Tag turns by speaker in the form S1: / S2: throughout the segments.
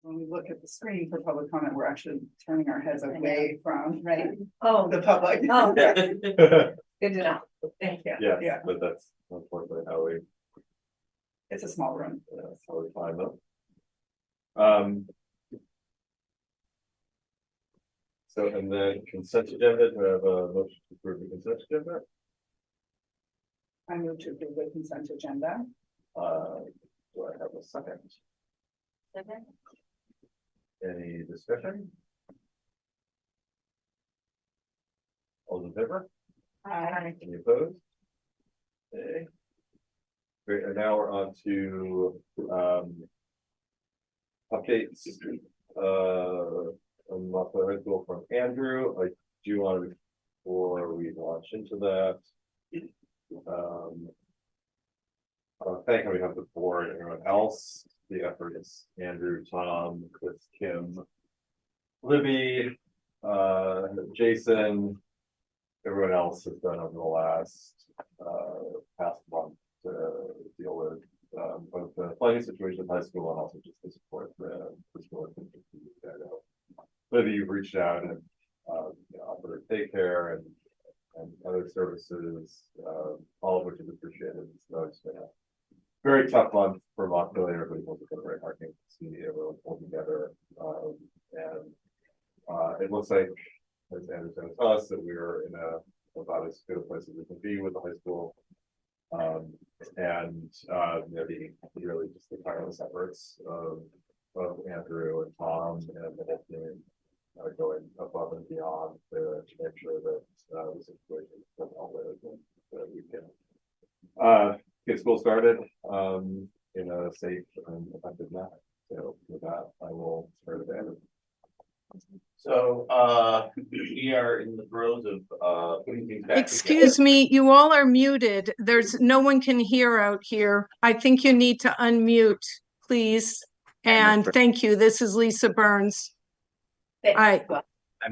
S1: when we look at the screen for public comment, we're actually turning our heads away from, right,
S2: Oh,
S1: the public.
S2: oh,
S3: Yeah.
S2: good to know. Thank you.
S3: Yeah,
S1: Yeah.
S3: but that's unfortunately how we,
S1: It's a small room.
S3: that's how we find them. So, and then consent agenda, do I have a motion to approve the consent agenda?
S1: I move to approve the consent agenda.
S3: Do I have a second? Any discussion? All in favor?
S1: Aye.
S3: Any opposed? Okay. Great, and now we're on to updates on Montpelier School from Andrew. I do want to, before we launch into that, thank on behalf of the board and everyone else. The effort is Andrew, Tom, Chris, Kim, Libby, Jason, everyone else has done over the last past month to deal with both the flooding situation at high school and also just to support the school. Libby, you've reached out and offered daycare and other services, all of which is appreciated. So it's been a very tough month for Montpelier. Everybody was very heartening to see everyone pull together. It looks like, as Andrew said to us, that we're in about as good a place as we can be with the high school. Really just the tireless efforts of Andrew and Tom and the whole team going above and beyond to make sure that the situation is dealt with and that we can get school started in a safe and effective manner. So with that, I will turn it to Andrew.
S4: So we are in the throes of putting things back
S5: Excuse me, you all are muted. There's no one can hear out here. I think you need to unmute, please. And thank you. This is Lisa Burns. I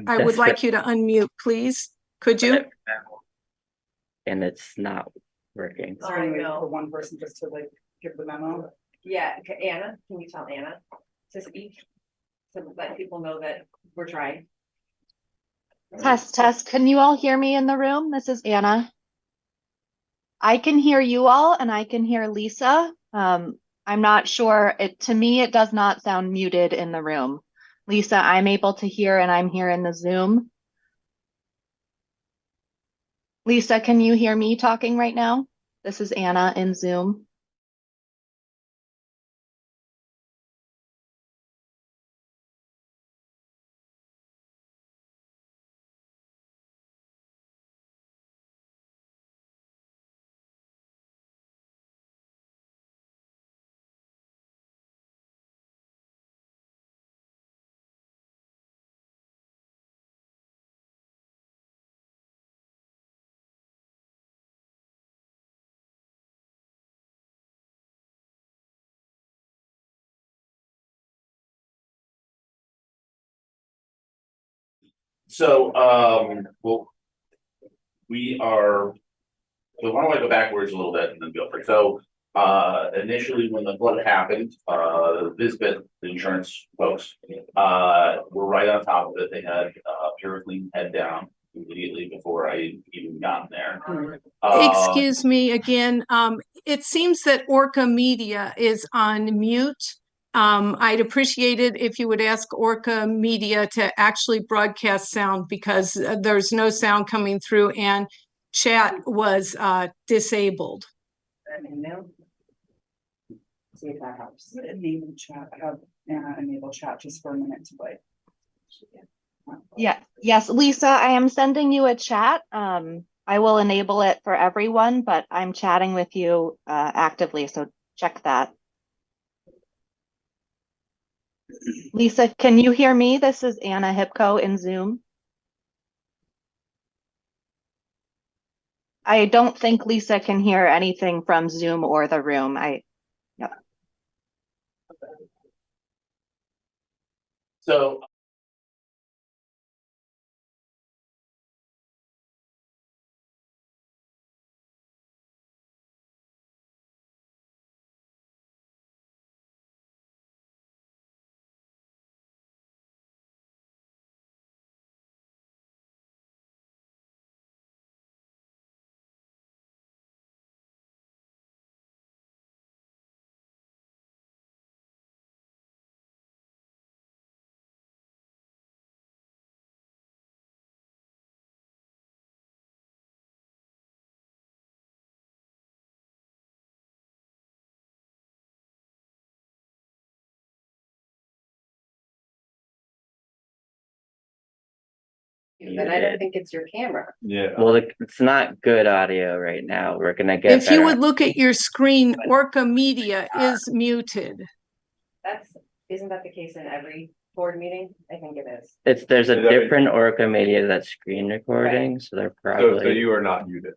S5: would like you to unmute, please. Could you?
S6: And it's not working.
S1: Is there any way for one person just to like give the memo?
S2: Yeah, Anna, can you tell Anna to speak? To let people know that we're trying.
S7: Test. Can you all hear me in the room? This is Anna. I can hear you all and I can hear Lisa. I'm not sure. To me, it does not sound muted in the room. Lisa, I'm able to hear and I'm here in the Zoom. Lisa, can you hear me talking right now? This is Anna in Zoom.
S4: So we are, so why don't I go backwards a little bit and then go for it. So initially when the flood happened, Visbit, the insurance folks, were right on top of it. They had Puriclean head down immediately before I even got there.
S5: Excuse me again. It seems that Orca Media is on mute. I'd appreciate it if you would ask Orca Media to actually broadcast sound because there's no sound coming through and chat was disabled.
S1: See if that helps. Enable chat, have Anna enable chat just for a minute to like.
S7: Yeah. Yes, Lisa, I am sending you a chat. I will enable it for everyone, but I'm chatting with you actively, so check that. Lisa, can you hear me? This is Anna Hipko in Zoom. I don't think Lisa can hear anything from Zoom or the room.
S4: So
S2: Then I don't think it's your camera.
S3: Yeah.
S6: Well, it's not good audio right now. We're gonna get
S5: If you
S6: better.
S5: would look at your screen, Orca Media is muted.
S2: Isn't that the case in every board meeting? I think it is.
S6: There's a
S3: Is that it?
S6: different Orca Media that's screen recording, so they're
S3: So
S6: probably.
S3: you are not muted.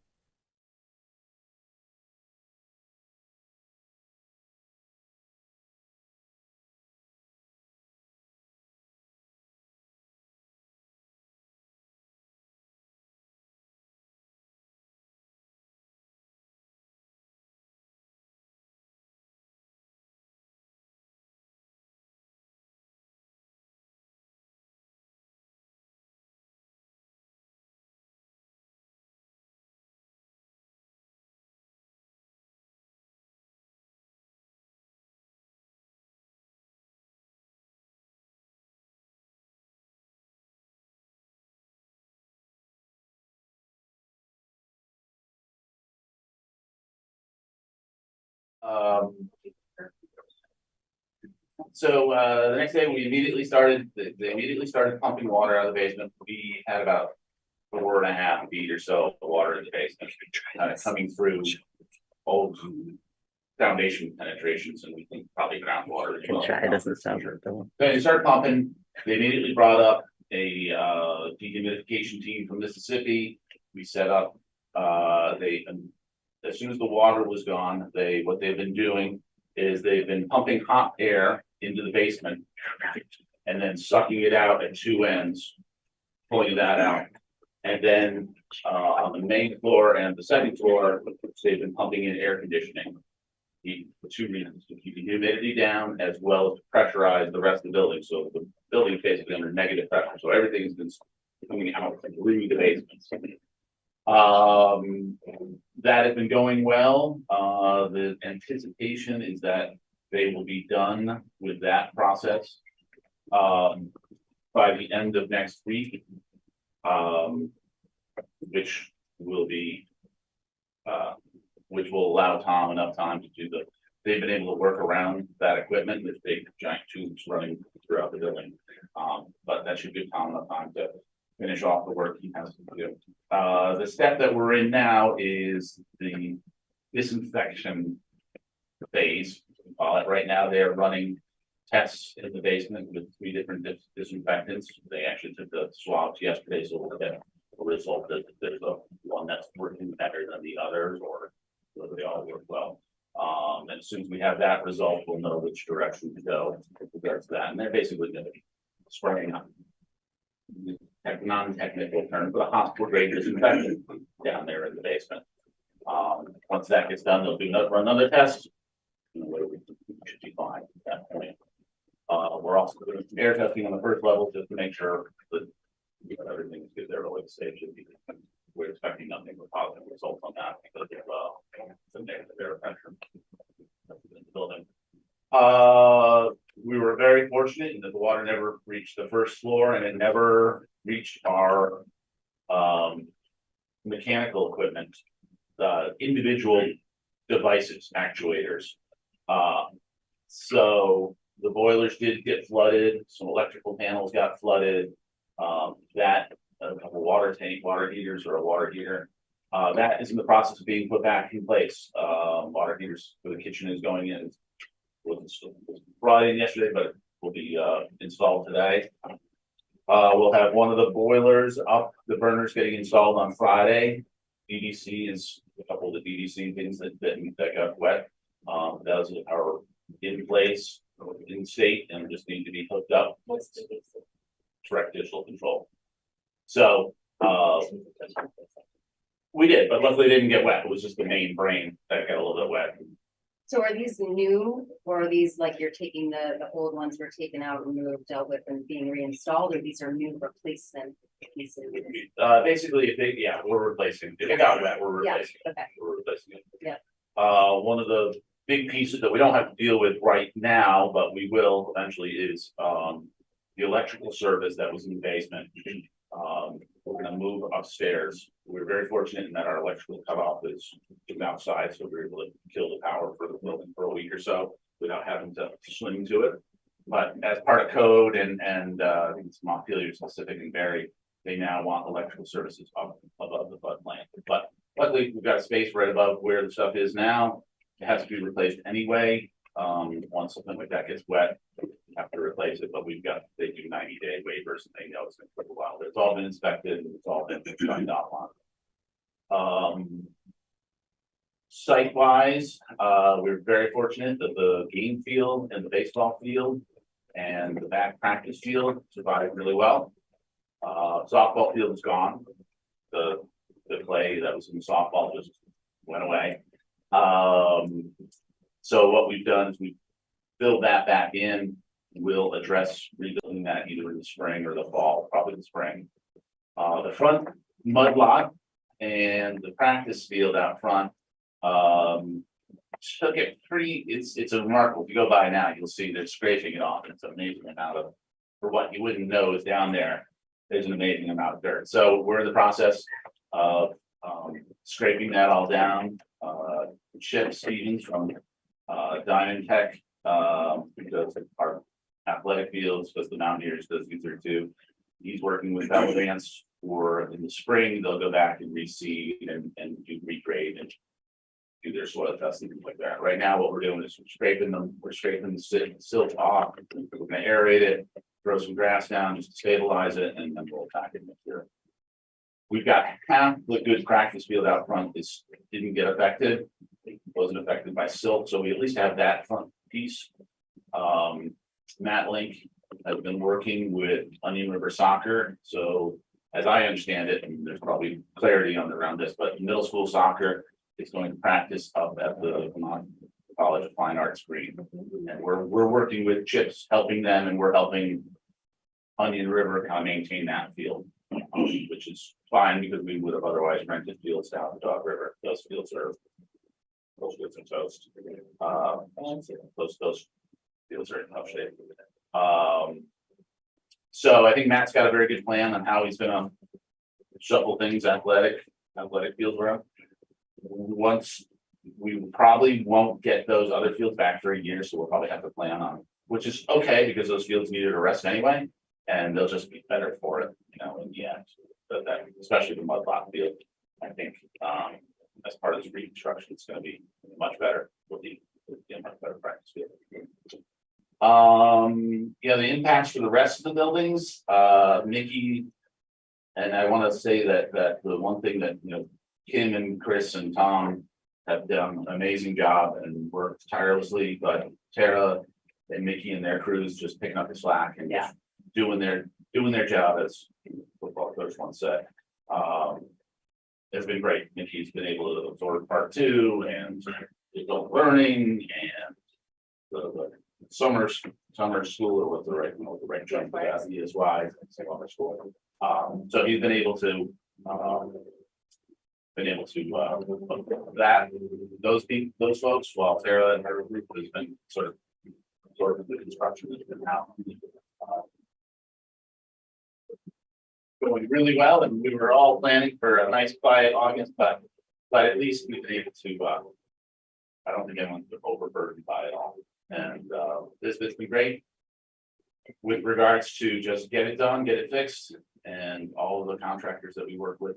S4: So the next day, we immediately started, they immediately started pumping water out of the basement. We had about 4.5 feet or so of water in the basement, coming through old foundation penetrations, and we think probably groundwater as
S6: Can
S4: well.
S6: try. It doesn't sound good though.
S4: So they started pumping. They immediately brought up a dehumidification team from Mississippi. We set up, as soon as the water was gone, what they've been doing is they've been pumping hot air into the basement and then sucking it out at two ends, pulling that out. And then on the main floor and the second floor, they've been pumping in air conditioning. For two reasons: to keep the humidity down, as well as to pressurize the rest of the building. So the building is basically under negative pressure. So everything's been coming out through the basements. That has been going well. The anticipation is that they will be done with that process by the end of next week, which will allow Tom enough time to do they've been able to work around that equipment. There's big giant tubes running throughout the building. But that should give Tom enough time to finish off the work he has to do. The step that we're in now is the disinfection phase. We call it. Right now, they're running tests in the basement with 3 different disinfectants. They actually took the swabs yesterday, so we'll get a result that there's one that's working better than the others, or they all work well. And as soon as we have that result, we'll know which direction to go with regards to that. And they're basically going to be spraying up non-technical term, but a hospital grade disinfectant down there in the basement. Once that gets done, they'll run another test. We should be fine at that point. We're also doing some air testing on the first level just to make sure that everything is good there. Like say, should be. We're expecting nothing but positive results on that because of some negative air pressure in the building. We were very fortunate in that the water never reached the first floor and it never reached our mechanical equipment, individual devices, actuators. So the boilers did get flooded, some electrical panels got flooded, a couple water heaters or a water heater. That is in the process of being put back in place. Water heaters for the kitchen is going in. Was brought in yesterday, but will be installed today. We'll have one of the boilers up, the burners getting installed on Friday. DDC is a couple of the DDC things that got wet. Those are in place, in state, and just need to be hooked up.
S2: What's the
S4: Direct digital control. So we did, but luckily they didn't get wet. It was just the main brain that got a little bit wet.
S2: So are these new, or are these like you're taking the old ones were taken out, removed, dealt with, and being reinstalled, or these are new replacement pieces?
S4: Basically, we're replacing. If it got wet, we're replacing.
S2: Yeah, okay.
S4: We're replacing it.
S2: Yeah.
S4: One of the big pieces that we don't have to deal with right now, but we will eventually, is the electrical service that was in the basement. We're going to move upstairs. We're very fortunate in that our electrical cutoff is outside, so we're able to kill the power for the building for a week or so without having to swing to it. But as part of code and I think it's Montpelier specific and Barry, they now want electrical services up above the floodplain. But luckily, we've got space right above where the stuff is now. It has to be replaced anyway. Once something like that gets wet, we have to replace it, but they do 90-day waivers and they know it's gonna take a while. It's all been inspected and it's all been signed off on. Site wise, we're very fortunate that the game field and the baseball field and the back practice field survived really well. Softball field is gone. The clay that was in the softball just went away. So what we've done is we've filled that back in. We'll address rebuilding that either in the spring or the fall, probably the spring. The front mud lot and the practice field out front, took it pretty, it's a remarkable, if you go by now, you'll see they're scraping it off. It's an amazing amount of, for what you wouldn't know is down there, there's an amazing amount of dirt. So we're in the process of scraping that all down. Chip Stevens from Diamond Tech, because our athletic fields, because the Mountaineers does these are too. He's working with Advance for in the spring, they'll go back and reseed and do regrade and do their soil testing, things like that. Right now, what we're doing is we're scraping the silt off. We're gonna aerate it, throw some grass down just to stabilize it, and then we'll attack it next year. We've got half the good practice field out front didn't get affected. It wasn't affected by silt, so we at least have that front piece. Matt Link has been working with Onion River Soccer. So as I understand it, and there's probably clarity around this, but middle school soccer is going to practice up at the Vermont College of Fine Arts green. And we're working with Chips, helping them, and we're helping Onion River kind of maintain that field, which is fine because we would have otherwise rented fields down the Dog River. Those fields are and toast. Those fields are in tough shape. So I think Matt's got a very good plan on how he's gonna shuffle things athletic fields around. Once we probably won't get those other fields back for a year, so we'll probably have to plan on, which is okay because those fields needed a rest anyway, and they'll just be better for it, in the end. But that, especially the mud lot field, I think, as part of this reconstruction, it's going to be much better. Will be a much better practice field. The impacts for the rest of the buildings, Mickey, and I want to say that the one thing that Kim and Chris and Tom have done an amazing job and worked tirelessly, but Tara and Mickey and their crews just picking up the slack and just doing their job, as football coach once said. It's been great. Mickey's been able to absorb part 2 and adult learning and the summer school, or what the right jump for that ESY, summer school. So he's been able to those folks, while Sarah and her group has been sort of absorbing the construction that's been out. Going really well, and we were all planning for a nice quiet August, but at least we've been able to I don't think anyone's been overburdened by it all. And this has been great with regards to just get it done, get it fixed, and all of the contractors that we work with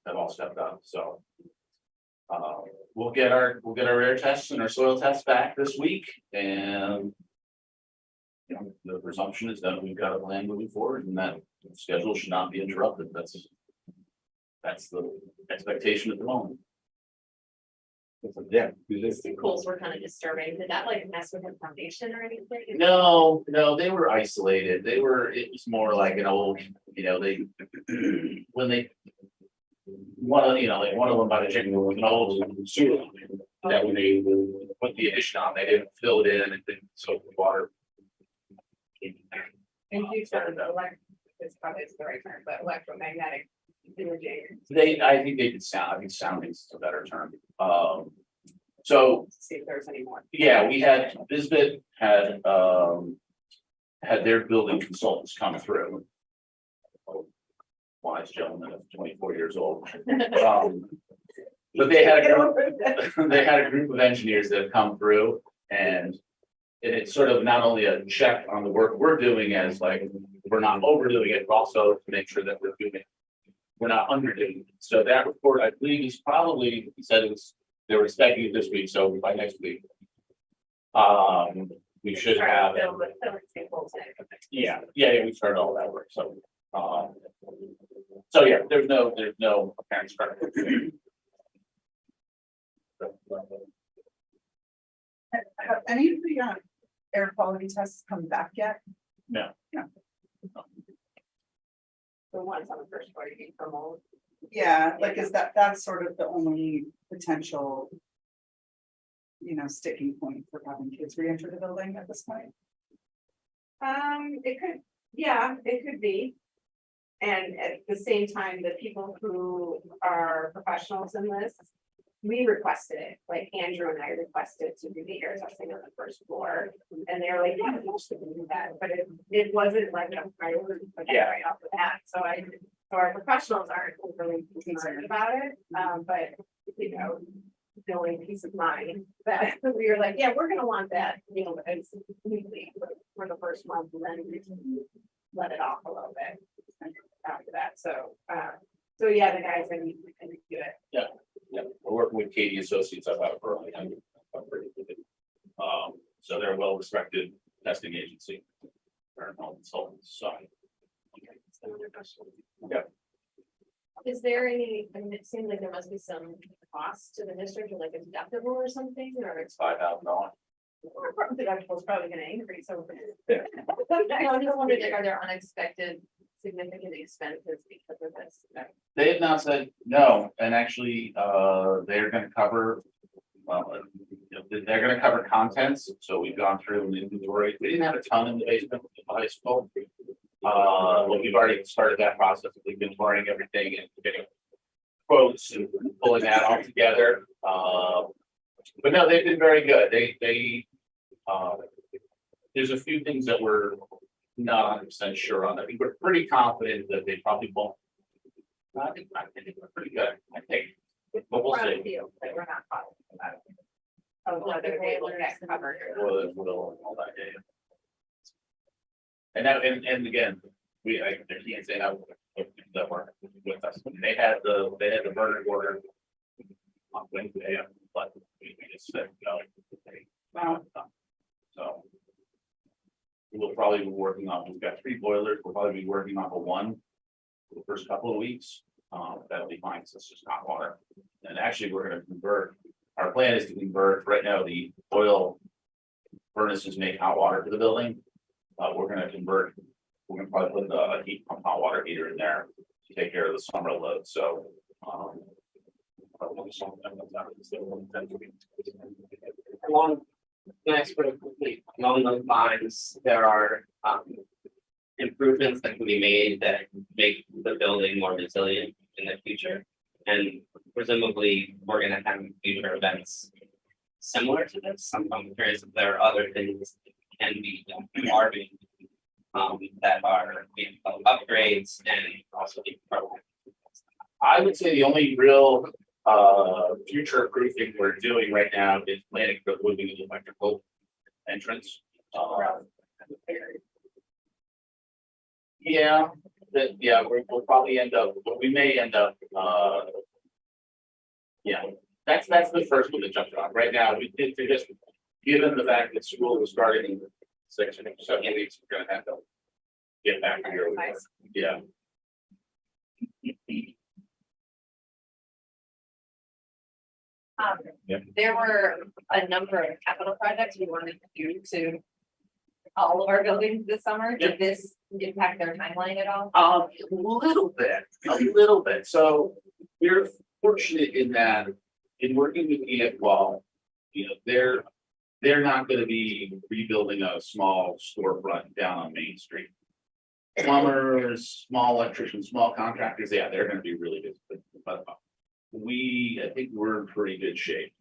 S4: have all stepped up. So we'll get our air tests and our soil tests back this week, and the presumption is that we've got a plan moving forward, and that the schedule should not be interrupted. That's the expectation at the moment. Yeah.
S8: The sinkholes were kind of disturbing. Did that mess with the foundation or anything?
S4: No, they were isolated. It was more like an old, one of them by the chicken was an old sewer that when they put the addition on, they didn't fill it in and didn't soak the water.
S8: And you started it's probably the right term, but electromagnetic imaging.
S4: I think they did sound. I think sounding is a better term. So
S8: See if there's any more.
S4: yeah, we had Visbit had their building consultants come through. Wise gentleman of 24 years old. But they had a group of engineers that have come through, and it's sort of not only a check on the work we're doing as we're not overdoing it, but also to make sure that we're not underdoing it. So that report, I believe, is probably, he said they were expecting it this week, so by next week. We should have it. Yeah, we started all that work, so, so yeah, there's no apparent struggle.
S1: Have any of the air quality tests come back yet?
S4: No.
S8: The ones on the first floor, you can promote.
S1: Yeah, like that's sort of the only potential, sticking point for having kids re-enter the building at this point?
S8: It could, yeah, it could be. And at the same time, the people who are professionals in this, we requested it, like Andrew and I requested to do the air testing on the first floor. And they were like, yeah, of course we can do that, but it wasn't like a priority for that right off the bat. So our professionals aren't really concerned about it, but the only peace of mind that we were like, yeah, we're gonna want that, as weekly for the first month, and then we can let it off a little bit after that. So yeah, the guys are need to do it.
S4: Yeah, we're working with Katie Associates up out of Berlin. So they're a well-respected testing agency. They're all consultants, so. Yeah.
S2: Is there any, I mean, it seems like there must be some cost to the district or like a deductible or something, or it's.
S4: $5,000.
S8: The deductible is probably gonna increase over.
S2: I'm just wondering, like, are there unexpected significant expenses because of this?
S4: They have not said no, and actually, they're gonna cover, they're gonna cover contents, so we've gone through an inventory. We didn't have a ton in the basement of the high school. But we've already started that process of inventorying everything and getting quotes and pulling that all together. But no, they've been very good. There's a few things that we're not 100% sure on. I think we're pretty confident that they probably won't. I think we're pretty good. I think, but we'll see.
S8: That we're not positive about it. Oh, whether they will get covered or not.
S4: We'll all that day. And again, I can't say how that worked with us. They had the burner order on Wednesday, but we just said no. So we'll probably be working on. We've got 3 boilers. We'll probably be working on the one for the first couple of weeks. That'll be fine. So it's just hot water. And actually, we're going to convert. Our plan is to convert right now. The oil furnaces make hot water for the building. We're gonna convert, we're gonna probably put a heat pump hot water heater in there to take care of the summer load, so.
S9: Along those lines, there are improvements that can be made that make the building more resilient in the future. And presumably, we're gonna have future events similar to this. I'm curious if there are other things that can be done, are being that are being upgrades and also the program.
S4: I would say the only real future proofing we're doing right now is planning for moving the electrical entrance. Yeah, we'll probably end up, we may end up, yeah, that's the first one that jumped on. Right now, we did just, given the fact that school is starting in 6 or 7 weeks, we're gonna have to get back to here. Yeah.
S2: There were a number of capital projects we wanted to do to all of our buildings this summer. Did this impact their timeline at all?
S4: A little bit. So we're fortunate in that in working with EF, they're not going to be rebuilding a small storefront down on Main Street. Plumbers, small electricians, small contractors, yeah, they're going to be really good. But I think we're in pretty good shape.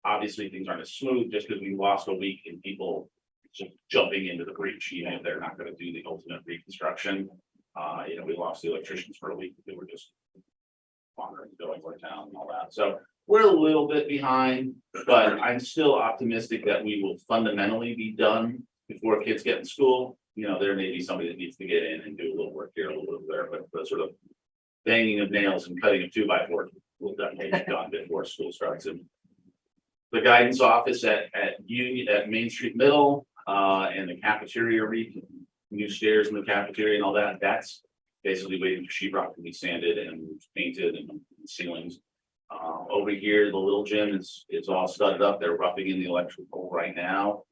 S4: Obviously, things aren't as smooth just because we lost a week in people just jumping into the breach, even if they're not going to do the ultimate reconstruction. We lost the electricians for a week. They were just wandering, going to town and all that. So we're a little bit behind, but I'm still optimistic that we will fundamentally be done before kids get in school. you know, there may be somebody that needs to get in and do a little work here, a little bit there, but the sort of banging of nails and cutting of 2x4 will definitely be done before school starts. And the guidance office at Main Street Middle, and the cafeteria new stairs in the cafeteria and all that, that's basically waiting for sheetrock to be sanded and painted and ceilings. Over here, the little gym is all studded up. They're roughing in the electrical right now.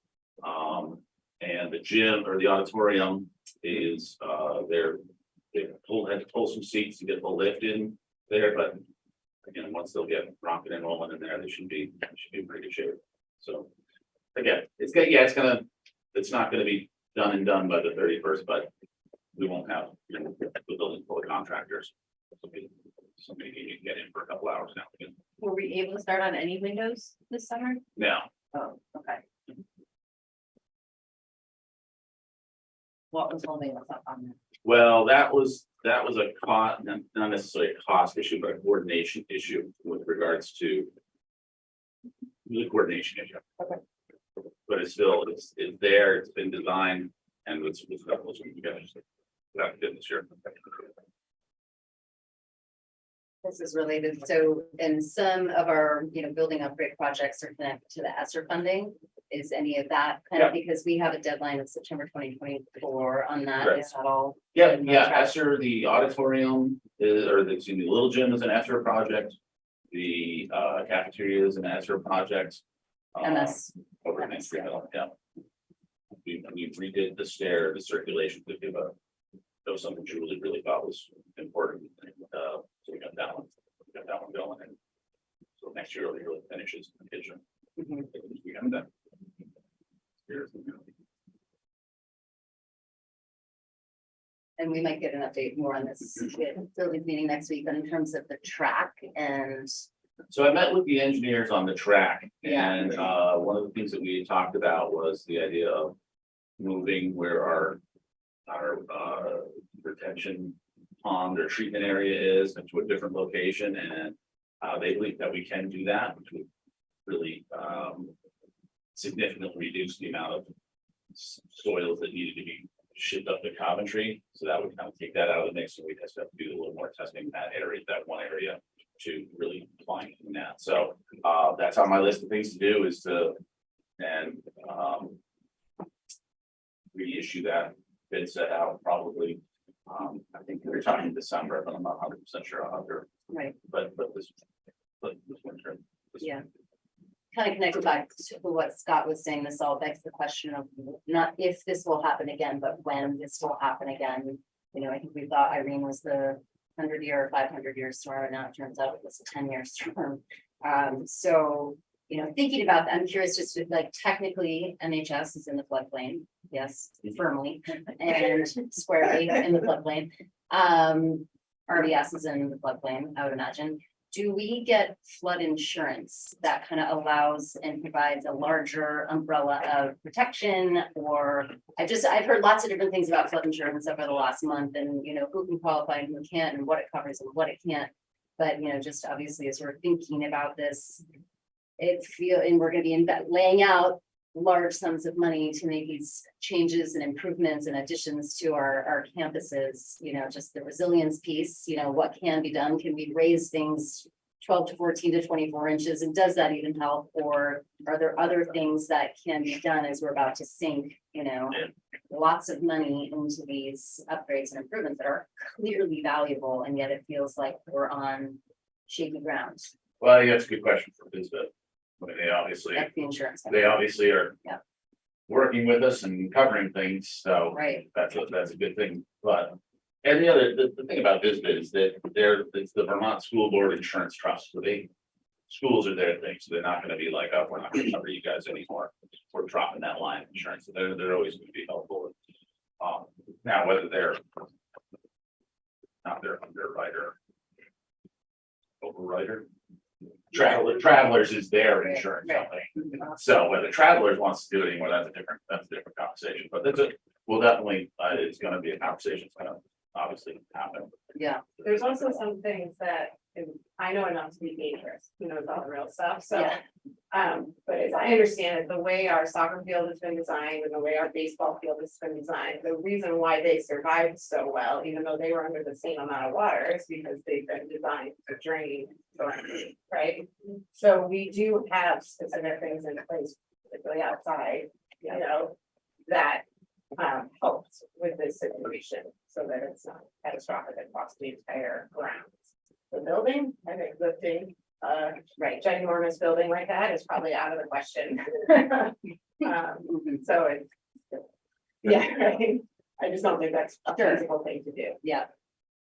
S4: And the gym or the auditorium is, had to pull some seats to get the lift in there, but again, once they'll get rocket and rolling in there, they should be in pretty good shape. So again, it's not gonna be done by the 31st, but we won't have, you know, the building full of contractors. Somebody can get in for a couple hours now.
S2: Were we able to start on any windows this summer?
S4: Now,
S2: Oh, okay. What was holding us up on that?
S4: well, that was a cost, not necessarily a cost issue, but a coordination issue with regards to the coordination issue.
S2: Okay.
S4: But it's there, it's been designed, and it's got those together. That did this year.
S2: This is related, so, and some of our, you know, building upgrade projects are connected to the ESSER funding. Is any of that kind of, because we have a deadline of September 2024 on that,
S4: Right.
S2: is that all?
S4: Yeah,
S2: good and on
S4: yeah,
S2: track?
S4: ESSER, the auditorium excuse me, the little gym is an ESSER project. The cafeteria is an ESSER project.
S2: MS.
S4: Over Main Street, yeah. We redid the circulation to give something Julie really thought was important. So we got that one going, and so next year it really finishes the kitchen.
S2: Mhm.
S4: We got that.
S2: And we might get an update more on this building meeting next week, but in terms of the track and,
S4: So I met with the engineers on the track,
S2: Yeah.
S4: and one of the things that we had talked about was the idea of moving where our retention pond or treatment area is into a different location, and they believe that we can do that, which would really significantly reduce the amount of soils that needed to be shipped up to Coventry. So that would kind of take that out of the mix, and we just have to do a little more testing in that area, that one area, to really find that. So that's on my list of things to do, is to reissue that bid set out probably. I think we're talking December, but I'm not 100% sure on other,
S2: right,
S4: but this winter.
S2: yeah. Kind of connected back to what Scott was saying, this all begs the question of not if this will happen again, but when this will happen again. You know, I think we thought Irene was the 100-year or 500-year storm, and now it turns out it was a 10-year storm. So, you know, thinking about that, I'm curious, just to, like, technically NHS is in the floodplain, yes, firmly, and squarely in the floodplain. RDS is in the floodplain, I would imagine. Do we get flood insurance that kind of allows and provides a larger umbrella of protection? Or I've heard lots of different things about flood insurance over the last month, and, you know, who can qualify and who can't, and what it covers and what it can't. But, you know, just obviously as we're thinking about this, and we're gonna be laying out large sums of money to make these changes and improvements and additions to our campuses, you know, just the resilience piece, you know, what can be done? Can we raise things 12 to 14 to 24 inches? And does that even help? Or are there other things that can be done as we're about to sink, you know, lots of money into these upgrades and improvements that are clearly valuable, and yet it feels like we're on shaky ground?
S4: Well, yeah, that's a good question for Bisbee. I mean,
S2: That's the insurance.
S4: they obviously are
S2: Yeah.
S4: working with us and covering things, so
S2: Right,
S4: that's a good thing. But and the thing about Bisbee is that it's the Vermont School Board Insurance Trust, so schools are their thing, so they're not gonna be like, oh, we're not gonna cover you guys anymore. We're dropping that line of insurance, so they're always gonna be helpful. Now, whether they're not their underwriter, overwriter. Travelers is their insurance company. So whether Travelers wants to do it anymore, that's a different conversation, but we'll definitely, it's gonna be a conversation, it's gonna obviously happen.
S2: yeah,
S8: There's also some things that, and I know enough to be dangerous, who knows all the real stuff, so.
S2: Yeah.
S8: But as I understand it, the way our soccer field has been designed and the way our baseball field has been designed, the reason why they survived so well, even though they were under the same amount of water, is because they've been designed to drain, right? So we do have specific things in place, particularly outside, you know, that helps with this situation so that it's not catastrophic across the entire grounds. The building, I think lifting, right, ginormous building like that is probably out of the question. So it's, yeah, right. I just don't think that's a feasible thing to do.
S2: Yeah.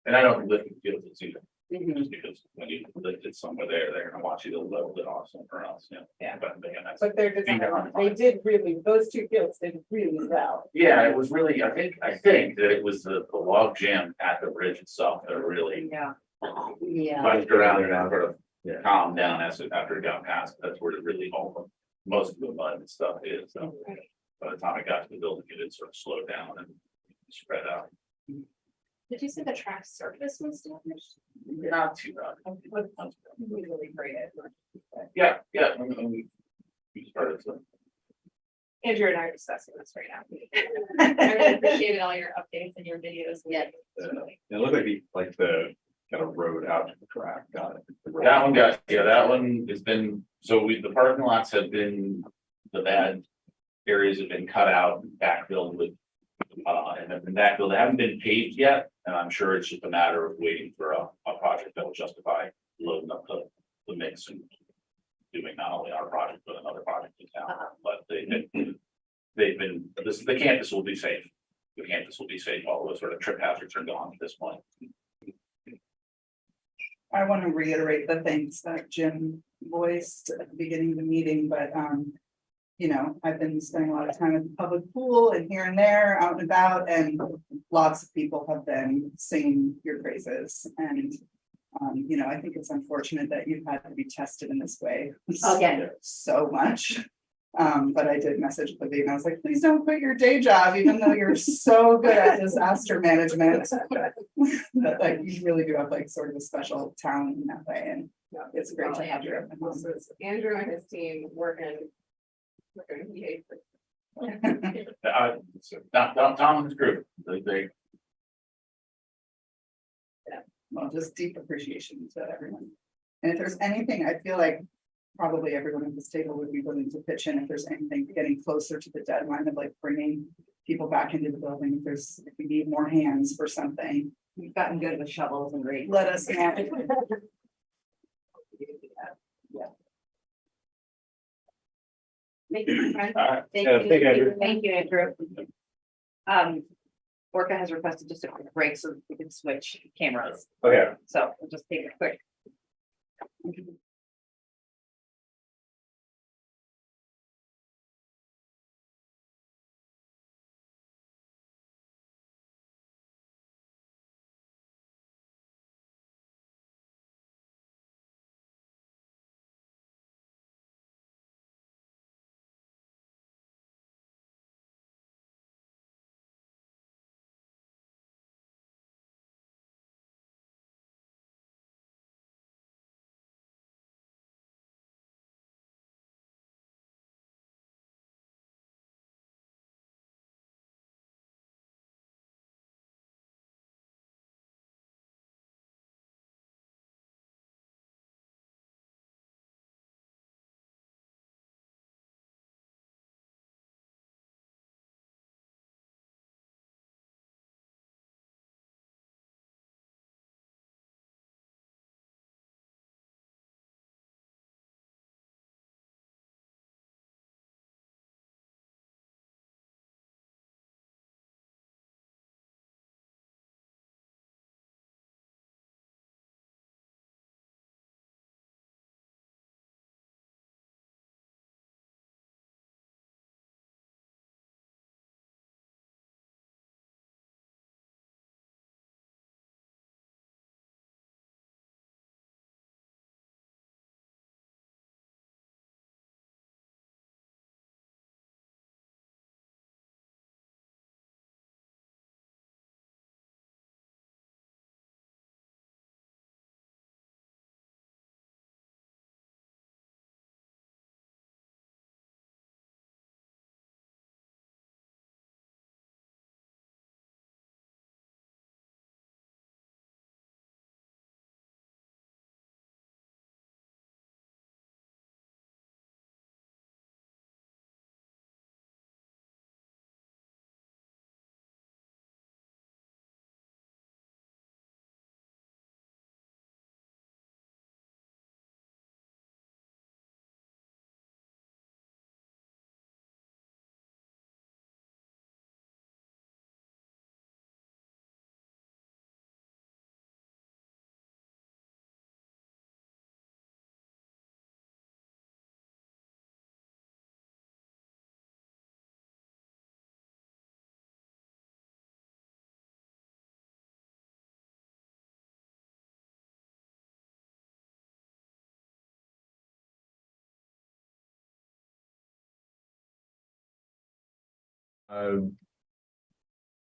S4: And I don't lift the field it's either,
S2: Mhm.
S4: just because when you lift it somewhere there, they're gonna watch you to level it off somewhere else, yeah.
S8: Yeah.
S4: But again, that's.
S8: But they're designed, they did really, those two fields did really well.
S4: Yeah, it was really, I think that it was the log jam at the bridge itself that really
S2: Yeah. Yeah.
S4: punched around and sort of
S3: Yeah.
S4: calmed down after it got past. That's where it really most of the mud and stuff is. So by the time I got to the building, it had sort of slowed down and spread out.
S2: Did you say the track surface was damaged?
S4: Not too bad.
S8: Really great.
S4: Yeah, we started to.
S8: Andrew and I are discussing this right now.
S2: I really appreciated all your updates and your videos. Yeah.
S3: It looked like the kind of road out to the track, got it.
S4: That one got, yeah, that one has been, so the parking lots have been, the bad areas have been cut out and backfilled with. And have been backfilled, they haven't been paved yet, and I'm sure it's just a matter of waiting for a project that will justify loading up the mix and. Doing not only our project, but another project in town, but they've been, the campus will be safe. The campus will be safe, all those sort of trip hazards are gone at this point.
S1: I want to reiterate the things that Jim voiced at the beginning of the meeting, but, you know, I've been spending a lot of time at the public pool and here and there, out and about, and lots of people have been singing your praises, and you know, I think it's unfortunate that you've had to be tested in this way.
S2: Again.
S1: So much. But I did message Libby and I was like, please don't quit your day job, even though you're so good at disaster management. But like, you really do have like sort of a special talent in that way, and it's great to have you.
S8: This is Andrew and his team working.
S4: Tom and his group, they.
S1: Well, just deep appreciation to everyone. And if there's anything, I feel like probably everyone at this table would be willing to pitch in if there's anything getting closer to the deadline of like bringing people back into the building. If we need more hands for something.
S2: We've gotten good with shovels and rakes.
S1: Let us know.
S2: Thank you, my friend.
S4: All right.
S2: Thank
S3: Yeah,
S2: you.
S3: thank you, Andrew.
S2: Thank you, Andrew. Orca has requested just a quick break so we can switch cameras.
S3: Okay.
S2: So we'll just take a quick.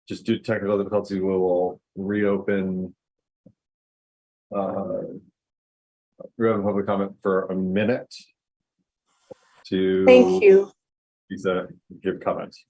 S3: Just due to technical difficulties, we will reopen. We have a public comment for a minute.
S5: Thank you.
S3: Lisa, give comments.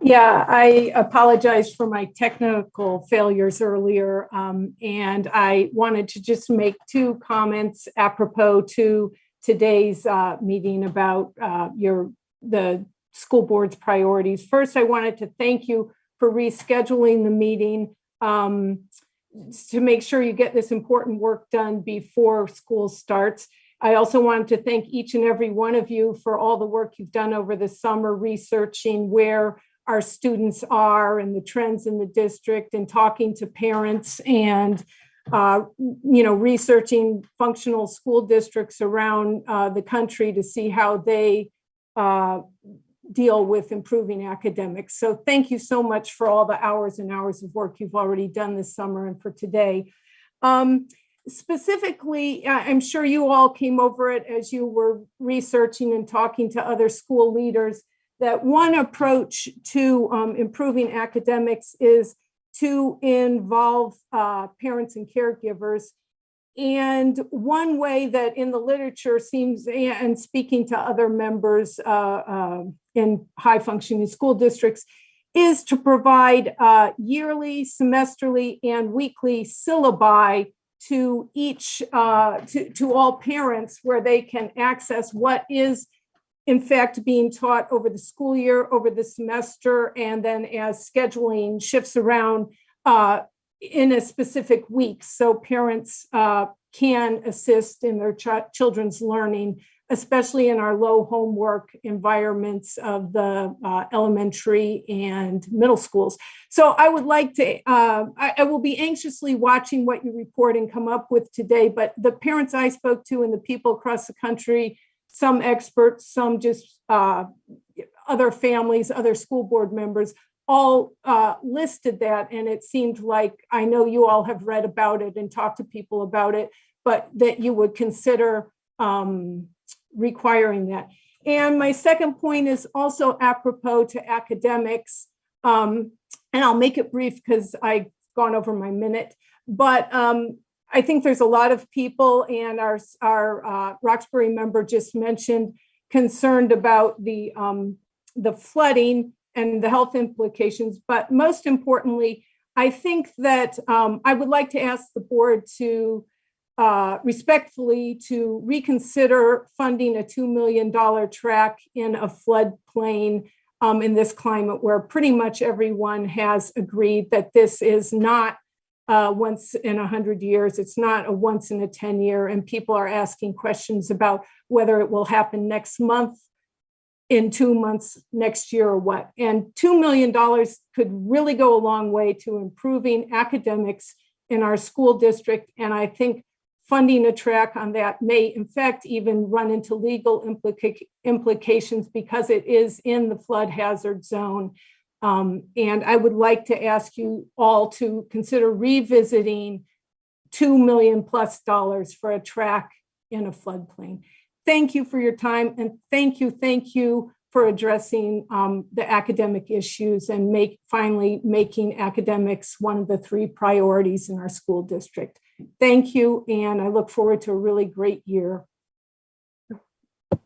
S5: Yeah, I apologize for my technical failures earlier. And I wanted to just make 2 comments apropos to today's meeting about the school board's priorities. First, I wanted to thank you for rescheduling the meeting to make sure you get this important work done before school starts. I also wanted to thank each and every one of you for all the work you've done over the summer, researching where our students are and the trends in the district, and talking to parents, and researching functional school districts around the country to see how they deal with improving academics. So thank you so much for all the hours and hours of work you've already done this summer and for today. Specifically, I'm sure you all came over it as you were researching and talking to other school leaders, that one approach to improving academics is to involve parents and caregivers. And one way that in the literature seems, and speaking to other members in high functioning school districts, is to provide yearly, semesterly, and weekly syllabi to each, to all parents, where they can access what is in fact being taught over the school year, over the semester, and then as scheduling shifts around in a specific week, so parents can assist in their children's learning, especially in our low homework environments of the elementary and middle schools. So I would like to, I will be anxiously watching what you report and come up with today, but the parents I spoke to and the people across the country, some experts, some just other families, other school board members, all listed that. And it seemed like, I know you all have read about it and talked to people about it, but that you would consider requiring that. And my second point is also apropos to academics. And I'll make it brief because I've gone over my minute, but I think there's a lot of people, and our Roxbury member just mentioned, concerned about the flooding and the health implications. But most importantly, I think that I would like to ask the board to respectfully to reconsider funding a $2 million track in a floodplain in this climate, where pretty much everyone has agreed that this is not once in 100 years, it's not a once in a 10 year, and people are asking questions about whether it will happen next month, in 2 months, next year, or what. And $2 million could really go a long way to improving academics in our school district. And I think funding a track on that may in fact even run into legal implications, because it is in the flood hazard zone. And I would like to ask you all to consider revisiting $2 million+ for a track in a floodplain. Thank you for your time, and thank you for addressing the academic issues and finally making academics one of the 3 priorities in our school district. Thank you, and I look forward to a really great year.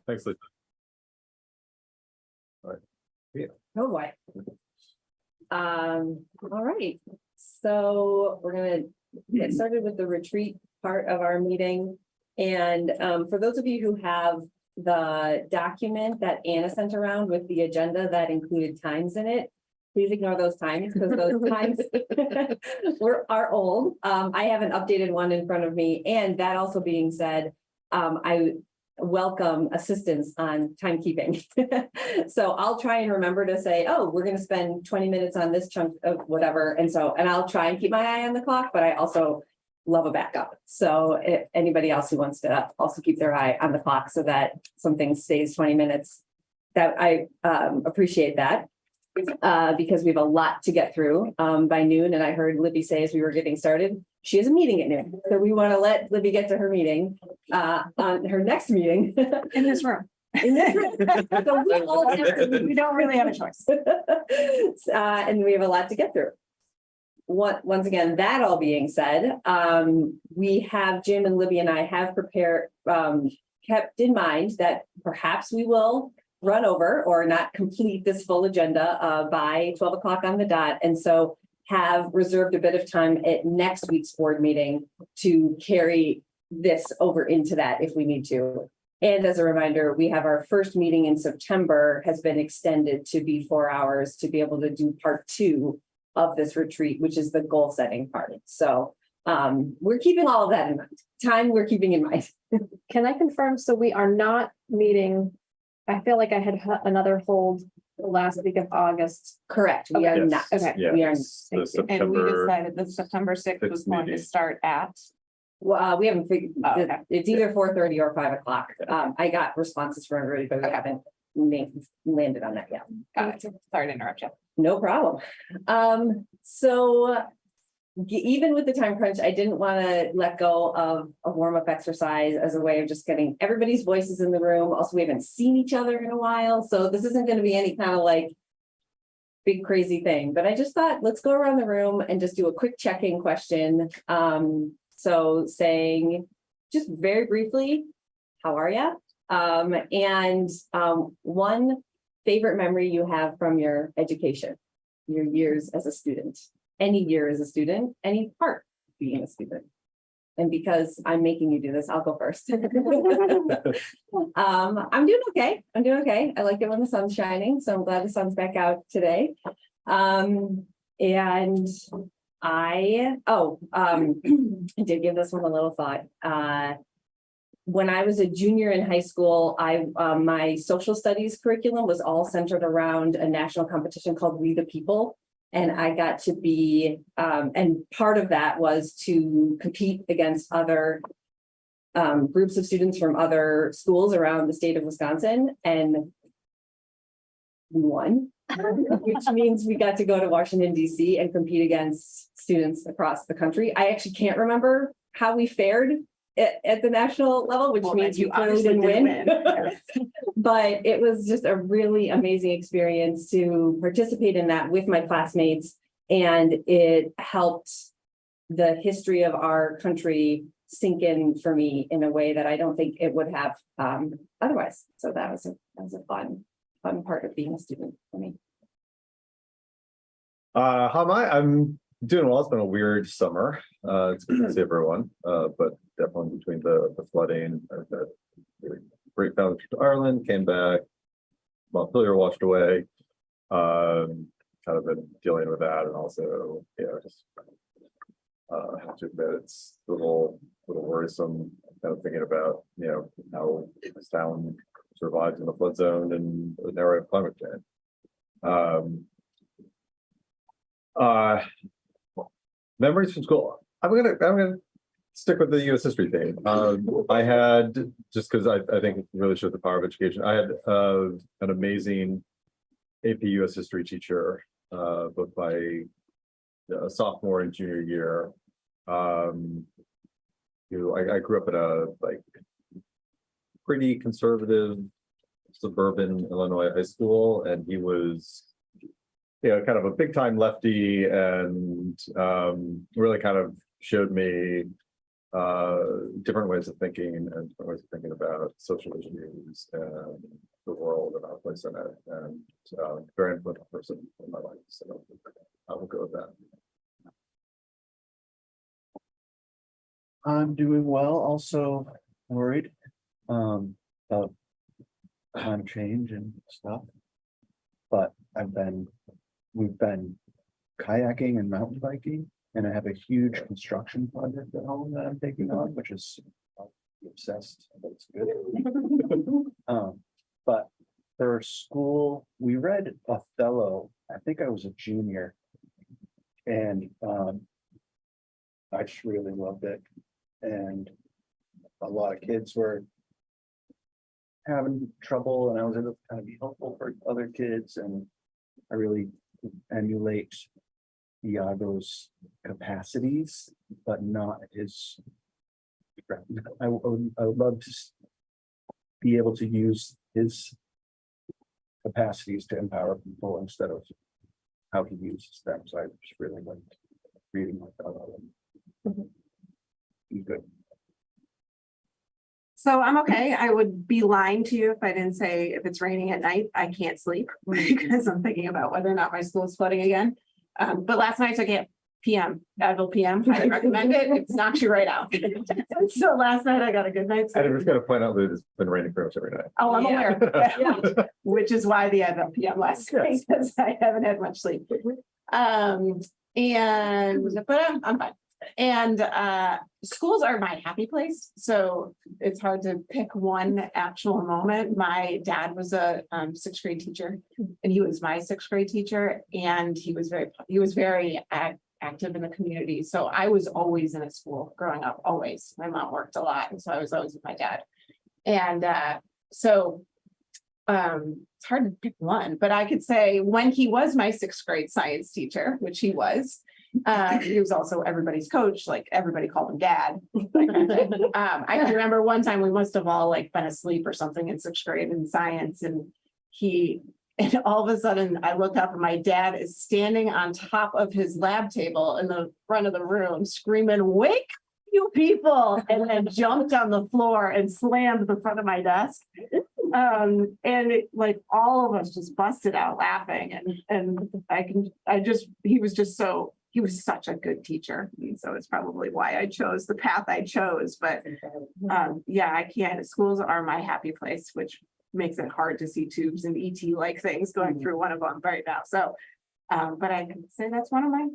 S3: Thanks, Lisa. All right. Yeah.
S10: Oh boy. All right, so we're gonna get started with the retreat part of our meeting. And for those of you who have the document that Anna sent around with the agenda that included times in it, please ignore those times, because those times are old. I have an updated one in front of me. And that also being said, I welcome assistance on timekeeping. So I'll try and remember to say, oh, we're going to spend 20 minutes on this chunk of whatever. And I'll try and keep my eye on the clock, but I also love a backup. So if anybody else who wants to also keep their eye on the clock so that something stays 20 minutes, that I appreciate that. Because we have a lot to get through by noon. And I heard Libby say as we were getting started, she has a meeting at noon. So we want to let Libby get to her meeting on her next meeting.
S8: In this room.
S10: in this room. So we all have to-
S1: We don't really have a choice.
S10: And we have a lot to get through. Once again, that all being said, we have Jim and Libby and I have prepared, kept in mind that perhaps we will run over or not complete this full agenda by 12 o'clock on the dot. And so have reserved a bit of time at next week's board meeting to carry this over into that if we need to. And as a reminder, we have our first meeting in September has been extended to be 4 hours to be able to do part 2 of this retreat, which is the goal setting part. So we're keeping all of that in mind. Time we're keeping in mind.
S11: Can I confirm? So we are not meeting. I feel like I had another hold the last week of August.
S10: Correct. We are
S3: Yes.
S10: not.
S11: Okay.
S3: Yeah,
S10: We are.
S3: it's the
S1: And we
S3: September,
S1: decided that September 6th was going to
S3: meeting.
S1: start at.
S10: Well, we haven't figured,
S1: Oh, okay.
S10: it's either 4:30 or 5 o'clock. I got responses from everybody, but we haven't landed on that yet.
S1: Sorry to interrupt you.
S10: No problem. So even with the time crunch, I didn't want to let go of a warm-up exercise as a way of just getting everybody's voices in the room. Also, we haven't seen each other in a while, so this isn't going to be any kind of like big crazy thing, but I just thought, let's go around the room and just do a quick check-in question. So saying just very briefly, how are you? And one favorite memory you have from your education, your years as a student, any year as a student, any part of being a student. And because I'm making you do this, I'll go first. I'm doing okay. I'm doing okay. I like it when the sun's shining, so I'm glad the sun's back out today. And I did give this one a little thought. When I was a junior in high school, my social studies curriculum was all centered around a national competition called We the People. And I got to be, and part of that was to compete against other groups of students from other schools around the state of Wisconsin, and we won, which means we got to go to Washington, D.C. and compete against students across the country. I actually can't remember how we fared at the national level, which means you clearly didn't win. But it was just a really amazing experience to participate in that with my classmates. And it helped the history of our country sink in for me in a way that I don't think it would have otherwise. So that was a fun part of being a student for me.
S3: how am I? I'm doing well. It's been a weird summer. It's good to see everyone, but definitely between the flooding, I've had a great family trip to Ireland, came back, Montpelier washed away. Kind of been dealing with that, and also, just have to admit it's a little worrisome. Kind of thinking about how this town survives in the flood zone and an area of climate change. Memories from school. I'm gonna stick with the U.S. history theme. I had, just because I think it really showed the power of education. I had an amazing AP U.S. history teacher, both my sophomore and junior year. Who I grew up at a pretty conservative suburban Illinois high school, and he was kind of a big time lefty, and really kind of showed me different ways of thinking and different ways of thinking about social issues and the world and our place in it, and very influential person in my life. So I will go with that.
S12: I'm doing well, also worried about climate change and stuff. But we've been kayaking and mountain biking, and I have a huge construction project at home that I'm taking on, which is obsessed, but it's good. But for school, we read Othello. I think I was a junior, and I just really loved it. And a lot of kids were having trouble, and I was able to kind of be helpful for other kids, and I really emulate Iago's capacities, but not his. I would love to be able to use his capacities to empower people instead of how he uses them. So I just really liked reading like that. He's good.
S11: So I'm okay. I would be lying to you if I didn't say if it's raining at night, I can't sleep because I'm thinking about whether or not my school is flooding again. But last night I took it PM, Advil PM. I recommend it. It knocks you right out. So last night I got a good night's
S3: And I'm
S11: sleep.
S3: just gonna point out that it's been raining for us every night.
S11: Oh, I'm
S8: Yeah.
S11: aware. Which is why the Advil PM last night, because I haven't had much sleep. But I'm fine. And schools are my happy place, so it's hard to pick one actual moment. My dad was a sixth grade teacher, and he was my sixth grade teacher, and he was very active in the community. So I was always in a school growing up, always. My mom worked a lot, and so I was always with my dad. And so it's hard to pick one, but I could say when he was my sixth grade science teacher, which he was also everybody's coach, like everybody called him dad. I can remember one time we must have all like been asleep or something in sixth grade in science, and all of a sudden I look up and my dad is standing on top of his lab table in the front of the room screaming, "Wake you people," and then jumped on the floor and slammed the front of my desk. Like all of us just busted out laughing, and he was such a good teacher. And so it's probably why I chose the path I chose. But yeah, I can't. Schools are my happy place, which makes it hard to see tubes and ET like things going through one of them right now. So, but I can say that's one of my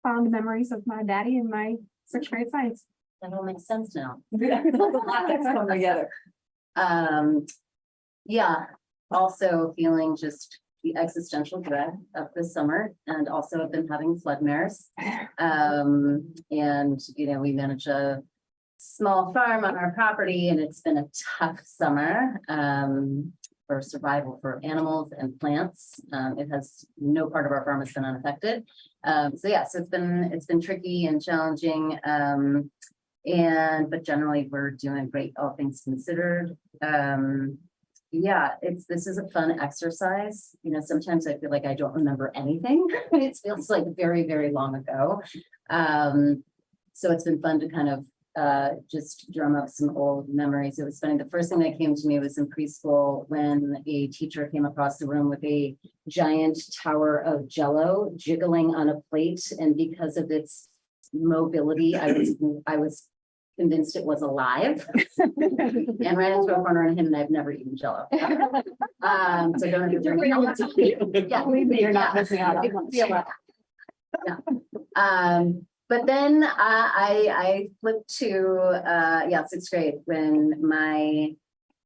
S11: fond memories of my daddy and my sixth grade science.
S2: That all makes sense now.
S11: A lot that's come together.
S2: Yeah, also feeling just the existential dread of the summer, and also have been having floodmares. And, we manage a small farm on our property, and it's been a tough summer for survival for animals and plants. It has no part of our farm has been unaffected. So it's been tricky and challenging. But generally we're doing great, all things considered. This is a fun exercise. Sometimes I feel like I don't remember anything. It feels like very, very long ago. So it's been fun to kind of just drum up some old memories. It was funny. The first thing that came to me was in preschool when a teacher came across the room with a giant tower of Jell-O jiggling on a plate, and because of its mobility, I was convinced it was alive and ran into a corner on him, and I've never eaten Jell-O. So don't have to yeah,
S11: Believe me, you're not missing out.
S2: But then I flipped to sixth grade when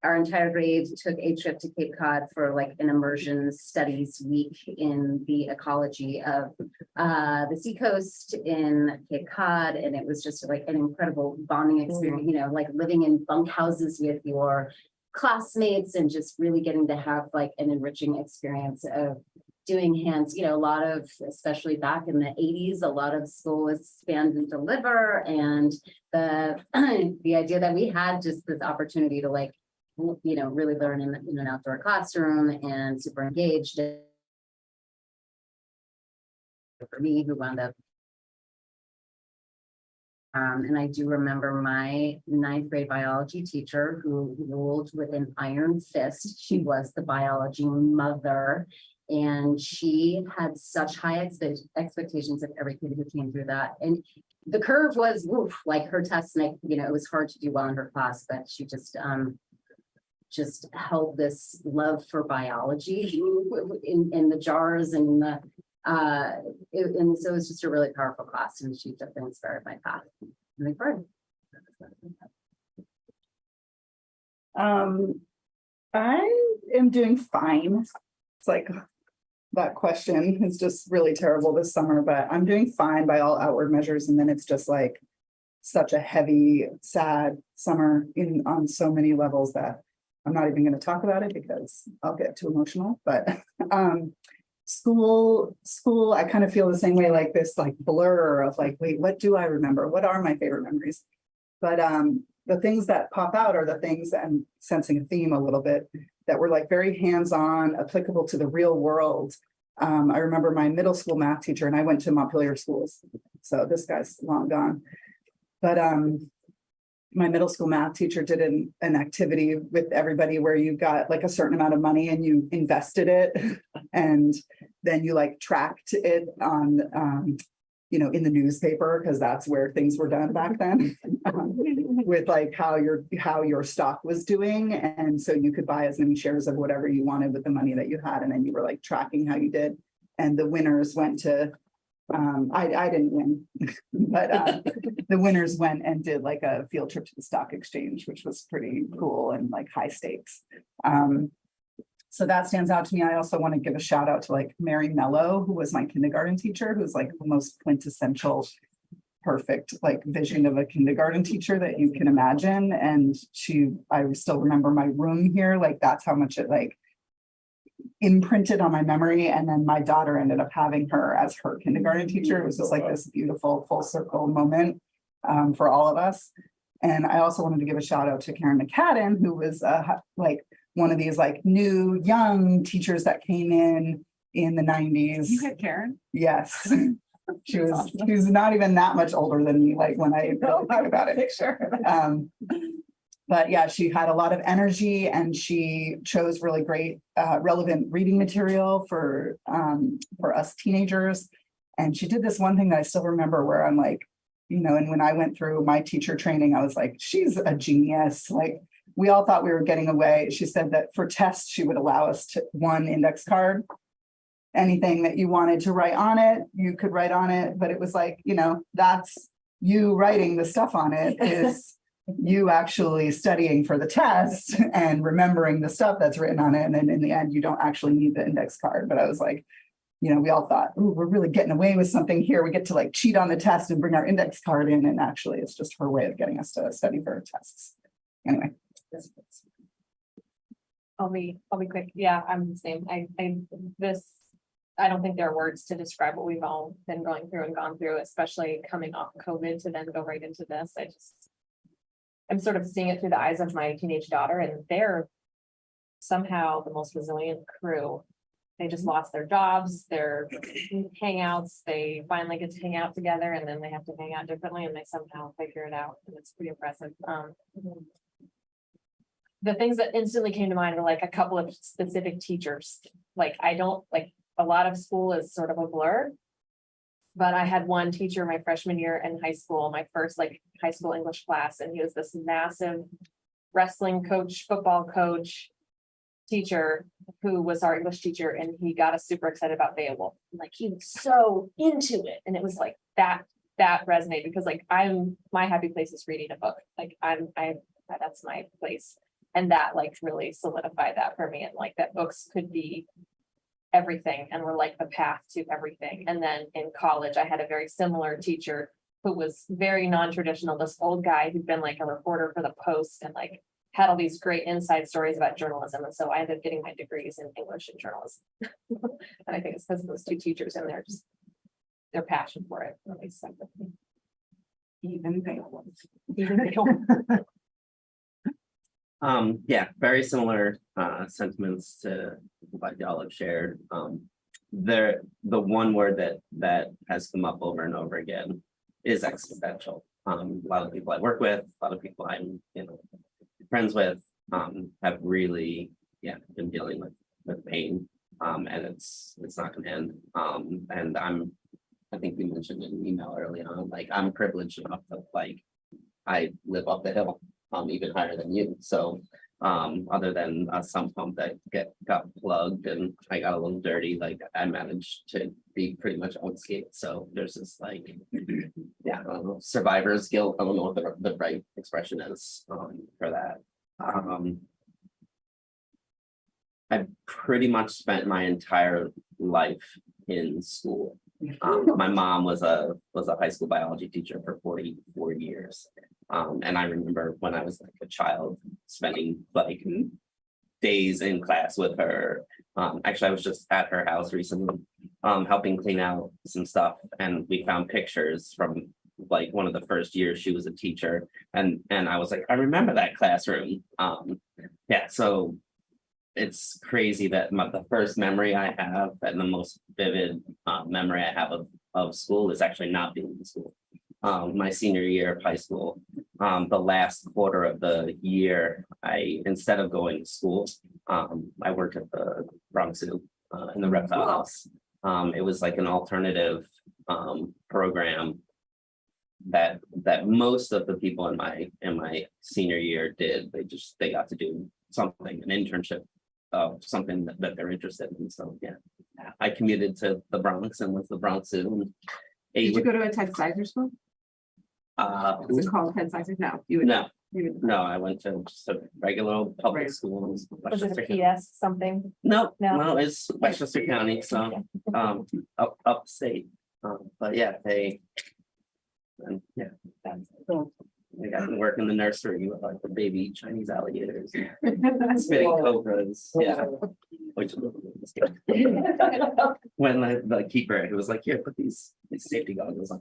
S2: our entire grade took a trip to Cape Cod for like an immersion studies week in the ecology of the seacoast in Cape Cod. And it was just like an incredible bonding experience, like living in bunk houses with your classmates and just really getting to have like an enriching experience of doing hands, a lot of, especially back in the 80s, a lot of school was stand and deliver. And the idea that we had just this opportunity to like, really learn in an outdoor classroom and super engaged. For me, who wound up. And I do remember my ninth grade biology teacher who ruled with an iron fist. She was the biology mother. And she had such high expectations of every kid who came through that. And the curve was like her test, and it was hard to do well in her class, but she just held this love for biology in the jars and and so it was just a really powerful class, and she definitely inspired my path.
S1: I am doing fine. It's like that question is just really terrible this summer, but I'm doing fine by all outward measures. And then it's just like such a heavy, sad summer on so many levels that I'm not even going to talk about it because I'll get too emotional. But school, I kind of feel the same way, like this like blur of like, wait, what do I remember? What are my favorite memories? But the things that pop out are the things that I'm sensing a theme a little bit that were like very hands-on, applicable to the real world. I remember my middle school math teacher, and I went to Montpelier schools, so this guy's long gone. But my middle school math teacher did an activity with everybody where you got like a certain amount of money and you invested it, and then you like tracked it on in the newspaper, because that's where things were done back then, with like how your stock was doing. And so you could buy as many shares of whatever you wanted with the money that you had. And then you were like tracking how you did. And the winners went to, I didn't win, but the winners went and did like a field trip to the stock exchange, which was pretty cool and like high stakes. So that stands out to me. I also want to give a shout out to like Mary Mello, who was my kindergarten teacher, who's like the most quintessential, perfect like vision of a kindergarten teacher that you can imagine. And I still remember my room here, like that's how much it like imprinted on my memory. And then my daughter ended up having her as her kindergarten teacher. It was just like this beautiful full circle moment for all of us. And I also wanted to give a shout out to Karen McCadden, who was like one of these like new young teachers that came in the 90s.
S11: You had Karen?
S1: Yes. She was not even that much older than me, like when I really think about it.
S11: Picture.
S1: But yeah, she had a lot of energy, and she chose really great relevant reading material for us teenagers. And she did this one thing that I still remember where I'm like, and when I went through my teacher training, I was like, she's a genius. Like, we all thought we were getting away. She said that for tests, she would allow us to one index card. Anything that you wanted to write on it, you could write on it. But it was like, that's you writing the stuff on it is you actually studying for the test and remembering the stuff that's written on it. And then in the end, you don't actually need the index card. But I was like, we all thought, ooh, we're really getting away with something here. We get to like cheat on the test and bring our index card in. And actually, it's just her way of getting us to study for tests. Anyway.
S13: I'll be quick. Yeah, I'm the same. I don't think there are words to describe what we've all been going through and gone through, especially coming off COVID to then go right into this. I'm sort of seeing it through the eyes of my teenage daughter, and they're somehow the most resilient crew. They just lost their jobs, their hangouts, they finally get to hang out together, and then they have to hang out differently, and they somehow figure it out, and it's pretty impressive. The things that instantly came to mind were like a couple of specific teachers. Like a lot of school is sort of a blur. But I had one teacher my freshman year in high school, my first like high school English class, and he was this massive wrestling coach, football coach, teacher who was our English teacher, and he got us super excited about Beowulf. Like he was so into it, and it was like that resonated because like my happy place is reading a book. Like that's my place. And that like really solidified that for me, and like that books could be everything and were like the path to everything. And then in college, I had a very similar teacher who was very non-traditional, this old guy who'd been like a reporter for the Post and like had all these great inside stories about journalism. And so I ended up getting my degrees in English and journalism. And I think it's because of those two teachers and their passion for it really stuck with me.
S1: Even Beowulf.
S9: Yeah, very similar sentiments to what y'all have shared. The one word that has come up over and over again is existential. A lot of people I work with, a lot of people I'm friends with, have really been dealing with pain, and it's not gonna end. And I think we mentioned in an email early on, like I'm privileged enough to like I live up the hill. Even higher than you. So other than a sump pump that got plugged and I got a little dirty, like I managed to be pretty much unscathed. So there's this like, I don't know, survivor's guilt. I don't know what the right expression is for that. I pretty much spent my entire life in school. My mom was a high school biology teacher for 44 years. And I remember when I was like a child spending like days in class with her. Actually, I was just at her house recently, helping clean out some stuff. And we found pictures from like one of the first years she was a teacher. And I was like, I remember that classroom. So it's crazy that the first memory I have and the most vivid memory I have of school is actually not being in school. My senior year of high school, the last quarter of the year, instead of going to school, I worked at the Bronx Zoo in the reptile house. It was like an alternative program that most of the people in my senior year did. They got to do something, an internship of something that they're interested in. So yeah, I commuted to the Bronx and went to the Bronx Zoo. And
S11: Did you go to a Ted Sizer school? Is it called Ted Sizer? No, you would.
S9: No,
S11: You would.
S9: no, I went to just a regular old public school. in
S13: Was it
S9: Westchester
S13: a
S9: County.
S13: PS something?
S9: No,
S13: No.
S9: no, it's Westchester County, so upstate. But yeah, I got to work in the nursery with like the baby Chinese alligators, spitting cobras, yeah. Which was good. When the keeper, he was like, "Here, put these safety goggles on."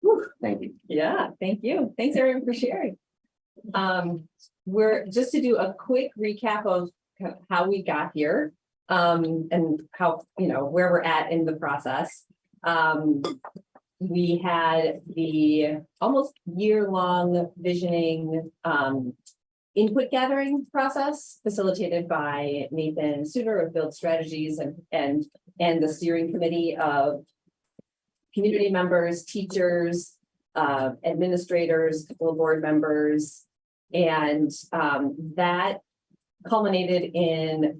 S9: Whew, thank you.
S10: Yeah, thank you. Thanks everyone for sharing. We're just to do a quick recap of how we got here. And how, where we're at in the process. We had the almost year-long visioning input gathering process facilitated by Nathan Suter of Build Strategies and the steering committee of community members, teachers, administrators, couple of board members, and that culminated in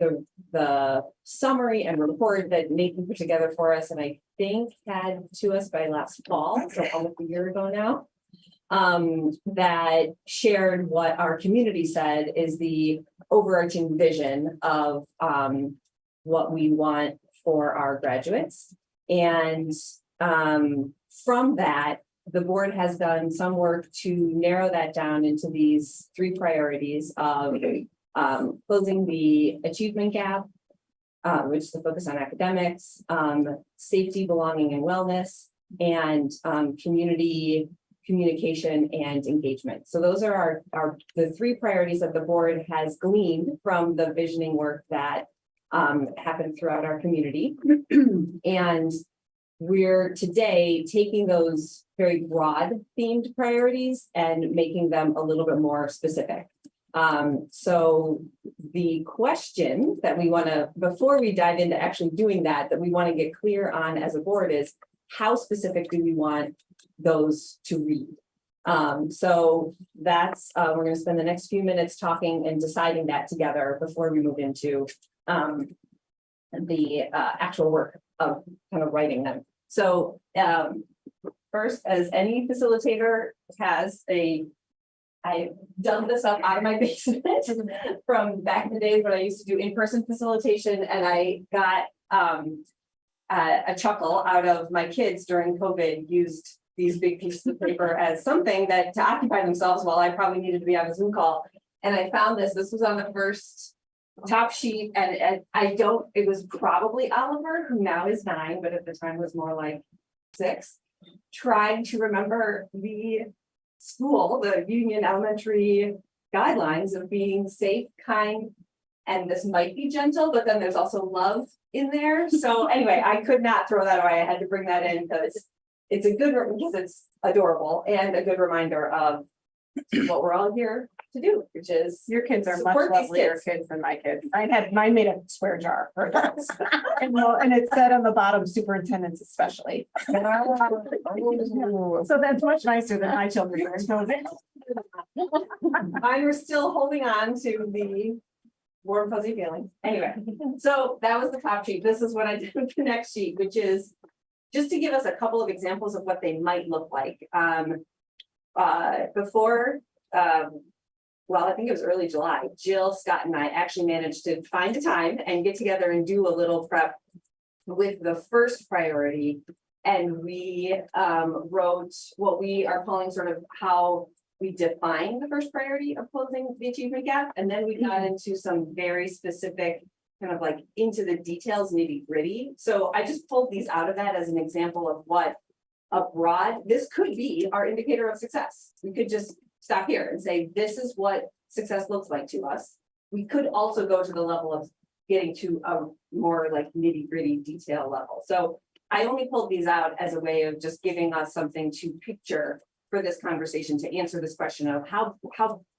S10: the summary and report that Nathan put together for us, and I think had to us by last fall, so almost a year ago now. That shared what our community said is the overarching vision of what we want for our graduates. And from that, the board has done some work to narrow that down into these 3 priorities of closing the achievement gap, which is the focus on academics, safety, belonging, and wellness, and community communication and engagement. So those are the 3 priorities that the board has gleaned from the visioning work that happened throughout our community. And we're today taking those very broad themed priorities and making them a little bit more specific. So the question that we want to, before we dive into actually doing that we want to get clear on as a board is how specific do we want those to read? So that's, we're going to spend the next few minutes talking and deciding that together before we move into the actual work of kind of writing them. So first, as any facilitator has I dug this up out of my basement from back in the days when I used to do in-person facilitation, and I got a chuckle out of my kids during COVID used these big pieces of paper as something that to occupy themselves while I probably needed to be on a Zoom call. And I found this was on the first top sheet, and it was probably Oliver, who now is 9, but at the time was more like 6, trying to remember the school, the Union Elementary guidelines of being safe, kind, and this might be gentle, but then there's also love in there. So anyway, I could not throw that away. I had to bring that in because it's a good, because it's adorable and a good reminder of what we're all here to do, which is
S11: Your kids are much
S10: support these
S11: lovelier kids than my kids. Mine made a swear jar for us. And it said on the bottom, superintendents especially. So that's much nicer than my children.
S10: Mine were still holding on to the warm fuzzy feeling. Anyway, so that was the top sheet. This is what I did with the next sheet, which is just to give us a couple of examples of what they might look like. Well, I think it was early July, Jill, Scott, and I actually managed to find a time and get together and do a little prep with the first priority. And we wrote what we are calling sort of how we define the first priority of closing the achievement gap. And then we got into some very specific kind of like into the details, nitty gritty. So I just pulled these out of that as an example of what a broad, this could be our indicator of success. We could just stop here and say, this is what success looks like to us. We could also go to the level of getting to a more like nitty gritty detail level. So I only pulled these out as a way of just giving us something to picture for this conversation, to answer this question of how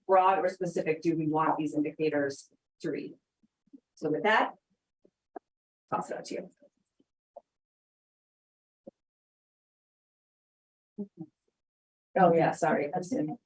S10: broad or specific do we want these indicators to read? So with that, toss it out to you. Oh, yeah, sorry. That's in.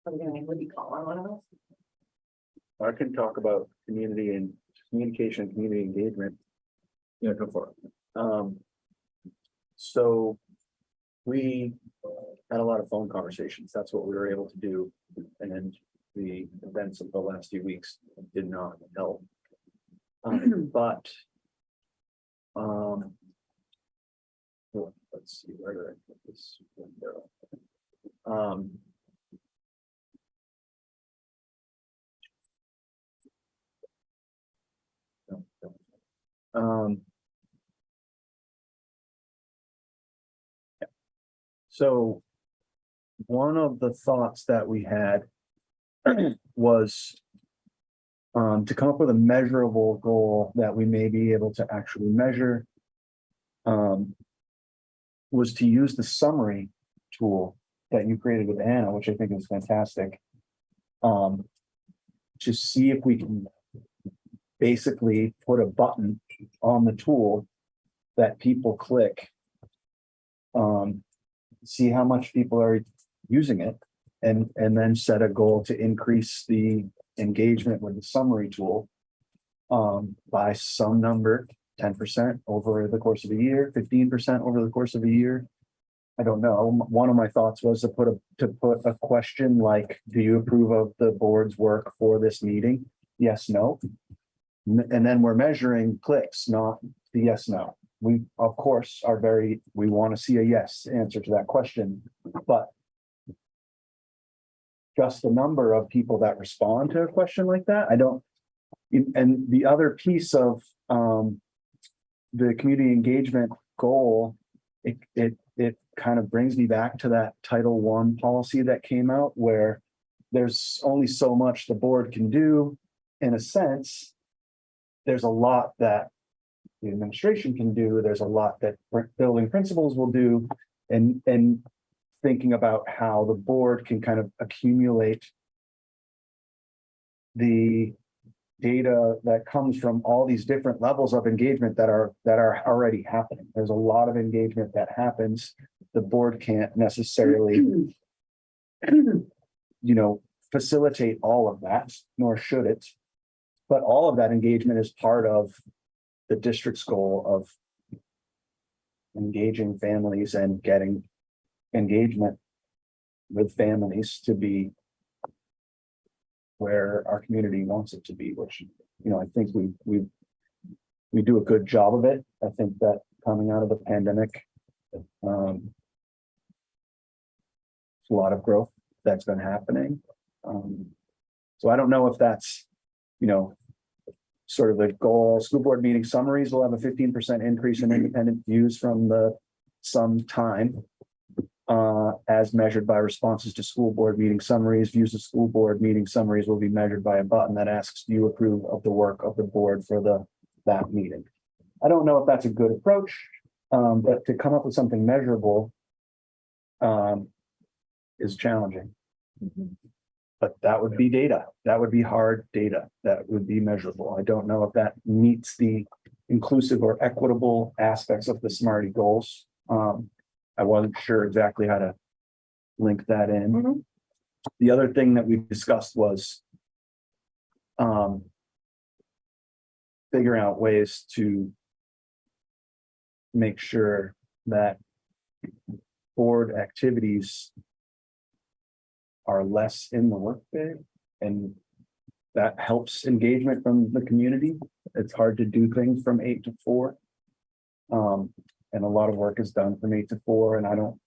S10: What do you call on one of those?
S12: I can talk about community and communication, community engagement. Yeah, go for it. So we had a lot of phone conversations. That's what we were able to do. And then the events of the last few weeks did not help. But well, let's see, where did I put this window? Yeah. So one of the thoughts that we had was to come up with a measurable goal that we may be able to actually measure, was to use the summary tool that you created with Anna, which I think is fantastic. To see if we can basically put a button on the tool that people click, see how much people are using it, and then set a goal to increase the engagement with the summary tool by some number, 10% over the course of a year, 15% over the course of a year. I don't know. One of my thoughts was to put a question like, do you approve of the board's work for this meeting? Yes, no. And then we're measuring clicks, not the yes, no. We, of course, we want to see a yes answer to that question, but just the number of people that respond to a question like that, and the other piece of the community engagement goal, it kind of brings me back to that Title I policy that came out, where there's only so much the board can do. In a sense, there's a lot that the administration can do. There's a lot that building principals will do, and thinking about how the board can kind of accumulate the data that comes from all these different levels of engagement that are already happening. There's a lot of engagement that happens. The board can't necessarily, facilitate all of that, nor should it. But all of that engagement is part of the district's goal of engaging families and getting engagement with families to be where our community wants it to be, which, I think we do a good job of it. I think that coming out of the pandemic, it's a lot of growth that's been happening. So I don't know if that's, sort of the goal. School board meeting summaries will have a 15% increase in independent views from some time. as measured by responses to school board meeting summaries. Views of school board meeting summaries will be measured by a button that asks, do you approve of the work of the board for that meeting? I don't know if that's a good approach, but to come up with something measurable is challenging. But that would be data. That would be hard data. That would be measurable. I don't know if that meets the inclusive or equitable aspects of the SMARTY goals. I wasn't sure exactly how to link that in. The other thing that we discussed was figuring out ways to make sure that board activities are less in the workday, and that helps engagement from the community. It's hard to do things from 8 to 4. And a lot of work is done from 8 to 4, and I don't,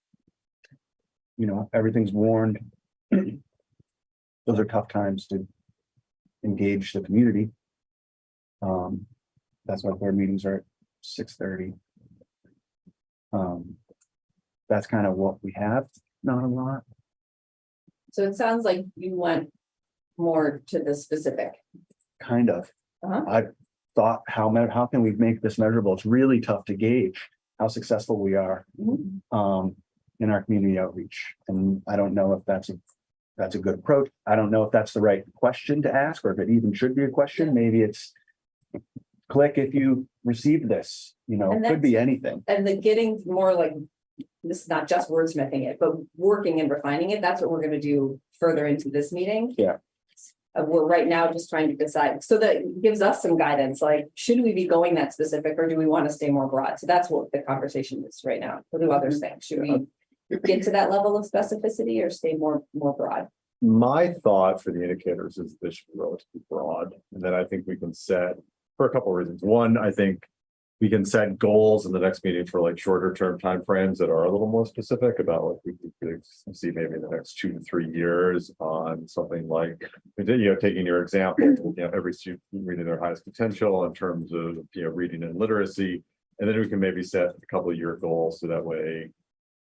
S12: everything's warned. Those are tough times to engage the community. That's why board meetings are at 6:30. That's kind of what we have, not a lot.
S10: So it sounds like you went more to the specific.
S12: Kind of.
S10: Uh-huh.
S12: I thought, how can we make this measurable? It's really tough to gauge how successful we are in our community outreach. And I don't know if that's a good approach. I don't know if that's the right question to ask, or if it even should be a question. Maybe it's click if you received this, it could be anything.
S10: And the getting more like, this is not just wordsmithing it, but working and refining it. That's what we're going to do further into this meeting.
S12: Yeah.
S10: We're right now just trying to decide. So that gives us some guidance, like, should we be going that specific, or do we want to stay more broad? So that's what the conversation is right now. What do others think? Should we get to that level of specificity or stay more broad?
S3: My thought for the indicators is this should be relatively broad, and then I think we can set for a couple of reasons. One, I think we can set goals in the next meeting for like shorter term timeframes that are a little more specific about what we could see maybe in the next 2 to 3 years on something like, taking your example, every student reading their highest potential in terms of, reading and literacy. And then we can maybe set a couple of year goals, so that way,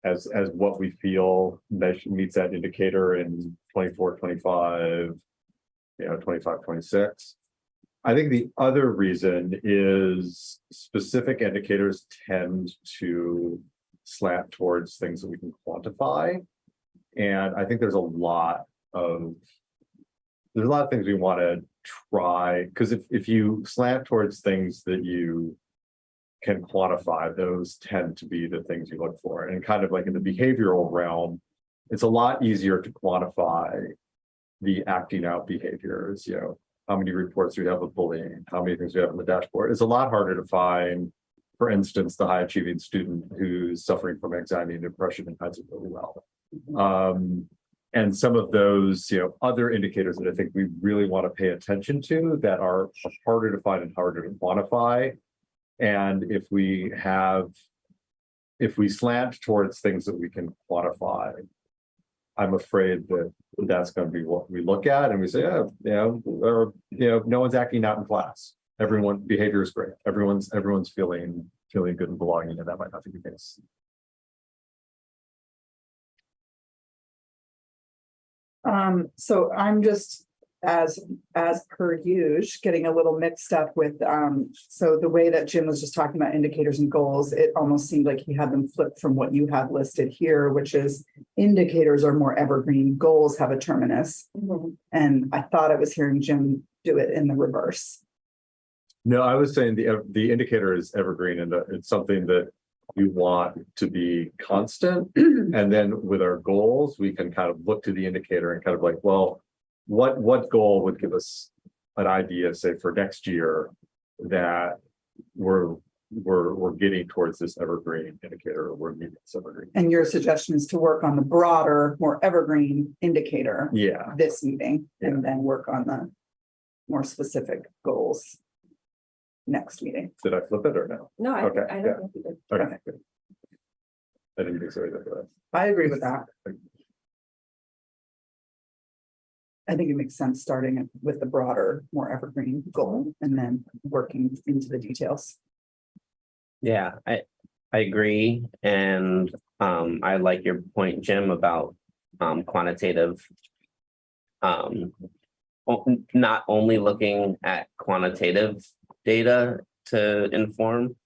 S3: as what we feel meets that indicator in 24, 25, 25, 26. I think the other reason is specific indicators tend to slant towards things that we can quantify. And I think there's a lot of things we want to try, because if you slant towards things that you can quantify, those tend to be the things you look for. And kind of like in the behavioral realm, it's a lot easier to quantify the acting out behaviors, how many reports do we have of bullying? How many things do we have on the dashboard? It's a lot harder to find, for instance, the high achieving student who's suffering from anxiety and depression and has it really well. And some of those, other indicators that I think we really want to pay attention to that are harder to find and harder to quantify. And if we slant towards things that we can quantify, I'm afraid that that's going to be what we look at, and we say, no one's acting out in class. Everyone behavior is great. Everyone's feeling good and belonging, and that might not be the case.
S1: So I'm just as per usual, getting a little mixed up with, so the way that Jim was just talking about indicators and goals, it almost seemed like he had them flipped from what you have listed here, which is indicators are more evergreen, goals have a terminus. And I thought I was hearing Jim do it in the reverse.
S3: No, I was saying the indicator is evergreen, and it's something that you want to be constant. And then with our goals, we can kind of look to the indicator and kind of like, well, what goal would give us an idea, say for next year, that we're getting towards this evergreen indicator, or we're meeting this evergreen.
S1: And your suggestion is to work on the broader, more evergreen indicator.
S3: Yeah.
S1: This meeting, and then work on the more specific goals next meeting.
S3: Did I flip it or no?
S10: No, I
S3: Okay,
S10: don't think you did.
S3: Okay, good. I didn't think so either.
S1: I agree with that. I think it makes sense starting with the broader, more evergreen goal and then working into the details.
S9: Yeah, I agree. And I like your point, Jim, about quantitative. Not only looking at quantitative data to inform.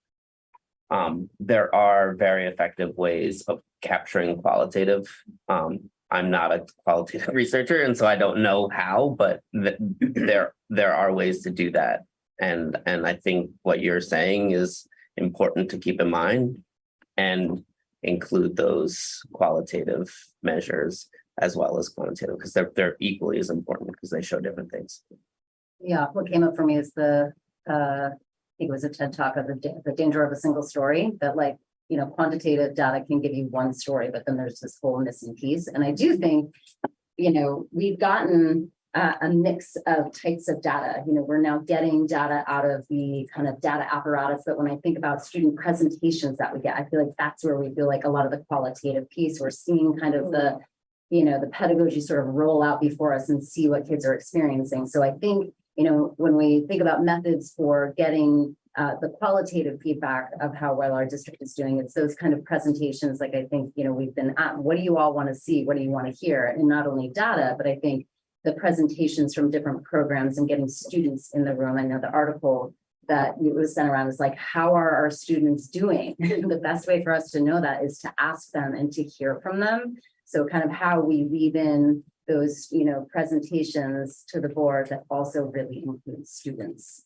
S9: There are very effective ways of capturing qualitative. I'm not a qualitative researcher, and so I don't know how, but there are ways to do that. And I think what you're saying is important to keep in mind and include those qualitative measures as well as quantitative, because they're equally as important because they show different things.
S2: Yeah, what came up for me is I think it was a TED talk of the danger of a single story, that like, you know, quantitative data can give you one story, but then there's this whole missing piece. And I do think, you know, we've gotten a mix of types of data. You know, we're now getting data out of the kind of data apparatus, but when I think about student presentations that we get, I feel like that's where we feel like a lot of the qualitative piece, we're seeing kind of the, you know, the pedagogy sort of roll out before us and see what kids are experiencing. So I think, you know, when we think about methods for getting the qualitative feedback of how well our district is doing, it's those kind of presentations. Like, I think, you know, we've been at, what do you all want to see? What do you want to hear? And not only data, but I think the presentations from different programs and getting students in the room. I know the article that was sent around is like, how are our students doing? The best way for us to know that is to ask them and to hear from them. So kind of how we weave in those, you know, presentations to the board that also really include students.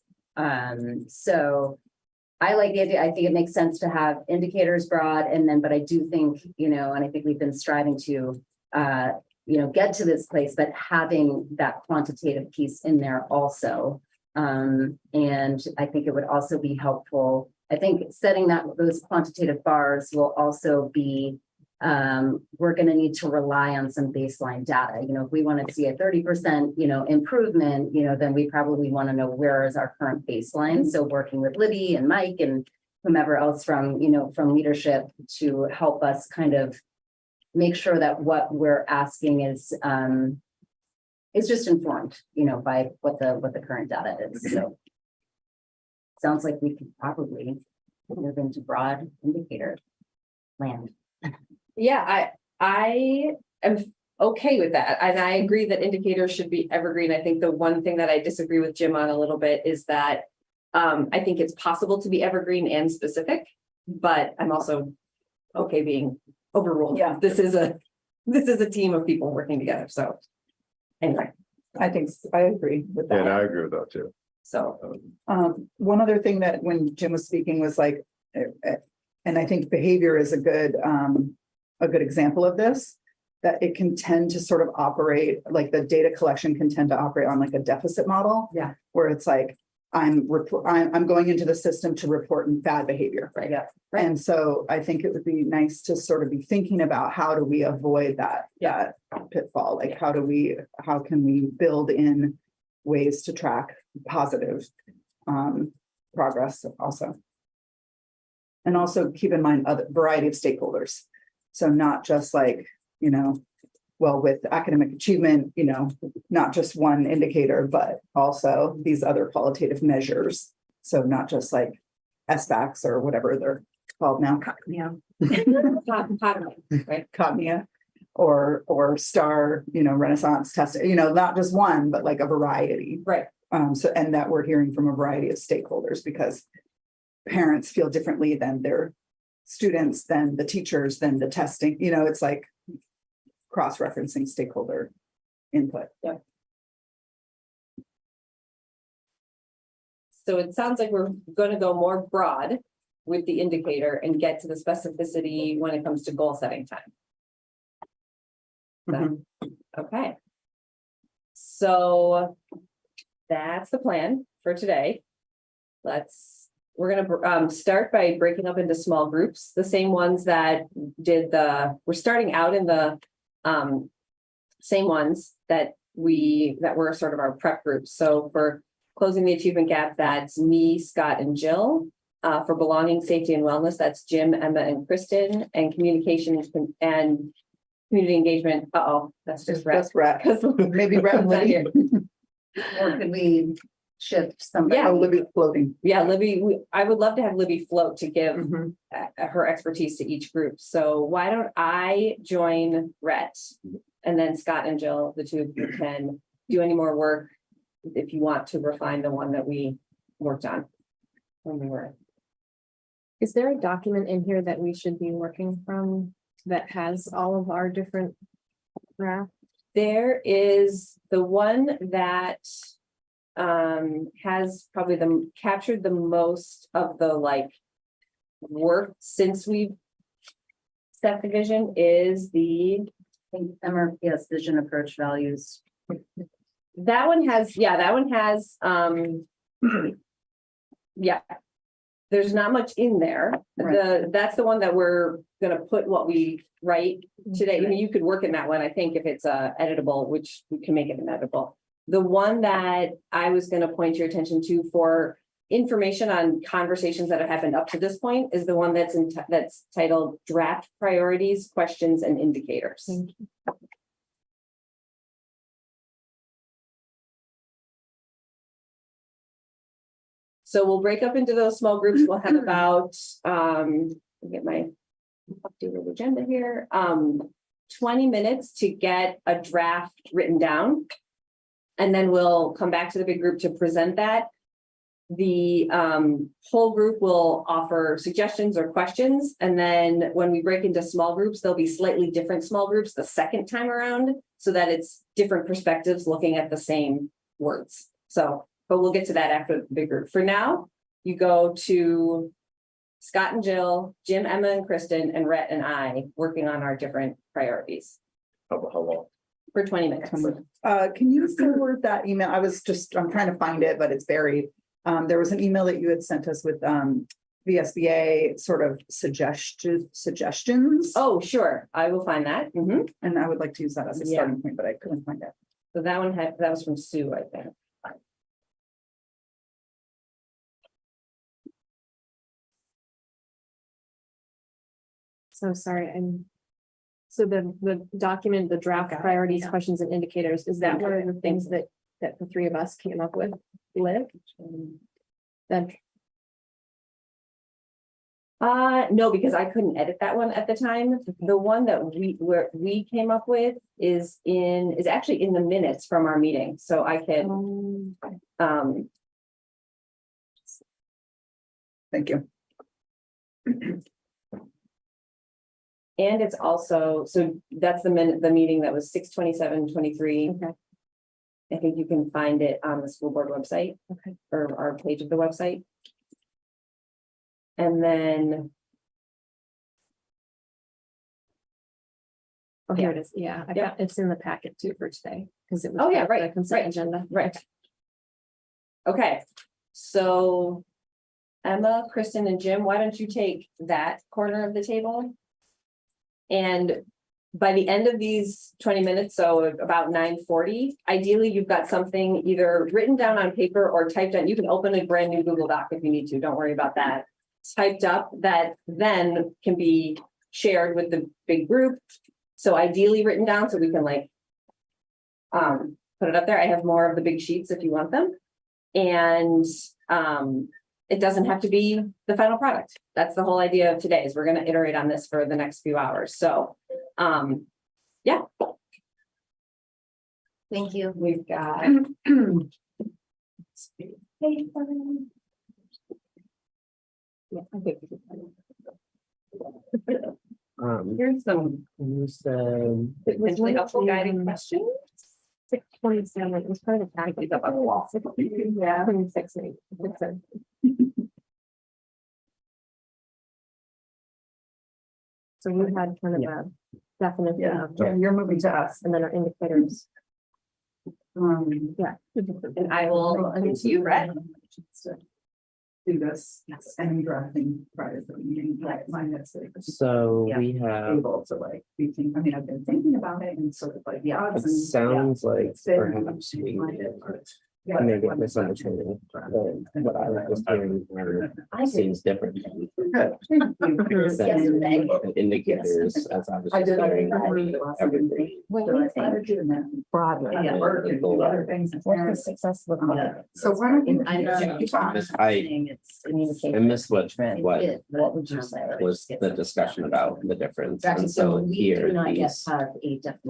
S2: So I like the idea. I think it makes sense to have indicators broad, and then, but I do think, you know, and I think we've been striving to, you know, get to this place, but having that quantitative piece in there also. And I think it would also be helpful. I think setting those quantitative bars will also be, we're going to need to rely on some baseline data. You know, if we want to see a 30%, you know, improvement, you know, then we probably want to know where is our current baseline. So working with Libby and Mike and whomever else from, you know, from leadership to help us kind of make sure that what we're asking is just informed, you know, by what the current data is. So sounds like we could probably move into broad indicator land.
S10: Yeah, I am okay with that. And I agree that indicators should be evergreen. I think the one thing that I disagree with Jim on a little bit is that I think it's possible to be evergreen and specific, but I'm also okay being overruled.
S1: Yeah.
S10: This is a team of people working together. So anyway,
S1: I think I agree with
S3: Yeah,
S1: that.
S3: and I agree with that too.
S10: so
S1: One other thing that when Jim was speaking was like, and I think behavior is a good example of this, that it can tend to sort of operate, like the data collection can tend to operate on like a deficit model.
S2: Yeah.
S1: Where it's like, I'm going into the system to report bad behavior.
S2: Right. Yeah. Right.
S1: And so I think it would be nice to sort of be thinking about how do we avoid that pitfall? Like how can we build in ways to track positive progress also? And also keep in mind other variety of stakeholders. So not just like, you know, well, with academic achievement, you know, not just one indicator, but also these other qualitative measures. So not just like SBACs or whatever they're called now,
S10: right.
S1: Cognia or STAR, you know, Renaissance test, you know, not just one, but like a variety.
S10: Right.
S1: So, and that we're hearing from a variety of stakeholders because parents feel differently than their students, than the teachers, than the testing, you know, it's like cross-referencing stakeholder input.
S10: Yeah. So it sounds like we're going to go more broad with the indicator and get to the specificity when it comes to goal setting time. Okay. So that's the plan for today. We're going to start by breaking up into small groups, the same ones that we're starting out in the same ones that were sort of our prep groups. So for closing the achievement gap, that's me, Scott, and Jill. For belonging, safety, and wellness, that's Jim, Emma, and Kristen. And communication and community engagement. That's just Rhett.
S1: That's Rhett. Maybe Rhett.
S2: Or could we
S1: shift somebody.
S10: Yeah.
S1: Oh, Libby floating.
S10: Yeah, Libby, I would love to have Libby float to give
S1: Mhm.
S10: her expertise to each group. So why don't I join Rhett? And then Scott and Jill, the two of you can do any more work if you want to refine the one that we worked on when we were.
S13: Is there a document in here that we should be working from that has all of our different drafts?
S10: There is the one that has probably captured the most of the like work since we've set the vision is the
S2: MRPS vision approach values.
S10: that one has, yeah. There's not much in there. That's the one that we're gonna put what we write today. I mean, you could work in that one, I think, if it's editable, which we can make it editable. The one that I was gonna point your attention to for information on conversations that have happened up to this point is the one that's titled Draft Priorities, Questions and Indicators.
S13: Thank you.
S10: So we'll break up into those small groups. We'll have about, get my updated agenda here, 20 minutes to get a draft written down. And then we'll come back to the big group to present that. The whole group will offer suggestions or questions. And then when we break into small groups, there'll be slightly different small groups the second time around so that it's different perspectives looking at the same words. So, but we'll get to that after the big group. For now, you go to Scott and Jill, Jim, Emma and Kristen, and Rhett and I working on our different priorities.
S3: How long?
S10: For 20 minutes.
S1: Can you forward that email? I'm trying to find it, but it's buried. There was an email that you had sent us with VSBA sort of suggestions.
S10: Oh, sure. I will find that.
S1: And I would like to use that as a starting point, but I couldn't find it.
S10: So that was from Sue, I think.
S13: So sorry, so the document, the draft priorities, questions and indicators, is that one of the things that the three of us came up with? Liv? Then.
S10: No, because I couldn't edit that one at the time. The one that we came up with is actually in the minutes from our meeting. So I can,
S1: Thank you.
S10: And it's also, so that's the meeting that was 6/27/23.
S13: Okay.
S10: I think you can find it on the school board website.
S13: Okay.
S10: Or our page of the website. And then.
S13: Oh, here it is. Yeah, I got it's in the packet too for today because it was.
S10: Oh, yeah,
S13: part of
S10: right,
S13: the consent
S10: right,
S13: agenda.
S10: Right. Okay, so Emma, Kristen, and Jim, why don't you take that corner of the table? And by the end of these 20 minutes, so about 9:40, ideally, you've got something either written down on paper or typed on. You can open a brand new Google Doc if you need to. Don't worry about that. Typed up that then can be shared with the big group. So ideally written down so we can like put it up there. I have more of the big sheets if you want them. And it doesn't have to be the final product. That's the whole idea of today is we're going to iterate on this for the next few hours. So yeah.
S2: Thank you.
S10: We've got
S13: Yeah, I think.
S10: here's some potentially helpful guiding questions.
S13: 6/27, it was part of the package up on the wall. Yeah. 26. So we had kind of a definition of,
S1: You're moving to us.
S13: and then our indicators.
S1: Yeah.
S10: And I will hand it to you, Rhett.
S1: Do this and drafting prior to the meeting, like mine is
S6: So we have,
S1: able to like be thinking, I mean, I've been thinking about it and sort of like the odds.
S6: it
S1: and
S6: sounds like
S1: it's been-
S6: perhaps we
S9: Maybe I'm misunderstanding. What I was just hearing seems different. Than indicators as I was just hearing everything.
S1: Broadly.
S13: What does success look like?
S1: So why don't you?
S9: I missed what
S13: What would you say?
S9: was the discussion about the difference. And so here,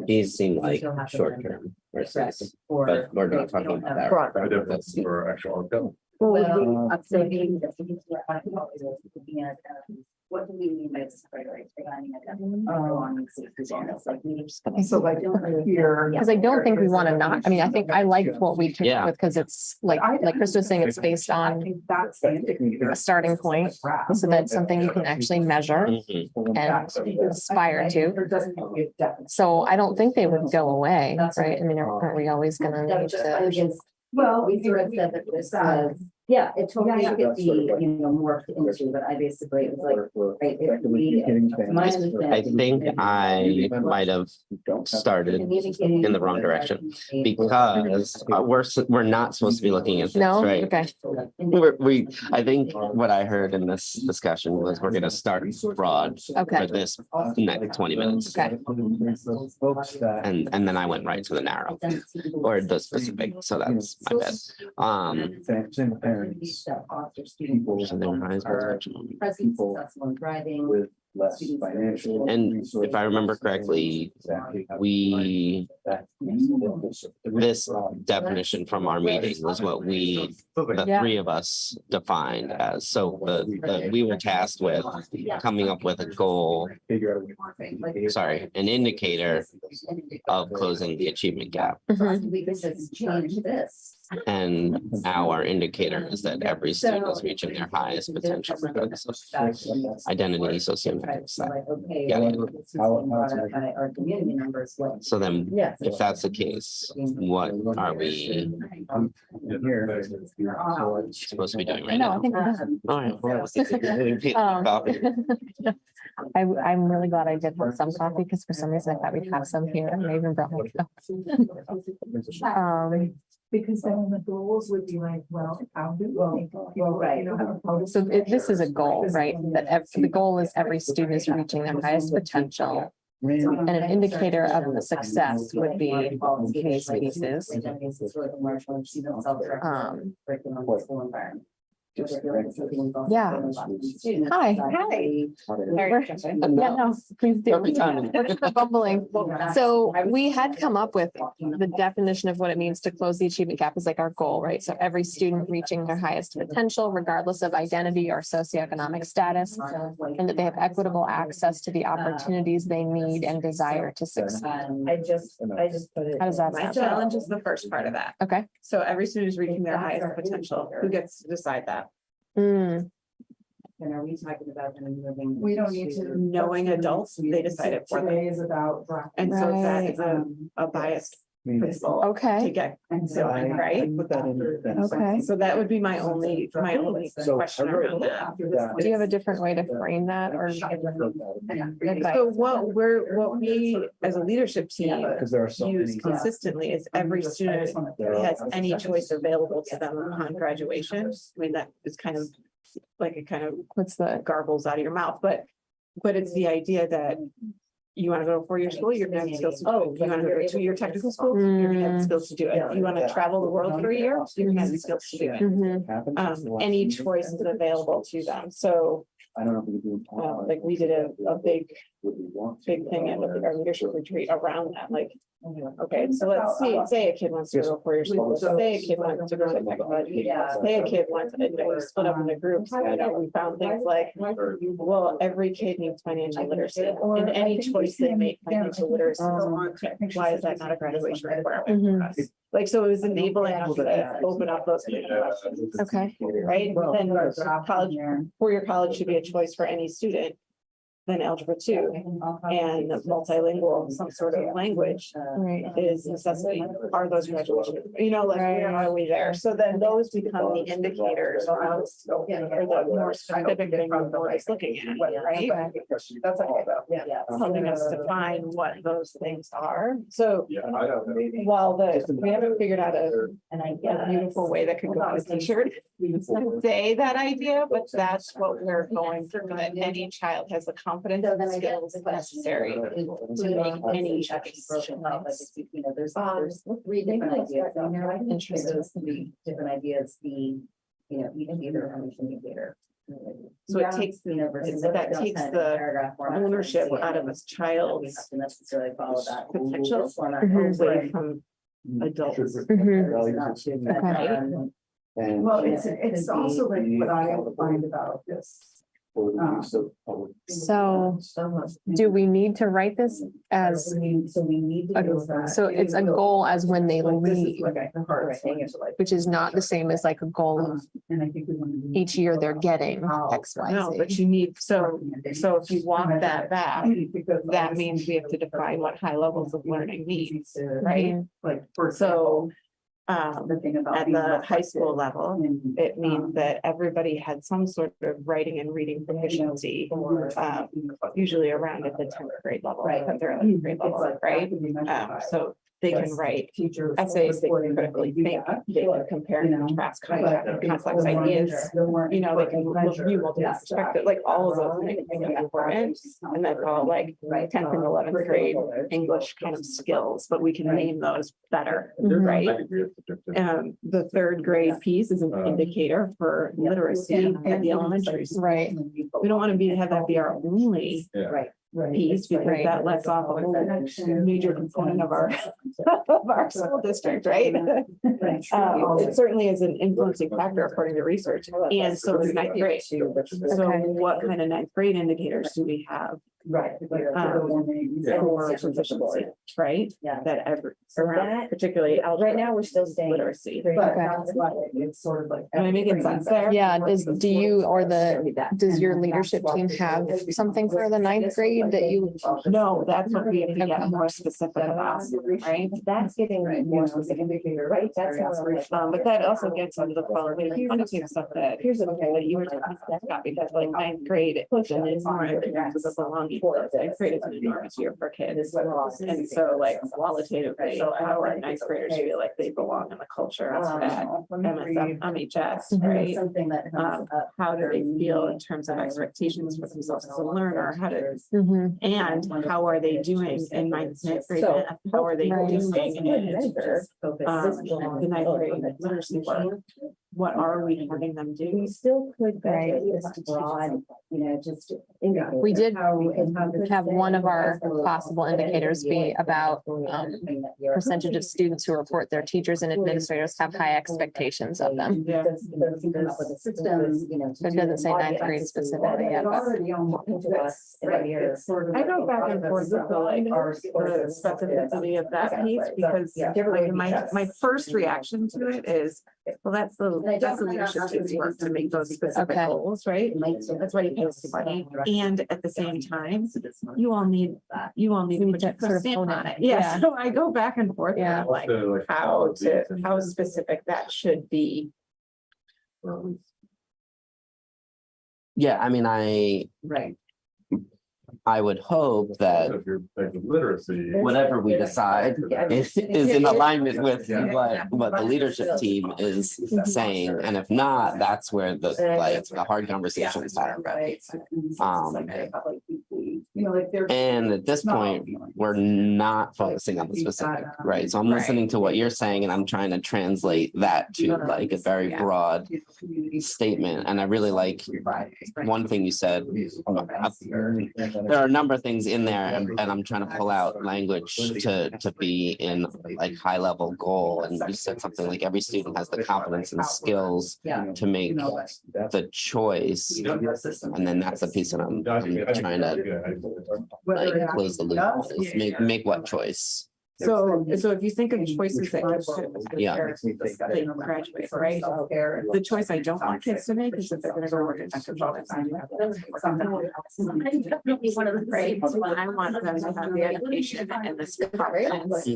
S9: these seem like short term versus, but we're not talking about that.
S3: The difference for actual outcome.
S2: Well, I'm saying that looking at, what do we mean by this priority?
S1: So like here.
S13: Because I don't think we want to not, I mean, I think I liked what we took
S9: Yeah.
S13: with, because it's like Chris was saying, it's based on
S1: That's the indicator.
S13: a starting point. So that's something you can actually measure
S9: Mhm.
S13: and aspire to.
S1: There doesn't need to be a definition.
S13: So I don't think they would go away, right? I mean, aren't we always gonna need to?
S2: Well, we sort of said that this was, yeah, it totally could be, morphed into, but I basically, it was like, right, if we, my
S9: I
S2: understanding.
S9: think I might have started in the wrong direction because we're not supposed to be looking at this,
S13: No,
S9: right?
S13: okay,
S9: I think what I heard in this discussion was we're gonna start broad
S13: okay,
S9: for this next 20 minutes.
S13: okay.
S9: And then I went right to the narrow or the specific, so that's my bad.
S12: Single parents, people
S9: So their eyes were touching.
S2: Present, successful in driving.
S12: with less financial.
S9: And if I remember correctly, we, this definition from our meeting was what we, the
S13: Yeah.
S9: three of us defined as, so we were tasked with coming up with a goal, sorry, an indicator of closing the achievement gap.
S13: Mhm.
S2: We could just change this.
S9: And our indicator is that every student is reaching their highest potential regardless of identity, socioeconomic status. Yeah.
S2: Our community members.
S9: So then,
S2: Yes.
S9: if that's the case, what are we supposed to be doing right
S13: No, I
S9: now?
S13: think we're done.
S9: All right, well,
S13: Um,
S9: coffee.
S13: I'm really glad I did have some coffee, because for some reason I thought we'd have some here, and I even brought my cup.
S1: Because then the goals would be like, well, how do we?
S2: right.
S13: So this is a goal, right? That the goal is every student is reaching their highest potential. And an indicator of the success would be these pieces. Yeah. Hi. Hi. Yeah, no, please do. We're bumbling. So we had come up with the definition of what it means to close the achievement gap is like our goal, right? So every student reaching their highest potential, regardless of identity or socioeconomic status, and that they have equitable access to the opportunities they need and desire to succeed.
S8: I just put it.
S13: How does that
S11: My
S13: sound?
S11: challenge is the first part of that.
S13: Okay.
S11: So every student is reaching their highest potential. Who gets to decide that?
S13: Hmm.
S2: And are we talking about them moving?
S1: We don't need to.
S11: Knowing adults, they decide it for them.
S1: Today is about.
S11: And so that is
S13: Right.
S11: a biased principle to
S13: Okay,
S11: get.
S1: And so
S11: I right?
S12: Put that in.
S13: Okay.
S11: So that would be my only
S12: So
S11: question around that.
S13: do you have a different way to frame that, or?
S11: So what we, as a leadership team,
S12: Because there are so
S11: use
S12: many.
S11: consistently is every student has any choice available to them upon graduation. I mean, that is kind of like it kind of
S13: What's the,
S11: garbles out of your mouth, but it's the idea that you want to go to four-year school, you're gonna have the skills to do it. You want to go to a two-year technical school, you're gonna have the skills to do it. You want to travel the world for a year, you're gonna have the skills to do it.
S13: Mhm.
S11: Any choice is available to them. So,
S12: I don't know if we can do.
S11: like we did a big
S12: Big
S11: thing at our leadership retreat around that, like, okay, so let's see, say a kid wants to go to four-year school, say a kid wants to go to technology, say a kid wants, we split up into groups, we found things like, well, every kid needs financial literacy, and any choice they make financial literacy. Why is that not a graduation requirement for us? Like, so it was enabling us to open up those questions,
S13: okay,
S11: right? Then college, four-year college should be a choice for any student. than algebra 2 and multilingual, some sort of language
S13: Right.
S11: is necessity. Are those graduation, like, where are we there? So then those become the indicators or the more specific thing the board is looking at, right? That's okay though.
S8: Yeah.
S11: Helping us define what those things are. So
S3: Yeah, I don't know.
S11: while we haven't figured out a beautiful way that could go on a t-shirt, say that idea, but that's what we're going through, that any child has the confidence and skills necessary to make any choice.
S2: There's three different ideas. Interesting. Different ideas, each either on each indicator.
S11: So it takes that takes the ownership out of a child's
S2: necessarily follow that.
S11: potential away from adults.
S2: Right.
S12: And.
S1: Well, it's also like what I find about this.
S12: For the use of public.
S13: So do we need to write this as,
S1: So we need to. do that.
S13: so it's a goal as when they
S1: This is
S13: leave,
S1: like the hardest thing is like.
S13: which is not the same as like a goal of
S1: And I think we want to.
S13: each year they're getting X, Y,
S11: No, but
S13: Z.
S11: you need, so if you walk that back, that means we have to define what high levels of learning means, right?
S1: Like, for
S11: So,
S1: the thing about.
S11: at
S1: being
S11: the high
S1: reflective
S11: school level,
S1: and,
S11: it means that everybody had some sort of writing and reading proficiency, usually around at the 10th grade level, because they're 11th grade level, right? So they can write
S1: Teachers.
S11: essays, they can critically think, they can compare and contrast complex ideas. They can view multiple perspectives, like all of those things are important. And that's all like 10th and 11th grade English kind of skills, but we can name those better, right? The third grade piece is an indicator for literacy at the elementary school.
S13: Right.
S11: We don't want to have that be our only piece, because
S13: Right.
S11: that lets off a whole major component of our school district, right? It certainly is an influencing factor according to research, and so is ninth grade. So what kind of ninth grade indicators do we have? For proficiency, right?
S2: Yeah.
S11: That around, particularly
S2: Right now, we're still staying.
S11: literacy.
S1: But
S13: Okay.
S1: that's why it's sort of like.
S11: Am I making sense there?
S13: Yeah, do you or does your leadership team have something for the ninth grade that you?
S11: No, that's what we have to get more specific about, right?
S2: That's getting more specific, right? That's.
S11: But that also gets into the qualitative stuff that that you were talking about, because like ninth grade is an enormous of belonging. Ninth grade is an enormous year for kids. And so like qualitatively, how our ninth graders feel like they belong in the culture of that MHS, right?
S2: Something that.
S11: How do they feel in terms of expectations for themselves as a learner?
S13: Mhm.
S11: And how are they doing in ninth grade math? How are they doing in the ninth grade literacy work? What are we having them do?
S2: We still could
S13: Right.
S2: this broad, just.
S13: We did have one of our possible indicators be about percentage of students who report their teachers and administrators have high expectations of them.
S11: Yeah.
S13: It doesn't say ninth grade specifically yet, but
S11: I go back and forth with the specificity of that piece, because like my first reaction to it is, well, that's the leadership team's work to make those specific
S13: Okay.
S11: goals, right? That's why you pay us money. And at the same time, you all need to put
S13: to
S11: your
S13: sort of
S11: stamp
S13: hone
S11: on
S13: it.
S11: it. Yeah,
S13: Yeah.
S11: so I go back and forth. with,
S13: Yeah.
S11: Like how specific that should be.
S14: Yeah, I mean, I would hope that
S3: If you're thinking literacy.
S14: whatever we decide is in alignment with what the leadership team is saying. And if not, that's where the hard conversations happen. And at this point, we're not focusing on the specific, right? So I'm listening to what you're saying and I'm trying to translate that to like a very broad statement. And I really like one thing you said. There are a number of things in there and I'm trying to pull out language to be in like high level goal. And you said something like every student has the confidence and skills to make the choice. And then that's the piece that I'm trying to like close the loop. Make what choice?
S11: So if you think of choices that kids should.
S14: Yeah.
S11: They graduate, right? The choice I don't want kids to make is if they're gonna go work at Dunkin' Donuts. Definitely one of the grades, I want them to have the education and the confidence,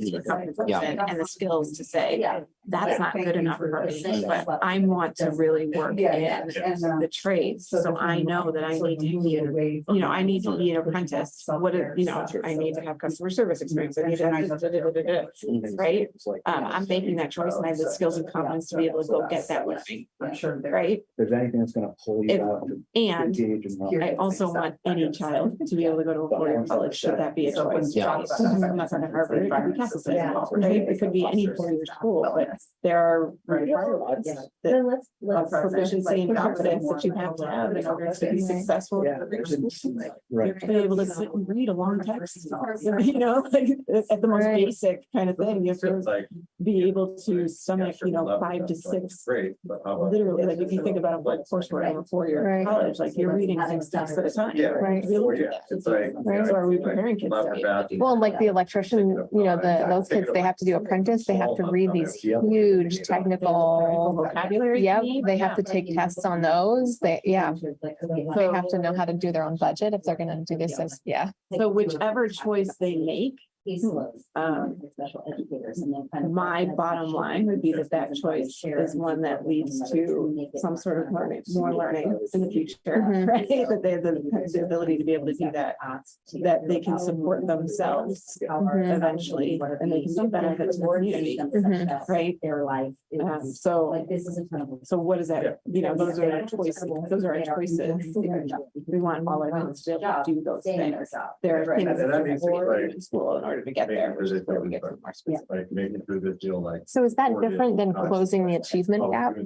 S14: Yeah.
S11: and the skills to say, that's not good enough for me, but I want to really work in the trades. So I know that I need to be, I need to be an apprentice. What if, I need to have customer service experience. I need to have right? I'm making that choice and I have the skills and confidence to be able to go get that learning. Right?
S12: There's anything that's gonna pull you out.
S11: And I also want any child to be able to go to a four-year college, should that be a choice.
S14: Yeah.
S11: I'm not going to Harvard, it could be Castleton, right? It could be any four-year school, but there are requirements that of proficiency and confidence that you have to have in order to be successful.
S12: Yeah.
S11: You're gonna be able to sit and read a long text, like at the most basic kind of thing, you have to be able to stomach, 5 to 6. Literally, like if you think about a coursework over 4-year college, like you're reading 6 texts at a time.
S13: Right.
S11: To be able to do that. Right, so are we preparing kids to be able to do
S13: Well, like the electrician, those kids, they have to do apprentice, they have to read these huge technical
S11: vocabulary?
S13: Yep, they have to take tests on those. They have to know how to do their own budget if they're gonna do this. Yeah.
S11: So whichever choice they make, my bottom line would be that choice is one that leads to some sort of more learning in the future, right? That they have the ability to be able to do that, that they can support themselves eventually, and they can benefit to the community, right? So what is that? Those are our choices. Those are our choices. We want all our kids to be able to do those things. There are things that in school in order to get there.
S13: So is that different than closing the achievement gap?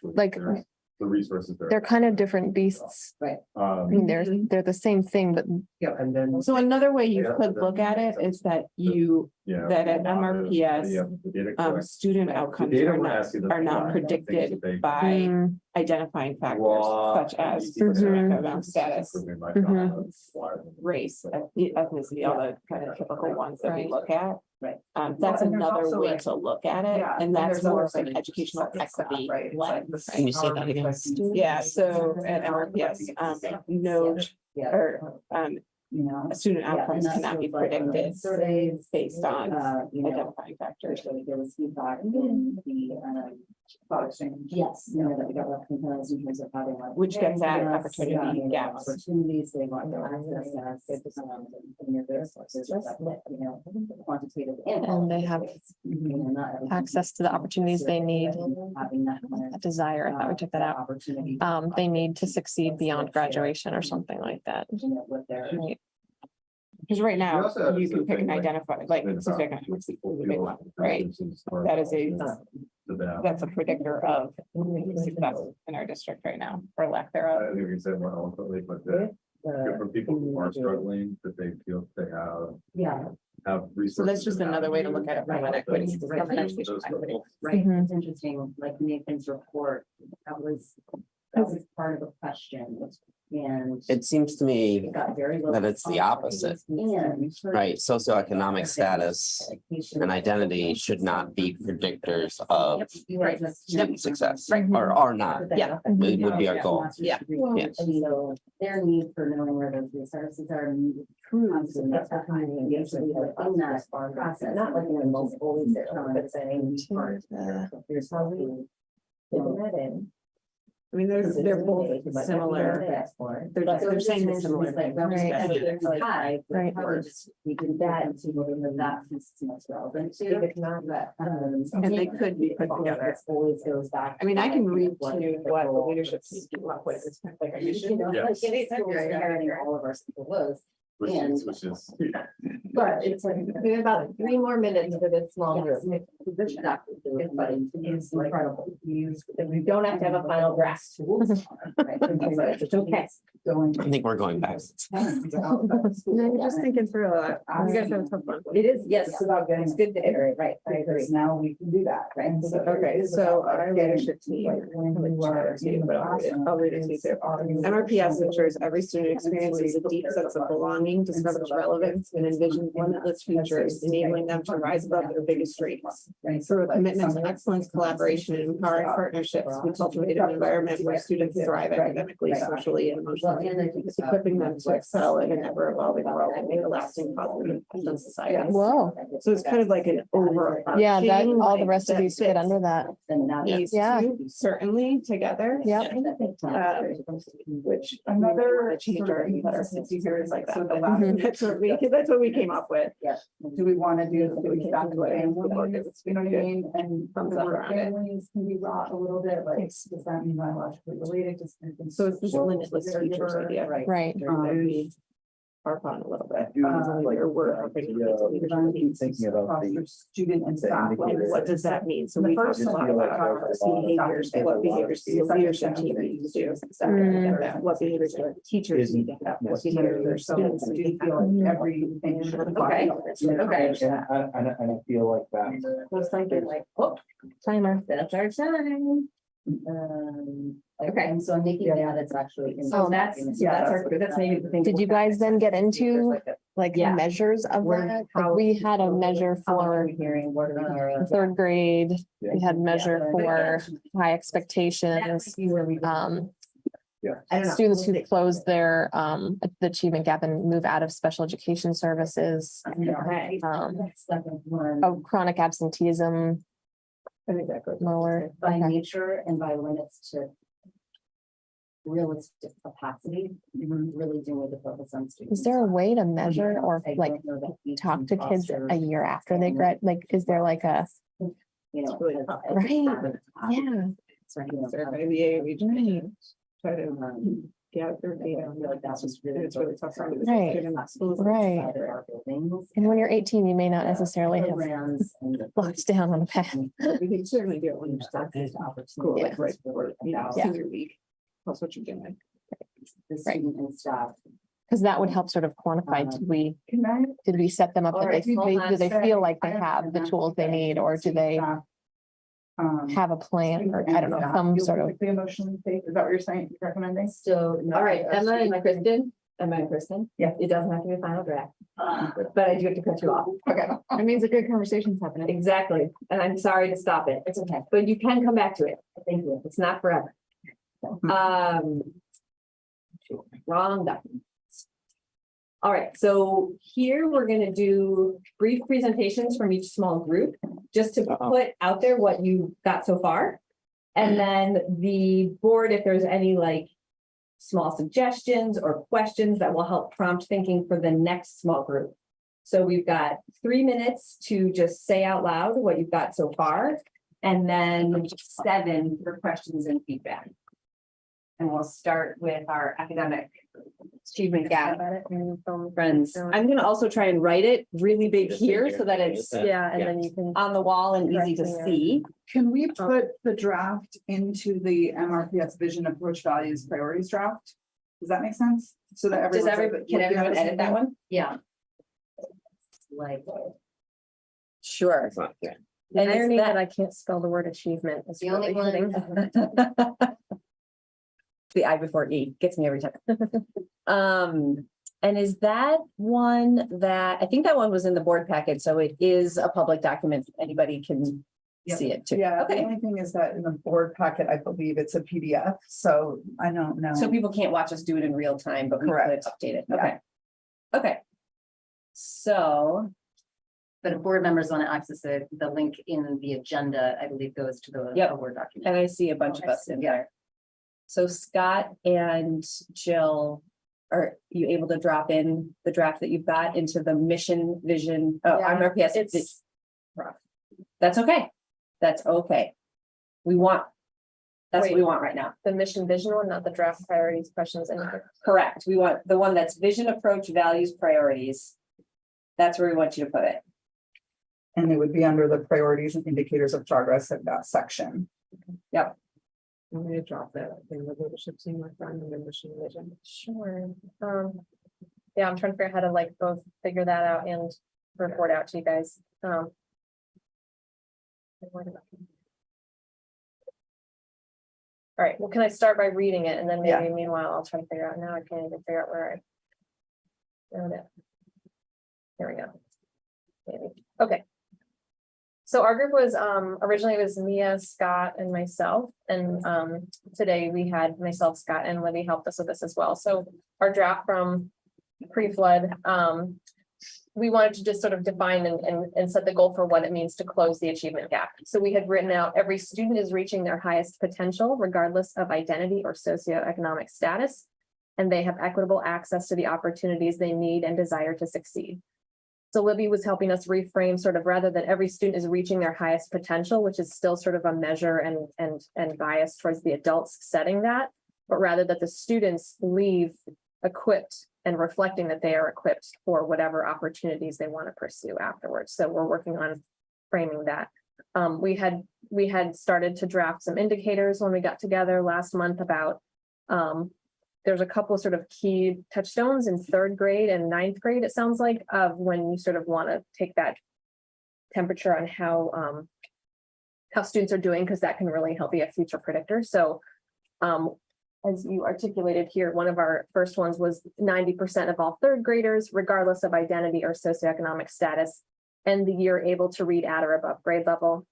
S13: Like
S3: the resources there.
S13: they're kind of different beasts.
S1: Right.
S13: I mean, they're the same thing, but
S1: Yeah, and then.
S11: So another way you could look at it is that that at MRPS, student outcomes are not predicted by identifying factors such as socioeconomic status, race, ethnicity, all the kind of typical ones that we look at.
S1: Right.
S11: That's another way to look at it, and that's more of an educational equity lens.
S14: Can you say that again?
S11: Yeah, so at MRPS, student outcomes cannot be predicted based on identifying factors.
S1: There was feedback in the thought exchange. Yes. That we got recognized in terms of how they want.
S11: Which gets at opportunity gaps.
S1: Opportunities, they want their access, quantitative.
S13: and they have access to the opportunities they need. A desire, I thought we took that out. They need to succeed beyond graduation or something like that. Right.
S11: Because right now, you can pick and identify, like, socioeconomic is a big one, right? That is that's a predictor of success in our district right now, or lack thereof.
S3: I think we said more eloquently, but for people who are struggling, that they feel they have resources.
S11: So that's just another way to look at it from an equity. From an educational equity.
S1: Right, it's interesting, like Nathan's report, that was part of the question. And
S14: It seems to me
S1: it got very low
S14: that it's the opposite,
S1: and
S14: right? Socioeconomic status and identity should not be predictors of student success, or are not.
S11: Yeah.
S14: It would be our goal.
S11: Yeah.
S14: Yeah.
S1: And so their need for knowing where those resources are proves in that process, not like in the most always there, but saying. There's probably.
S11: I mean, they're both similar. They're saying similar things.
S1: Right. We did that and see whether that is most relevant to.
S11: And they could be put together.
S1: Always goes back.
S11: I mean, I can read to what the leadership team came up with. It's like, I usually know.
S1: Like, it is inheriting all of our school was.
S3: Which is.
S1: But it's like,
S13: We have about 3 more minutes for this small group.
S1: Exactly. It's incredible. We don't have to have a final draft. It's okay.
S14: I think we're going back.
S11: You're just thinking through a lot. You guys have a tough one.
S1: It is, yes, it's about getting, it's good to iterate, right? I agree. Now we can do that, right?
S11: Okay, so our leadership team. I'll read it to you. MRPS ensures every student experiences a deep sense of belonging
S10: training, discover its relevance, and envision limitless futures, enabling them to rise above their biggest dreams. Through a commitment to excellence, collaboration, and empowering partnerships, we cultivate an environment where students thrive academically, socially, and emotionally, equipping them to excel in an ever-evolving world and make a lasting positive impact on society.
S13: Whoa,
S10: So it's kind of like an over.
S13: yeah, that, all the rest of these fit under that.
S10: These
S13: Yeah.
S10: two certainly together.
S13: Yeah.
S10: Which
S1: Another
S10: change
S1: sort
S10: our
S1: of
S10: behaviors like that.
S1: So the
S10: but
S1: last-
S10: That's what we came up with.
S1: Do we want to do exactly what
S10: Yeah.
S1: families, you know what I mean? And
S10: Thumbs
S1: the
S10: up
S1: word
S10: around it.
S1: families can be wrought a little bit, like, does that mean biologically related?
S10: So it's this limitless futures idea.
S13: Right.
S10: That we harp on a little bit.
S12: Like,
S10: We're
S12: thinking about the
S1: Student and staff.
S10: what does that mean? So
S1: The
S10: we talked
S1: first
S10: a lot
S1: one,
S10: about
S1: our
S10: behaviors, what behaviors do the leadership team need to do? What behaviors do teachers need to have? What behaviors do students need to have?
S1: Everything should
S10: Okay. Okay.
S12: And I feel like that.
S10: Was thinking like, oh,
S13: Timer.
S2: That's our time. Okay, and so I'm making that it's actually. in
S10: so
S2: this
S10: that's,
S2: document.
S10: yeah, that's maybe the thing.
S13: Did you guys then get into like
S10: Yeah.
S13: measures of
S10: Where-
S13: that? Like
S10: how-
S13: we had a measure
S2: How long are
S13: for
S2: we hearing? What are
S13: the third grade.
S12: Yeah.
S13: We had measure for high expectations. Um, students who close their the achievement gap and move out of special education services. Oh, chronic absenteeism
S10: Exactly.
S13: lower.
S2: By
S13: Okay.
S2: nature and by limits to realistic capacity, really do need to focus on students.
S13: Is there a way to measure or
S2: I
S13: like
S2: don't know that we
S13: talk
S2: can
S13: to kids
S2: foster,
S13: a year after they grad? Like, is there like a,
S2: You know.
S10: really
S2: as-
S10: tough.
S2: as-
S13: Right. yeah,
S2: It's right, you know,
S10: Survey the age,
S13: right,
S10: try to gather data.
S2: I feel like that's just really.
S10: It's really tough. for
S13: Right. Right.
S2: Outside of our buildings,
S13: and when you're 18, you may not necessarily have
S2: programs and the-
S13: locked down on a path.
S10: We can certainly do it when you start school, like right before,
S2: Yeah.
S10: senior week. That's what you're doing.
S2: The student and staff.
S13: Because that would help sort of quantify,
S1: Can I?
S13: did we set them up,
S1: All
S13: that
S1: right,
S13: they,
S1: hold
S13: do
S1: on
S13: they
S1: a sec.
S13: feel like they
S1: I
S13: have the
S1: understand
S13: tools they
S1: that.
S13: need, or do they have a plan, or I don't know, some sort of.
S1: The emotionally safe, is that what you're saying, recommending?
S2: So.
S15: All right, Emma and Kristen, Emma and Kristen.
S1: Yeah.
S15: It doesn't have to be a final draft, but I do have to cut you off.
S1: Okay.
S15: It means a good conversation's happening. Exactly, and I'm sorry to stop it.
S2: It's okay.
S15: But you can come back to it.
S2: Thank you.
S15: It's not forever. Wrong document. All right, so here we're gonna do brief presentations from each small group, just to put out there what you got so far. And then the board, if there's any like small suggestions or questions that will help prompt thinking for the next small group. So we've got 3 minutes to just say out loud what you've got so far, and then 7 for questions and feedback. And we'll start with our academic achievement gap. Friends, I'm gonna also try and write it really big here so that it's
S13: Yeah, and then you can.
S15: on the wall and easy to
S13: Correct.
S15: see.
S1: Can we put the draft into the MRPS vision approach values priorities draft? Does that make sense? So that
S15: Does
S1: everyone's
S15: everybody, can
S1: looking at
S15: everyone
S1: the
S15: edit
S1: same
S15: that
S1: thing?
S15: one?
S2: Yeah. Like.
S15: Sure.
S14: It's not here.
S13: The
S15: And is
S13: irony
S15: that-
S13: that I can't spell the word achievement is
S2: The only
S13: really hitting.
S2: one.
S15: The I before E gets me every time. And is that one that, I think that one was in the board packet, so it is a public document. Anybody can
S1: Yep.
S15: see it too.
S1: Yeah, the
S15: Okay,
S1: only thing is that in the board packet, I believe it's a PDF, so I don't know.
S15: so people can't watch us do it in real time, but we could
S1: Correct.
S15: update it.
S1: Yeah.
S15: Okay. Okay. So,
S2: But if board members want to access it, the link in the agenda, I believe, goes to the
S15: Yep.
S2: Word document.
S15: and I see a bunch of us in there. So Scott and Jill, are you able to drop in the draft that you've got into the mission vision? Oh,
S13: Yeah,
S15: MRPS.
S13: it's-
S15: That's okay. That's okay. We want, that's what we want right now.
S13: The mission vision one, not the draft priorities, questions, anything.
S15: Correct. We want the one that's vision, approach, values, priorities. That's where we want you to put it.
S1: And it would be under the priorities and indicators of progress of that section.
S15: Yep.
S10: I'm gonna drop that in the leadership team, my friend, and the mission vision.
S13: Sure. Yeah, I'm trying to figure out how to like both figure that out and report out to you guys. All right, well, can I start by reading it and then maybe meanwhile I'll try to figure out, now I can't even figure out where Found it. There we go. Maybe. Okay. So our group was, originally it was Mia, Scott, and myself, and, today we had myself, Scott, and Libby helped us with this as well. So our draft from pre-flood, we wanted to just sort of define and set the goal for what it means to close the achievement gap. So we had written out, every student is reaching their highest potential, regardless of identity or socioeconomic status, and they have equitable access to the opportunities they need and desire to succeed. So Libby was helping us reframe sort of, rather than every student is reaching their highest potential, which is still sort of a measure and bias towards the adults setting that, but rather that the students leave equipped and reflecting that they are equipped for whatever opportunities they want to pursue afterwards. So we're working on framing that. We had started to draft some indicators when we got together last month about, there's a couple of sort of key touchstones in 3rd grade and 9th grade, it sounds like, of when you sort of want to take that temperature on how students are doing, because that can really help be a future predictor. So as you articulated here, one of our first ones was 90% of all 3rd graders, regardless of identity or socioeconomic status, end the year able to read at or above grade level.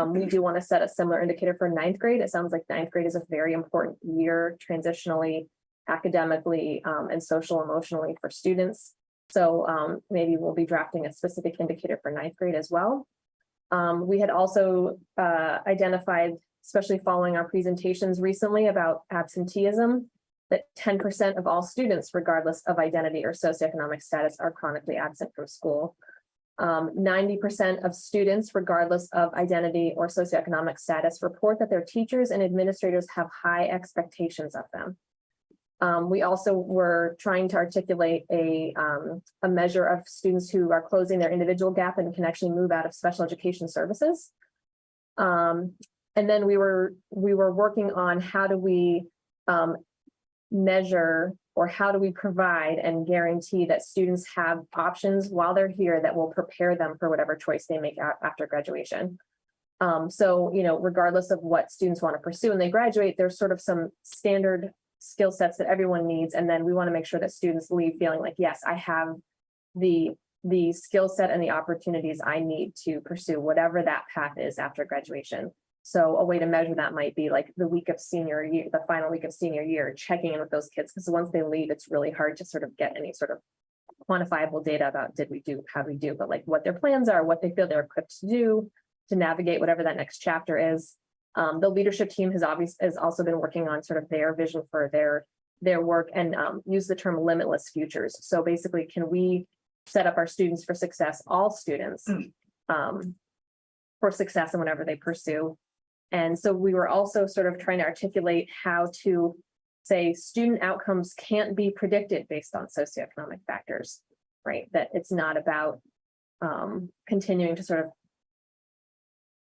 S13: We do want to set a similar indicator for 9th grade. It sounds like 9th grade is a very important year transitionally, academically, and social emotionally for students. So maybe we'll be drafting a specific indicator for 9th grade as well. We had also identified, especially following our presentations recently about absenteeism, that 10% of all students, regardless of identity or socioeconomic status, are chronically absent from school. 90% of students, regardless of identity or socioeconomic status, report that their teachers and administrators have high expectations of them. We also were trying to articulate a measure of students who are closing their individual gap and can actually move out of special education services. And then we were working on how do we measure, or how do we provide and guarantee that students have options while they're here that will prepare them for whatever choice they make after graduation. So, you know, regardless of what students want to pursue when they graduate, there's sort of some standard skill sets that everyone needs. And then we want to make sure that students leave feeling like, yes, I have the skill set and the opportunities I need to pursue whatever that path is after graduation. So a way to measure that might be like the week of senior year, the final week of senior year, checking in with those kids, because once they leave, it's really hard to sort of get any sort of quantifiable data about how we do, but like what their plans are, what they feel they're equipped to do to navigate whatever that next chapter is. The leadership team has also been working on sort of their vision for their work and use the term limitless futures. So basically, can we set up our students for success, all students, for success in whatever they pursue? And so we were also sort of trying to articulate how to say student outcomes can't be predicted based on socioeconomic factors, right? That it's not about continuing to sort of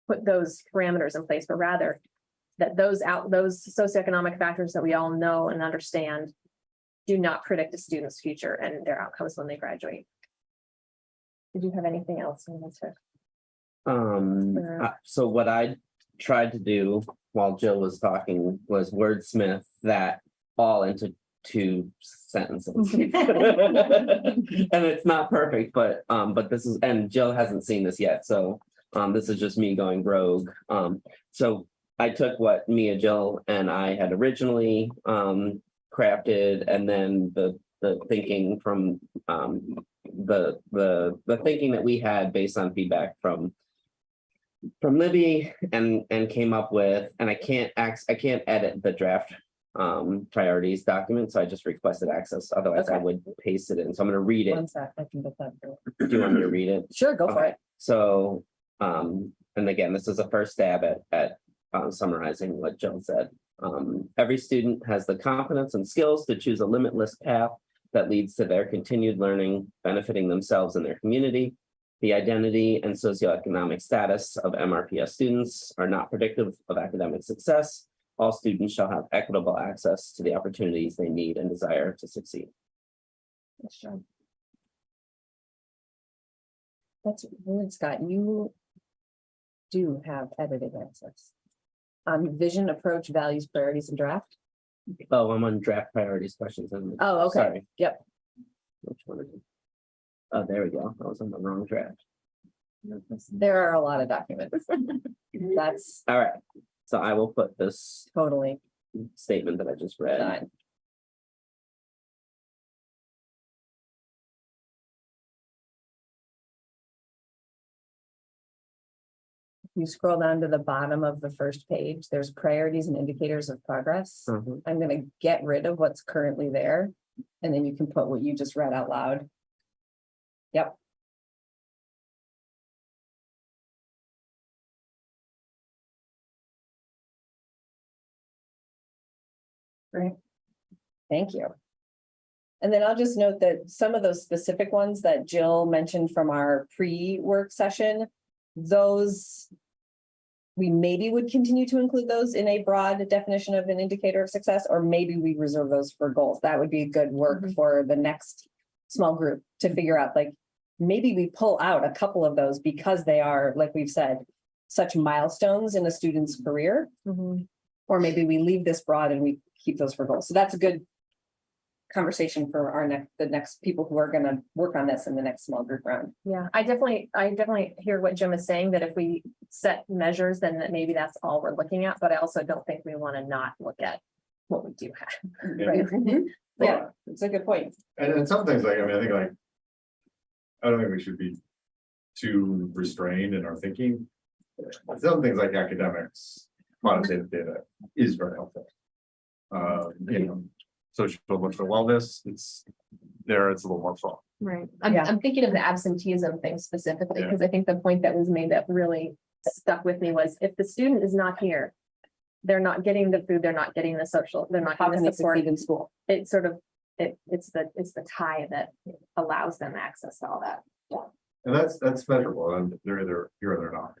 S13: put those parameters in place, but rather that those socioeconomic factors that we all know and understand do not predict a student's future and their outcomes when they graduate. Did you have anything else you wanted to?
S14: So what I tried to do while Jill was talking was wordsmith that all into 2 sentences. And it's not perfect, but this is, and Jill hasn't seen this yet, so this is just me going rogue. So I took what Mia, Jill, and I had originally crafted, and then the thinking from the thinking that we had based on feedback from Libby and came up with, and I can't edit the draft priorities document, so I just requested access, otherwise I would paste it in. So I'm going to read it.
S15: One sec, I can get that.
S14: Do you want me to read it?
S15: Sure, go for it.
S14: So and again, this is a first stab at summarizing what Jill said. Every student has the confidence and skills to choose a limitless path that leads to their continued learning, benefiting themselves and their community. The identity and socioeconomic status of MRPS students are not predictive of academic success. All students shall have equitable access to the opportunities they need and desire to succeed.
S15: Sure. That's weird, Scott. You do have edited access on vision, approach, values, priorities, and draft.
S14: Oh, I'm on draft priorities questions.
S15: Oh, okay.
S14: Sorry.
S15: Yep.
S14: Which one is it? Oh, there we go. I was on the wrong draft.
S15: There are a lot of documents. That's
S14: All right, so I will put this
S15: totally
S14: statement that I just read.
S15: fine. You scroll down to the bottom of the first page, there's priorities and indicators of progress.
S14: Mhm.
S15: I'm gonna get rid of what's currently there, and then you can put what you just read out loud. Yep. Great. Thank you. And then I'll just note that some of those specific ones that Jill mentioned from our pre-work session, those we maybe would continue to include those in a broad definition of an indicator of success, or maybe we reserve those for goals. That would be good work for the next small group to figure out, like, maybe we pull out a couple of those because they are, like we've said, such milestones in a student's career. Or maybe we leave this broad and we keep those for goals. So that's a good conversation for our the next people who are gonna work on this in the next small group round.
S13: Yeah, I definitely hear what Jim is saying, that if we set measures, then that maybe that's all we're looking at, but I also don't think we want to not look at what we do have. Right?
S15: Yeah, it's a good point.
S3: And some things like, I mean, I think like. I don't think we should be too restrained in our thinking. Some things like academics, quantitative data is very helpful. You know, social emotional wellness, it's a little more fun.
S13: Right.
S15: Yeah.
S13: I'm thinking of the absenteeism thing specifically,
S3: Yeah.
S13: because I think the point that was made that really stuck with me was, if the student is not here, they're not getting the food, they're not getting the social, they're not
S15: How
S13: getting
S15: can
S13: the
S15: they
S13: support.
S15: succeed in school?
S13: It's sort of, it's the tie that allows them access to all that.
S3: And that's measurable, and they're either here or they're not.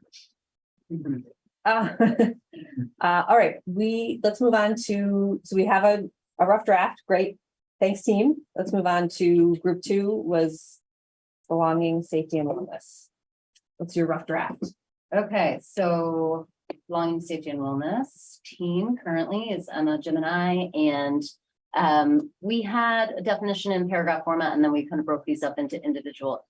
S15: All right, let's move on to, so we have a rough draft. Great. Thanks, team. Let's move on to group 2 was belonging, safety and wellness. What's your rough draft?
S2: Okay, so belonging, safety and wellness team currently is Emma, Jim and I, and we had a definition in paragraph format, and then we kind of broke these up into individual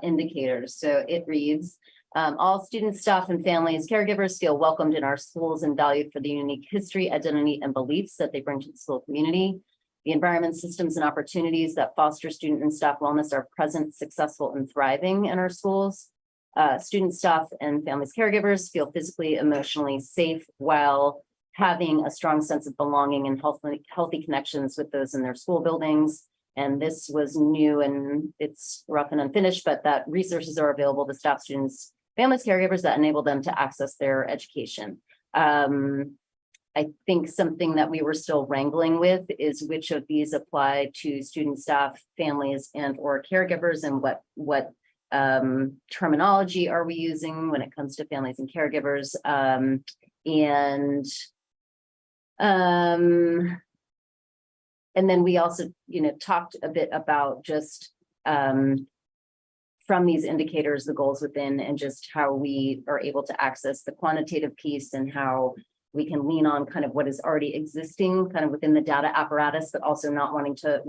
S2: indicators. So it reads, all students, staff, and families, caregivers feel welcomed in our schools and valued for the unique history, identity, and beliefs that they bring to the school community. The environment, systems, and opportunities that foster student and staff wellness are present, successful, and thriving in our schools. Student, staff, and families, caregivers feel physically, emotionally safe while having a strong sense of belonging and healthy connections with those in their school buildings. And this was new and it's rough and unfinished, but that resources are available to staff, students, families, caregivers that enable them to access their education. I think something that we were still wrangling with is which of these apply to student, staff, families, and or caregivers, and what terminology are we using when it comes to families and caregivers. And then we also, talked a bit about just from these indicators, the goals within, and just how we are able to access the quantitative piece and how we can lean on kind of what is already existing kind of within the data apparatus, but also not wanting to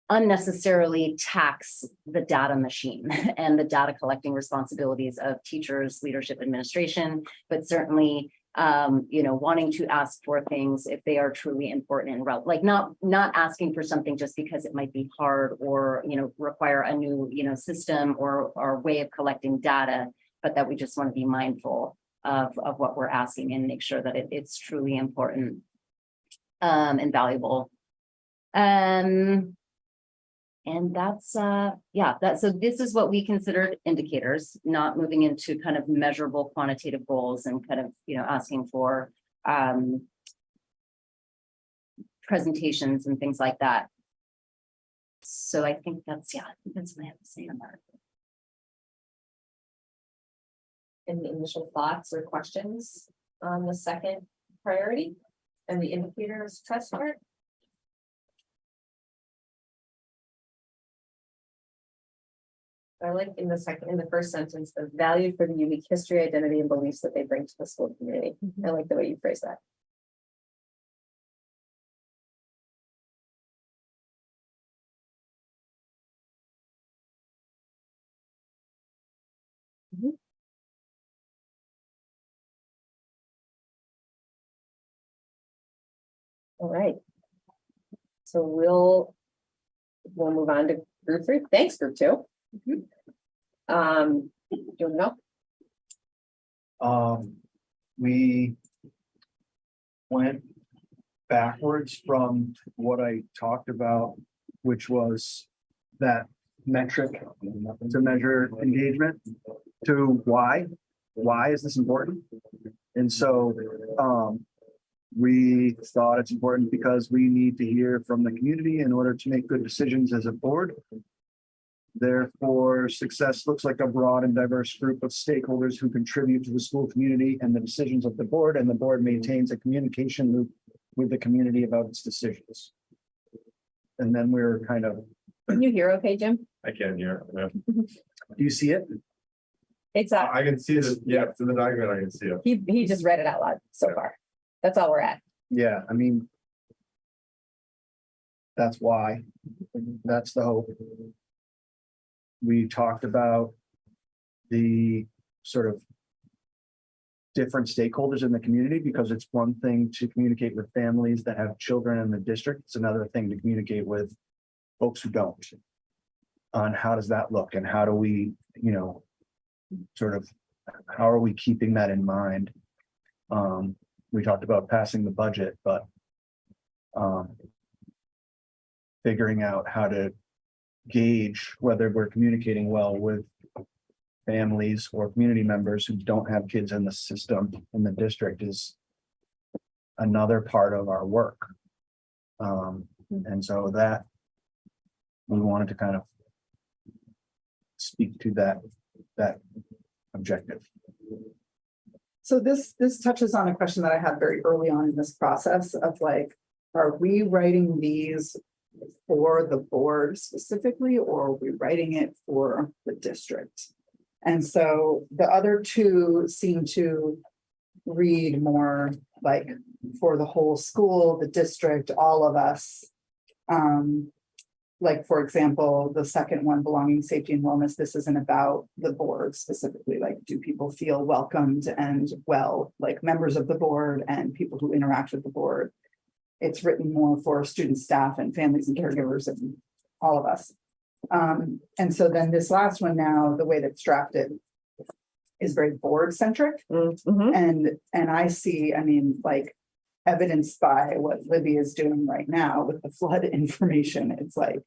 S2: unnecessarily tax the data machine and the data collecting responsibilities of teachers, leadership, administration, but certainly wanting to ask for things if they are truly important and relevant, not asking for something just because it might be hard or, require a new, system or way of collecting data, but that we just want to be mindful of what we're asking and make sure that it's truly important and valuable. And that's, so this is what we considered indicators, not moving into kind of measurable quantitative goals and kind of, asking for presentations and things like that. So I think that's what I have to say on that.
S15: Any initial thoughts or questions on the second priority and the indicator of success part? I like in the first sentence, the value for the unique history, identity, and beliefs that they bring to the school community. I like the way you phrase that. All right. So we'll move on to group 3. Thanks, group 2. Do you know?
S12: We went backwards from what I talked about, which was that metric to measure engagement, to why is this important? And so we thought it's important because we need to hear from the community in order to make good decisions as a board. Therefore, success looks like a broad and diverse group of stakeholders who contribute to the school community and the decisions of the board, and the board maintains a communication loop with the community about its decisions. And then we're kind of.
S15: Can you hear okay, Jim?
S3: I can hear. Yeah.
S12: Do you see it?
S15: It's
S3: I can see this. Yeah, it's in the document. I can see it.
S15: he just read it out loud so far. That's all we're at.
S12: Yeah, I mean. That's why. That's the hope. We talked about the sort of different stakeholders in the community, because it's one thing to communicate with families that have children in the district. It's another thing to communicate with folks who don't. On how does that look, and how do we, sort of, how are we keeping that in mind? We talked about passing the budget, but figuring out how to gauge whether we're communicating well with families or community members who don't have kids in the system in the district is another part of our work. And so that we wanted to kind of speak to that objective.
S1: So this touches on a question that I had very early on in this process of like, are we writing these for the board specifically, or are we writing it for the district? And so the other two seem to read more like for the whole school, the district, all of us. Like, for example, the second one, belonging, safety, and wellness, this isn't about the board specifically. Like, do people feel welcomed and well, like members of the board and people who interact with the board? It's written more for students, staff, and families and caregivers and all of us. And so then this last one now, the way that's drafted is very board centric. And I see, I mean, like, evidenced by what Libby is doing right now with the flood information. It's like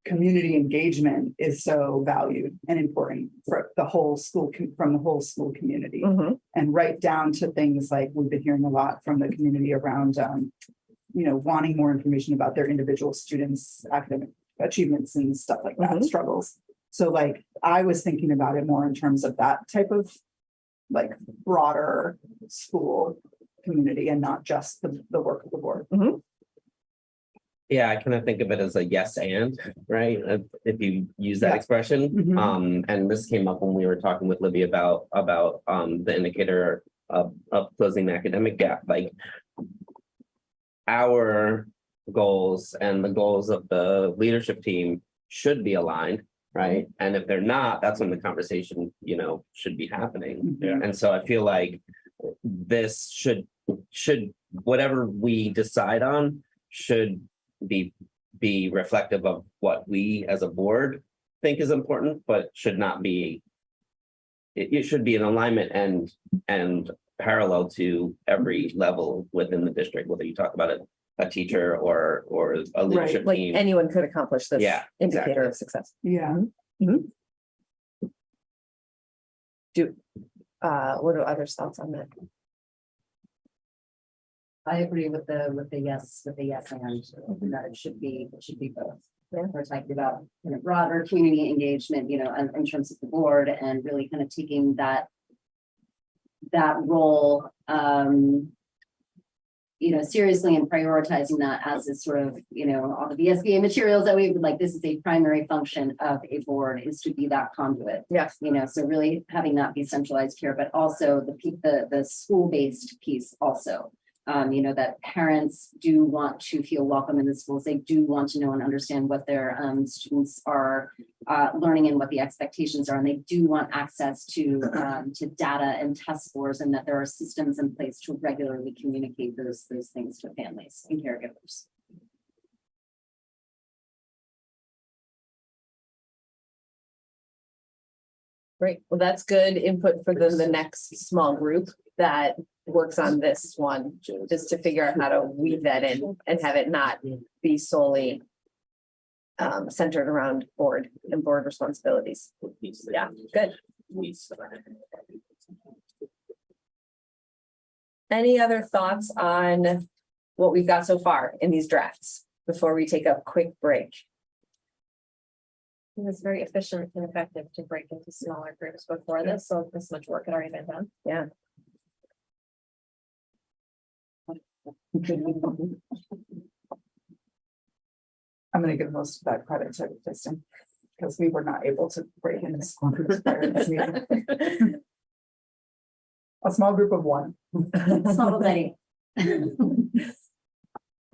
S1: community engagement is so valued and important for the whole school, from the whole school community, and right down to things like we've been hearing a lot from the community around, wanting more information about their individual students' academic achievements and stuff like that, struggles. So like, I was thinking about it more in terms of that type of like broader school community and not just the work of the board.
S14: Yeah, I kind of think of it as a yes and, right? If you use that expression. And this came up when we were talking with Libby about the indicator of closing the academic gap. Like, our goals and the goals of the leadership team should be aligned, right? And if they're not, that's when the conversation, should be happening. And so I feel like this should whatever we decide on should be reflective of what we as a board think is important, but should not be. It should be in alignment and parallel to every level within the district, whether you talk about a teacher or a leadership
S15: Like
S14: team.
S15: anyone could accomplish this indicator of success.
S1: Yeah.
S15: What are others' thoughts on that?
S2: I agree with the yes and that it should be both. We're talking about broader community engagement, in terms of the board, and really kind of taking that role, seriously, and prioritizing that as a sort of, all of the SBA materials that we would like, this is a primary function of a board, is to be that conduit.
S15: Yes.
S2: So really having that be centralized here, but also the school-based piece also. That parents do want to feel welcome in the schools. They do want to know and understand what their students are learning and what the expectations are. And they do want access to data and test scores, and that there are systems in place to regularly communicate those things to families and caregivers.
S15: Great. Well, that's good input for the next small group that works on this one, just to figure out how to weave that in and have it not be solely centered around board and board responsibilities. Yeah, good. Any other thoughts on what we've got so far in these drafts before we take a quick break?
S13: It was very efficient and effective to break into smaller groups before this, so this much work had already been done.
S15: Yeah.
S1: I'm gonna give most of that credit to Kristen, because we were not able to break into small groups prior to this meeting. A small group of one.
S2: Small many.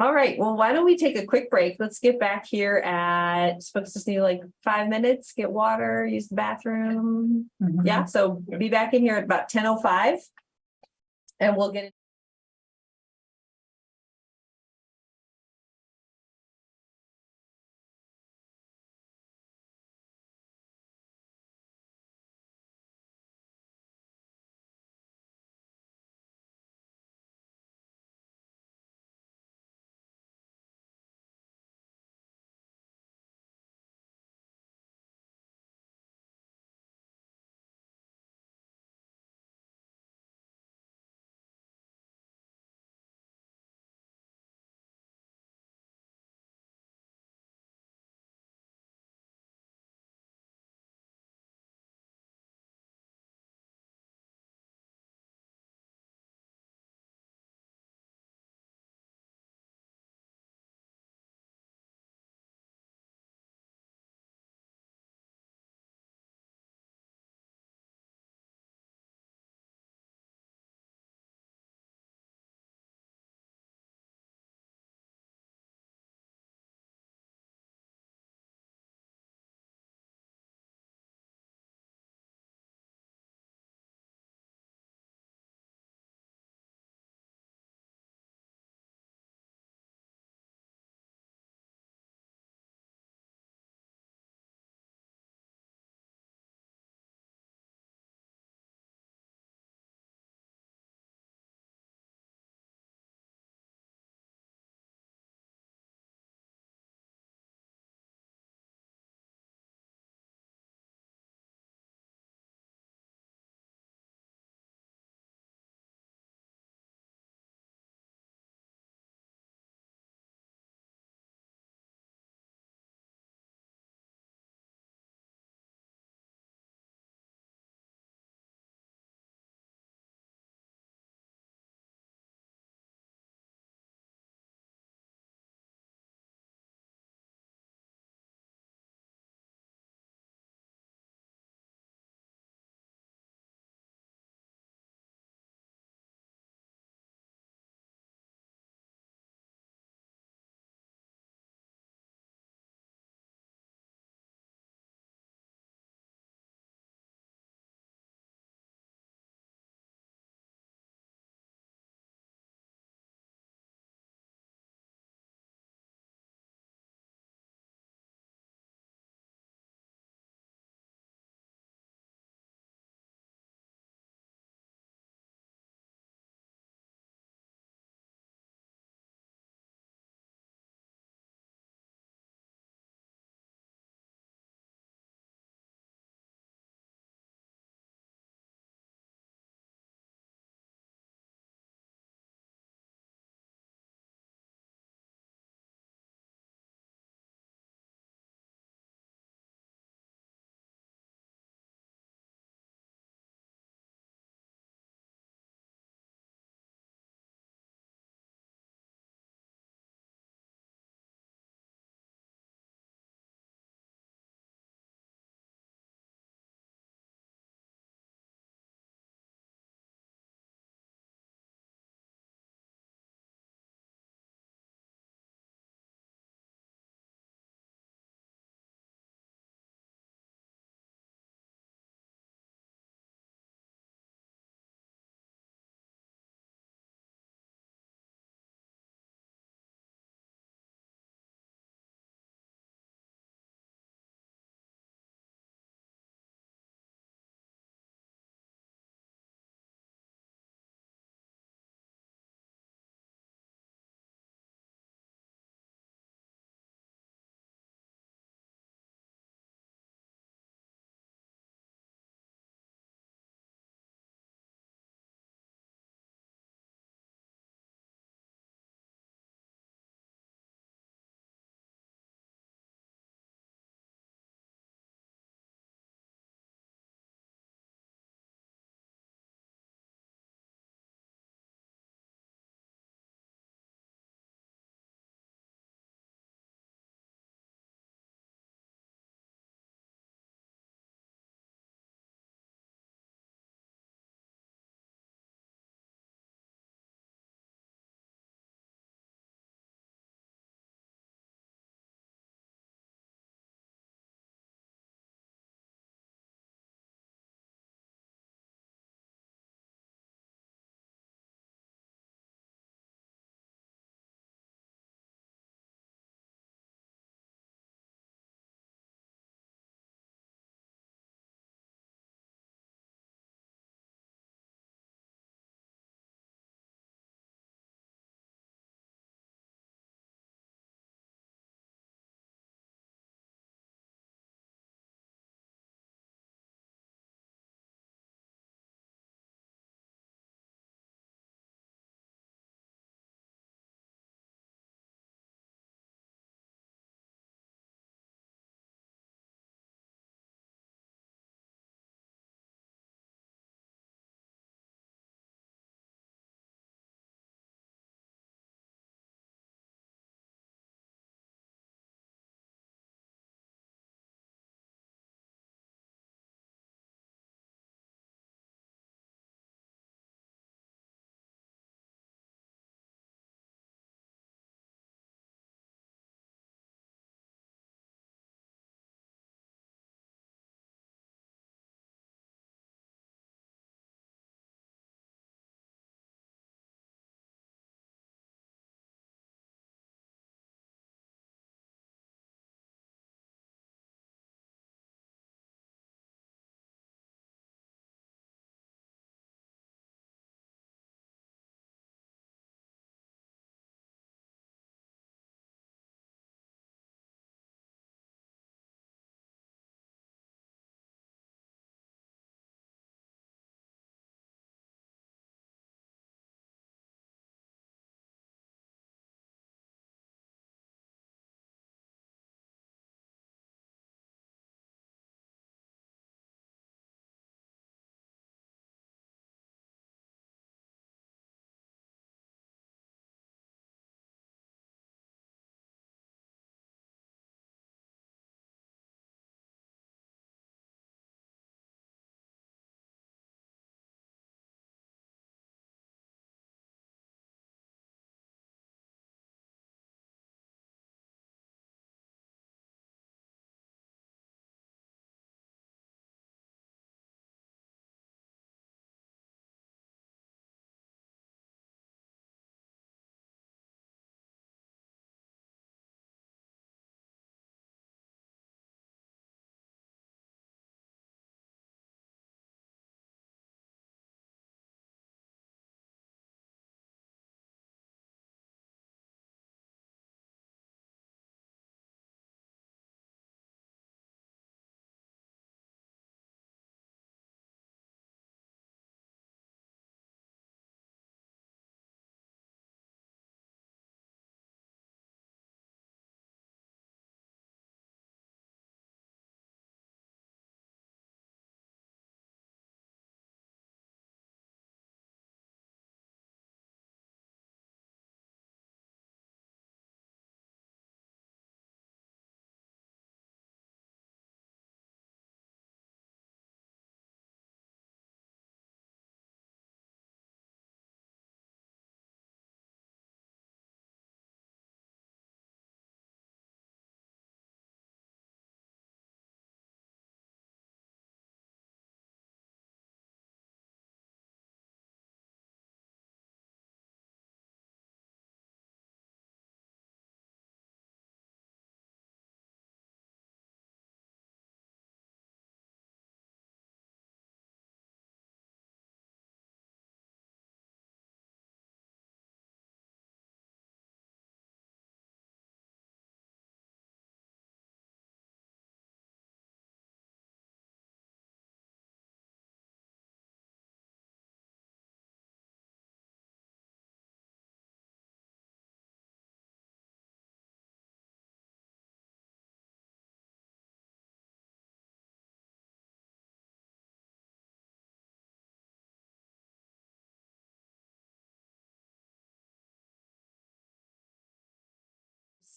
S15: All right, well, why don't we take a quick break? Let's get back here at, supposed to see like 5 minutes, get water, use the bathroom. Yeah, so be back in here at about 10:05. And we'll get it.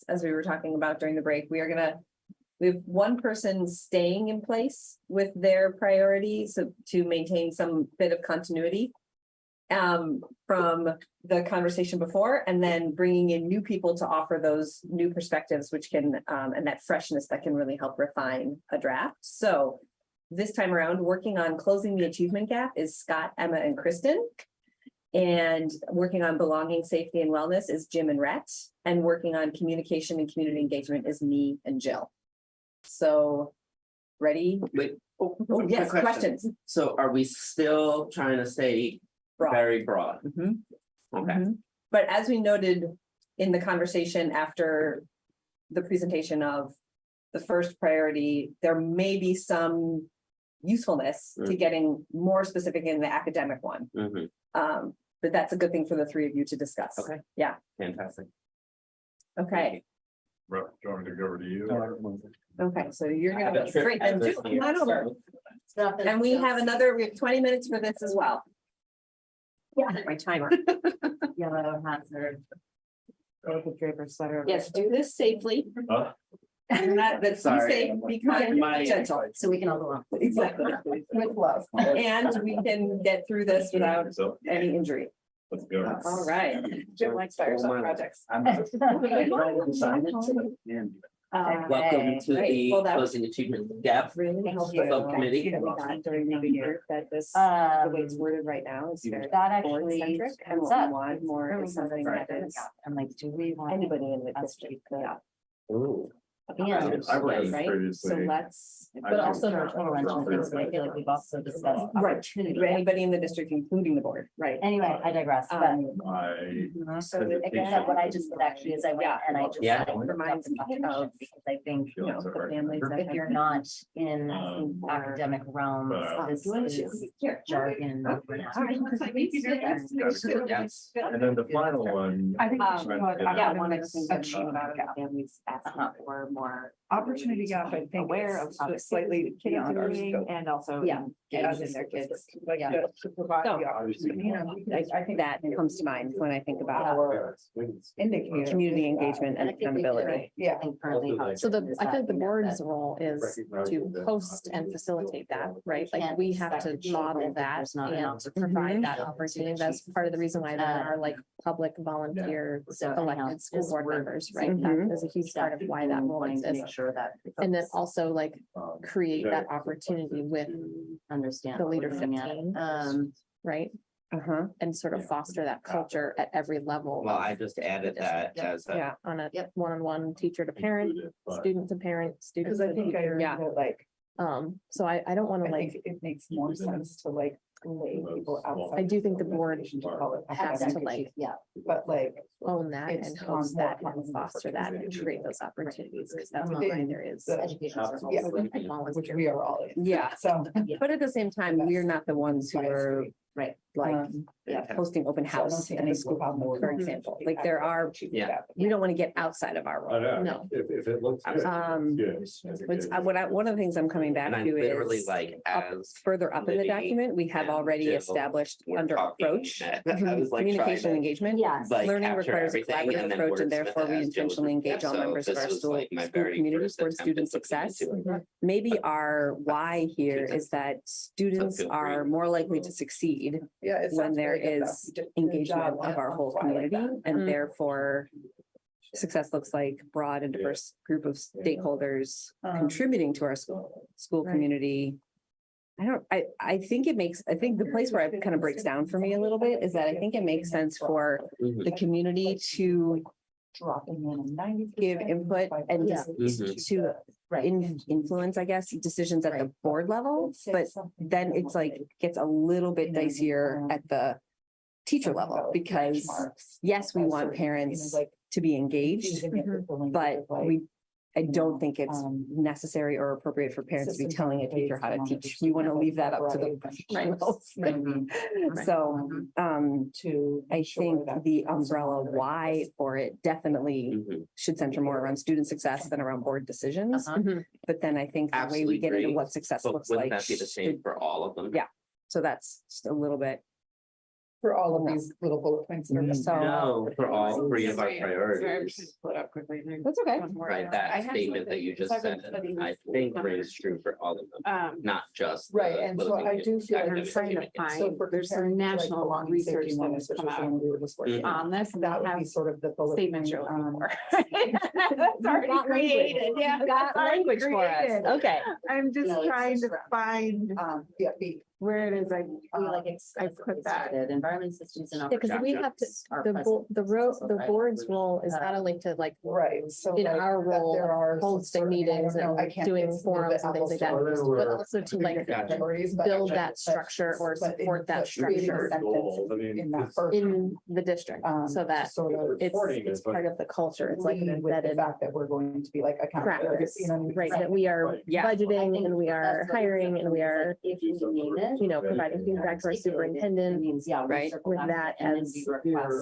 S15: this, as we were talking about during the break. We have one person staying in place with their priorities to maintain some bit of continuity from the conversation before, and then bringing in new people to offer those new perspectives, which can, and that freshness that can really help refine a draft. So this time around, working on closing the achievement gap is Scott, Emma, and Kristen. And working on belonging, safety, and wellness is Jim and Rhett. And working on communication and community engagement is me and Jill. So, ready?
S14: Wait.
S15: Oh,
S14: quick
S15: yes,
S14: question.
S15: questions.
S14: So are we still trying to stay
S15: Broad.
S14: very broad?
S15: Mhm.
S14: Okay.
S15: Mhm. But as we noted in the conversation after the presentation of the first priority, there may be some usefulness to getting more specific in the academic one.
S14: Mhm.
S15: But that's a good thing for the three of you to discuss.
S14: Okay.
S15: Yeah,
S14: Fantastic.
S15: okay,
S3: Do you want me to go over to you?
S15: okay, so you're
S14: I have
S15: gonna
S14: a trip
S15: straight then
S14: hazard
S15: do,
S14: here,
S15: come on over.
S14: so-
S15: And we have 20 minutes for this as well. Yeah, my timer.
S2: Yellow hazard. The Draper sweater.
S15: Yes, do this safely.
S3: Huh?
S15: And that's be
S14: Sorry.
S15: safe, be kind,
S14: My-
S15: gentle.
S2: So we can all go on.
S15: Exactly, with love. And we can get through this without
S3: So,
S15: any injury.
S3: let's go.
S15: All right.
S10: Jim likes fires on projects.
S14: Welcome to the
S15: Well, that was
S14: closing achievement gap
S15: really helpful.
S14: subcommittee.
S15: That we got during the year that this, the way it's worded right now is very
S2: That
S15: board
S2: actually
S15: centric, and
S2: comes
S15: what we
S2: up.
S15: want more is something that is
S2: I'm like, do we want?
S15: anybody in the
S2: That's
S15: district.
S2: pretty
S15: Yeah.
S14: Ooh.
S2: And-
S3: I worked
S15: Right?
S3: previously.
S15: So let's.
S2: But also intervention things, I feel like we've also discussed.
S15: Right,
S2: opportunity.
S15: anybody in the district, incling the board, right?
S2: Anyway, I digress, but.
S3: I.
S15: So
S2: Except what I just did actually is I went and I just.
S14: Yeah.
S2: like,
S15: Reminds me of,
S2: Because I think,
S15: you know, the families that
S2: if you're not in academic realms, this is jargon.
S14: Yes.
S3: And then the final one.
S11: I think we should
S3: Um,
S11: put
S15: yeah, one
S11: academic
S15: of the things that
S11: achievement gap.
S15: families asking for more.
S11: Opportunity gap, I think,
S10: Aware of
S11: is
S10: how
S11: just slightly beyond our scope.
S10: and also.
S15: Yeah.
S11: As
S10: in their kids.
S11: Like,
S15: Yeah.
S11: to provide
S15: So,
S11: the opportunity.
S15: I think that comes to mind when I think about
S11: Indicator.
S15: community engagement and accountability.
S11: Yeah.
S13: So I feel like the board's role is to host and facilitate that, right? Like we have to model that and to provide that opportunity. That's part of the reason why there are like public volunteer elected school board members, right? That is a huge part of why that role exists.
S2: Sure that.
S13: And then also like create that opportunity with
S2: Understand.
S13: the
S2: what we're
S13: leadership
S2: looking at.
S13: team. Right?
S15: Uh-huh.
S13: And sort of foster that culture at every level.
S14: Well, I just added that as a.
S13: Yeah, on a one-on-one teacher to parent, student to parent, student
S11: Because I
S13: to
S11: think I
S13: teacher.
S11: read that, like,
S13: So I don't want
S11: I
S13: to like,
S11: think it makes more sense to like lay people outside.
S13: I do think the board
S11: has
S13: has to like
S2: Yeah.
S11: But like,
S13: own that
S11: It's
S13: and host
S11: more
S13: that and
S11: common
S13: foster
S11: for
S13: that and
S11: kids.
S13: create those opportunities, because that's
S11: Within
S13: why there is.
S11: the-
S2: Education.
S11: Yeah.
S2: services.
S11: which we are all in.
S15: Yeah,
S11: So.
S15: but at the same time, we're not the ones who are
S2: Right.
S15: like
S14: Yeah.
S15: hosting open
S11: So I don't
S15: house
S11: think
S15: at the
S11: any
S15: school,
S11: school
S15: for example. Like there are,
S14: Yeah.
S15: we don't want to get outside of our role.
S13: No.
S3: If it looks. good,
S15: Um,
S3: it's
S15: Which
S3: good.
S15: one of the things I'm coming back
S14: And I
S15: to
S14: literally
S15: is
S14: like
S15: up-
S14: as.
S15: further up in the
S14: Libby
S15: document, we have
S14: and
S15: already
S14: Jill
S15: established
S14: were
S15: under
S14: talking,
S15: approach.
S14: I was like
S15: Communication
S14: trying to,
S15: engagement.
S2: Yes.
S14: like,
S15: Learning
S14: capture
S15: requires a
S14: everything
S15: collaborative
S14: and then
S15: approach, and
S14: wordsmith it
S15: therefore we
S14: as Jill was
S15: intentionally
S14: reading.
S15: engage all
S14: So
S15: members of
S14: this
S15: our
S14: was,
S15: school,
S14: like, my
S15: school
S14: very
S15: community
S14: first
S15: towards
S14: attempt at
S15: student
S14: looking
S15: success.
S14: into it.
S15: Maybe our why here is that students
S14: feel
S15: are
S14: free.
S15: more likely to succeed
S11: Yeah. it
S15: when
S11: sounds
S15: there
S11: very good, though.
S15: is
S11: You did a good
S15: engagement
S11: job
S15: of our
S11: on
S15: whole
S11: why I like
S15: community,
S11: that.
S15: and therefore success looks like broad and diverse group of stakeholders contributing to our school
S11: Right.
S15: community. I think the place where it kind of breaks down for me a little bit is that I think it makes sense for
S14: Mhm.
S15: the community to
S11: Dropping in 90%.
S15: give input and
S2: Yeah.
S15: just to influence, I guess, decisions at the board level, but then it's like gets a little bit dicier at the teacher level, because yes, we want parents to be engaged, but I don't think it's necessary or appropriate for parents to be telling a teacher how to teach. We want to leave that up to the professionals. So, I think the umbrella why for it definitely
S14: Mhm.
S15: should center more around student success than around board decisions. But then I think the way
S14: Absolutely
S15: we get into
S14: agree.
S15: what success
S14: But
S15: looks
S14: wouldn't
S15: like.
S14: that be the same
S15: should-
S14: for all of them?
S15: Yeah. So that's just a little bit
S1: For all of these little bullet points that are.
S7: So-
S14: No, for all three of our
S11: Sorry, I'm trying to
S14: priorities.
S11: pull it up quickly.
S7: That's okay.
S14: Right, that statement that you just said, I think rings true for all of them, not just. the
S1: Right, and so I do feel like
S11: I'm
S1: it's
S11: trying to
S14: academic
S1: So
S11: find,
S1: if we're
S11: there's some
S1: comparing to, like,
S11: national
S1: belonging
S11: research
S1: safety
S11: that
S1: one,
S11: has
S1: which
S11: come
S1: is the
S11: out
S1: one we were just working
S14: Mhm.
S1: on.
S11: on this, and
S1: That would be
S11: have
S1: sort of the bullet
S11: statements
S1: point,
S11: you're looking for.
S7: Got
S11: That's already created,
S7: language.
S11: yeah.
S7: You got
S11: that's already
S7: language for us.
S11: created.
S7: Okay.
S11: I'm just
S1: Yeah,
S11: trying to
S1: it's just
S11: find
S1: Yeah, be,
S11: where it is, I
S2: like
S11: I put that.
S2: Environment systems and.
S13: Yeah, because we have to, the board's role is not only to like,
S1: right, so.
S13: in
S1: like,
S13: our
S1: that
S13: role,
S1: there are some
S13: hosting
S1: sort of- I don't
S13: meetings
S1: know, I
S13: and
S1: can't-
S13: doing
S1: it's a little
S13: forums
S1: bit
S13: and things like that,
S1: apples to
S13: but
S1: oranges.
S13: also to like
S1: Categories, but-
S13: build
S1: but-
S13: that structure or
S1: but in-
S13: support that
S1: but creating a
S13: structure
S1: sentence
S3: I mean,
S1: In that
S3: it's-
S1: first.
S13: in the district, so that
S1: Sort of.
S13: it's part of the culture. It's like an
S1: lead with the
S13: embedded
S1: fact that we're going to be like accountable,
S13: practice,
S1: you know what I mean?
S13: right? That we are budgeting and we are hiring and we are,
S2: If we name it.
S13: you know, providing feedback to our superintendent,
S2: Means, yeah.
S13: right, with that as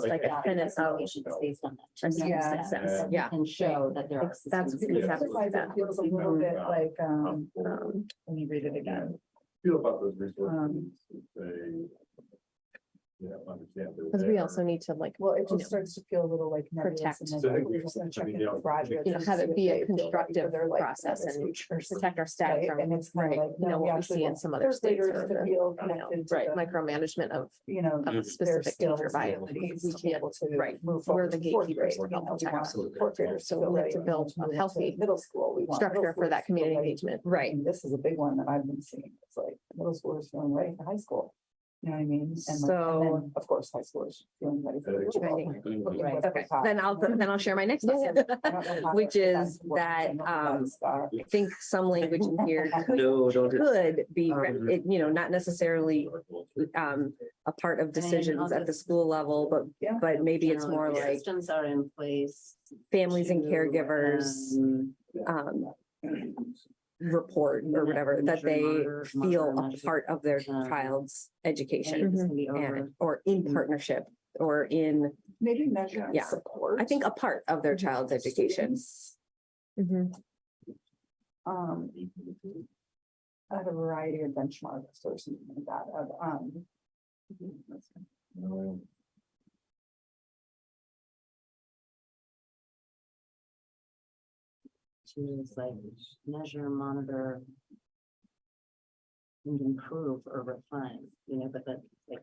S13: like a tenet of our
S2: Based on that.
S13: our student
S1: Yeah.
S13: success, yeah.
S2: And show that there are.
S13: That's what we have with
S1: Otherwise,
S13: that.
S1: it feels a little bit like,
S13: Um,
S1: let me read it again.
S3: Feel about those resources, they. Yeah, understand. they're
S13: Because we
S3: there.
S13: also need to like,
S1: Well, it
S13: you know,
S1: just starts to feel a little like. nebulous
S13: protect.
S1: and then
S3: So I think
S1: we're just gonna check in
S3: yeah,
S1: with Roger
S3: you
S13: you know,
S1: and
S13: have
S1: see
S13: it
S1: if
S13: be
S1: they
S13: a
S1: feel ready for
S13: constructive
S1: their, like,
S13: process
S1: next
S13: and
S1: teachers,
S13: protect our staff
S1: right?
S13: from,
S1: And it's kind
S13: right,
S1: of like,
S13: you know,
S1: no, we
S13: what we
S1: actually
S13: see in
S1: want
S13: some other
S1: third
S13: states
S1: graders
S13: or
S1: to
S13: the,
S1: feel
S13: you know,
S1: connected to
S13: right,
S1: the,
S13: micromanagement of
S1: you know,
S13: of
S1: their
S13: specific
S1: skills
S13: teacher
S1: and
S13: viability.
S1: abilities
S13: We
S1: to be able to
S13: right,
S1: move
S13: we're
S1: forward
S13: the
S1: to fourth
S13: gatekeepers
S1: grade,
S13: to
S1: you know,
S13: help
S1: we want
S14: Absolutely.
S1: fourth graders
S13: So
S1: to feel
S13: we have
S1: ready,
S13: to
S1: we
S13: build
S1: want to
S13: a
S1: move into
S13: healthy
S1: middle school, we want middle
S13: structure for that
S1: schoolers to feel
S13: community
S1: ready.
S13: engagement, right?
S1: And this is a big one that I've been seeing. It's like middle schoolers feeling ready for high school. You know what I mean? And like, and
S13: So-
S1: then, of course, high schoolers feeling ready for the
S13: Right.
S1: looking
S2: Right.
S1: what's
S13: Okay,
S1: hot.
S13: then I'll share my next lesson,
S1: I don't know how
S13: which
S1: to-
S13: is
S1: what
S13: that,
S1: some of that's,
S13: I think some language in here
S14: No, don't.
S13: could be,
S14: Um,
S13: you know, not necessarily a part of decisions at the school level,
S1: Yeah.
S13: but maybe it's more like
S2: Systems are in place.
S13: families and
S2: to,
S13: caregivers report or whatever, that they feel a part of their child's education and, or in partnership or in,
S1: Maybe measure and
S13: Yeah.
S1: support.
S13: I think a part of their child's education.
S1: students,
S13: Mhm.
S1: Um. At a variety of benchmarks or something like that,
S2: Choose like measure, monitor. And improve or refine, you know, but that. like,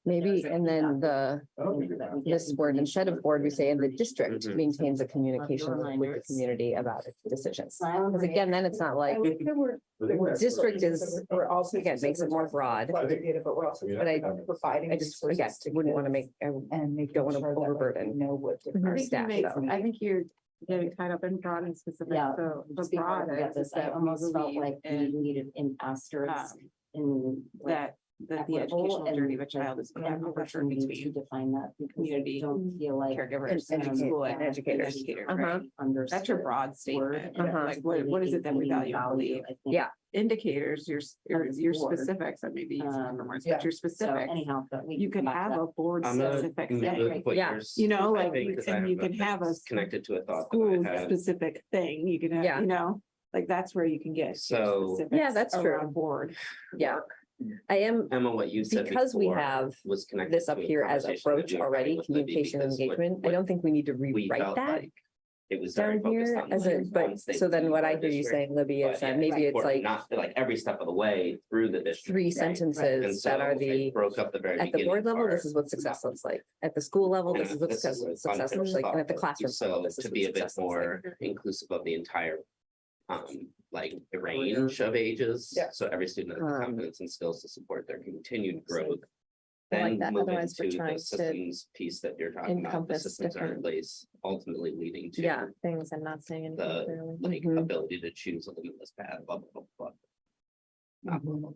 S13: Maybe, and then the,
S3: I don't think it-
S2: that we get
S13: this word, instead of board, we say, and the district
S14: Mhm.
S13: maintains a communication with the community about its decisions. Because again, then it's not
S1: I
S13: like,
S1: like the word.
S3: I think that's-
S13: district is,
S1: We're also.
S13: again, makes it more broad.
S1: Data, but we're also.
S13: But I-
S1: Providing.
S13: I just, again,
S1: resources to
S13: wouldn't want to
S1: kids
S13: make,
S1: And make.
S13: don't wanna
S1: sure that, like,
S13: overburden.
S1: we Know what.
S13: Mhm.
S1: different
S13: Staff,
S1: staff
S13: though.
S1: need.
S11: I think you're getting tied up in broad and specific,
S2: Yeah.
S11: so the
S2: Speak
S11: broad
S2: about
S11: is
S2: this, I
S11: that we
S2: almost felt
S11: believe
S2: like we
S11: in,
S2: needed an asterisk in. like,
S11: that the
S2: equitable
S11: educational
S2: and,
S11: journey of a
S2: like,
S11: child is
S2: an
S11: overturned
S2: opportunity to
S11: between
S2: define that. because
S11: community,
S2: I Don't feel like.
S11: caregivers
S13: And
S11: and
S13: educate-
S11: school
S13: and
S11: and
S13: educators.
S11: educators,
S13: Uh-huh.
S11: right? That's your broad statement, like what is it that we value and believe?
S13: Yeah.
S11: Indicators, your
S2: board.
S11: specifics, and maybe use different words,
S1: Yeah.
S11: but your
S2: So
S11: specifics,
S2: anyhow, but we.
S11: you can
S2: come back to
S11: have
S2: that.
S11: a board
S14: I'm gonna
S11: specific
S14: meet
S11: thing.
S14: with what
S13: Yeah.
S14: you're
S11: You know,
S14: I
S11: like,
S14: think, 'cause I
S11: and you
S14: have
S11: can have a
S14: it's connected to a thought that
S11: school
S14: I had.
S11: specific thing, you can have,
S13: Yeah.
S11: you know, like that's where you can get. your
S14: So-
S11: specifics
S13: Yeah, that's true.
S11: around Board.
S13: Yeah. I am,
S14: Emma, what you said
S13: because we
S14: before
S13: have
S14: was connected
S13: this up
S14: to a
S13: here as
S14: conversation that
S13: approach
S14: we were
S13: already,
S14: having with Libby,
S13: communication and
S14: because what-
S13: engagement. I don't think we need to
S14: we
S13: rewrite
S14: felt
S13: that
S14: like It was very
S13: down
S14: focused
S13: here
S14: on.
S13: as a,
S14: like,
S13: but,
S14: one state
S13: so then what I
S14: or
S13: hear you
S14: district.
S13: saying, Libby, is
S14: But
S13: that
S14: yeah,
S13: maybe it's
S14: important
S13: like
S14: not like every step of the way through the district.
S13: three
S14: And
S13: sentences
S14: so
S13: that are
S14: I
S13: the,
S14: broke up the very
S13: at the
S14: beginning
S13: board level,
S14: part.
S13: this is what success looks like. At the school level, this is what
S14: This
S13: success
S14: is
S13: success looks
S14: unfinished
S13: like, and at the
S14: thought.
S13: classroom level,
S14: So
S13: this is
S14: to
S13: what
S14: be a bit
S13: success looks like.
S14: more inclusive of the entire like range of ages.
S1: Yeah.
S14: So every student has the
S13: Um,
S14: confidence and skills to support their continued growth.
S13: I like
S14: Then
S13: that,
S14: move
S13: otherwise we're
S14: into
S13: trying
S14: the
S13: to
S14: systems piece that you're talking about, the
S13: encompass
S14: systems are in
S13: different-
S14: place, ultimately leading to.
S13: Yeah, things and not saying anything
S14: The
S13: clearly.
S14: like
S13: Mhm.
S14: ability to choose a limitless path, blah, blah, blah, blah.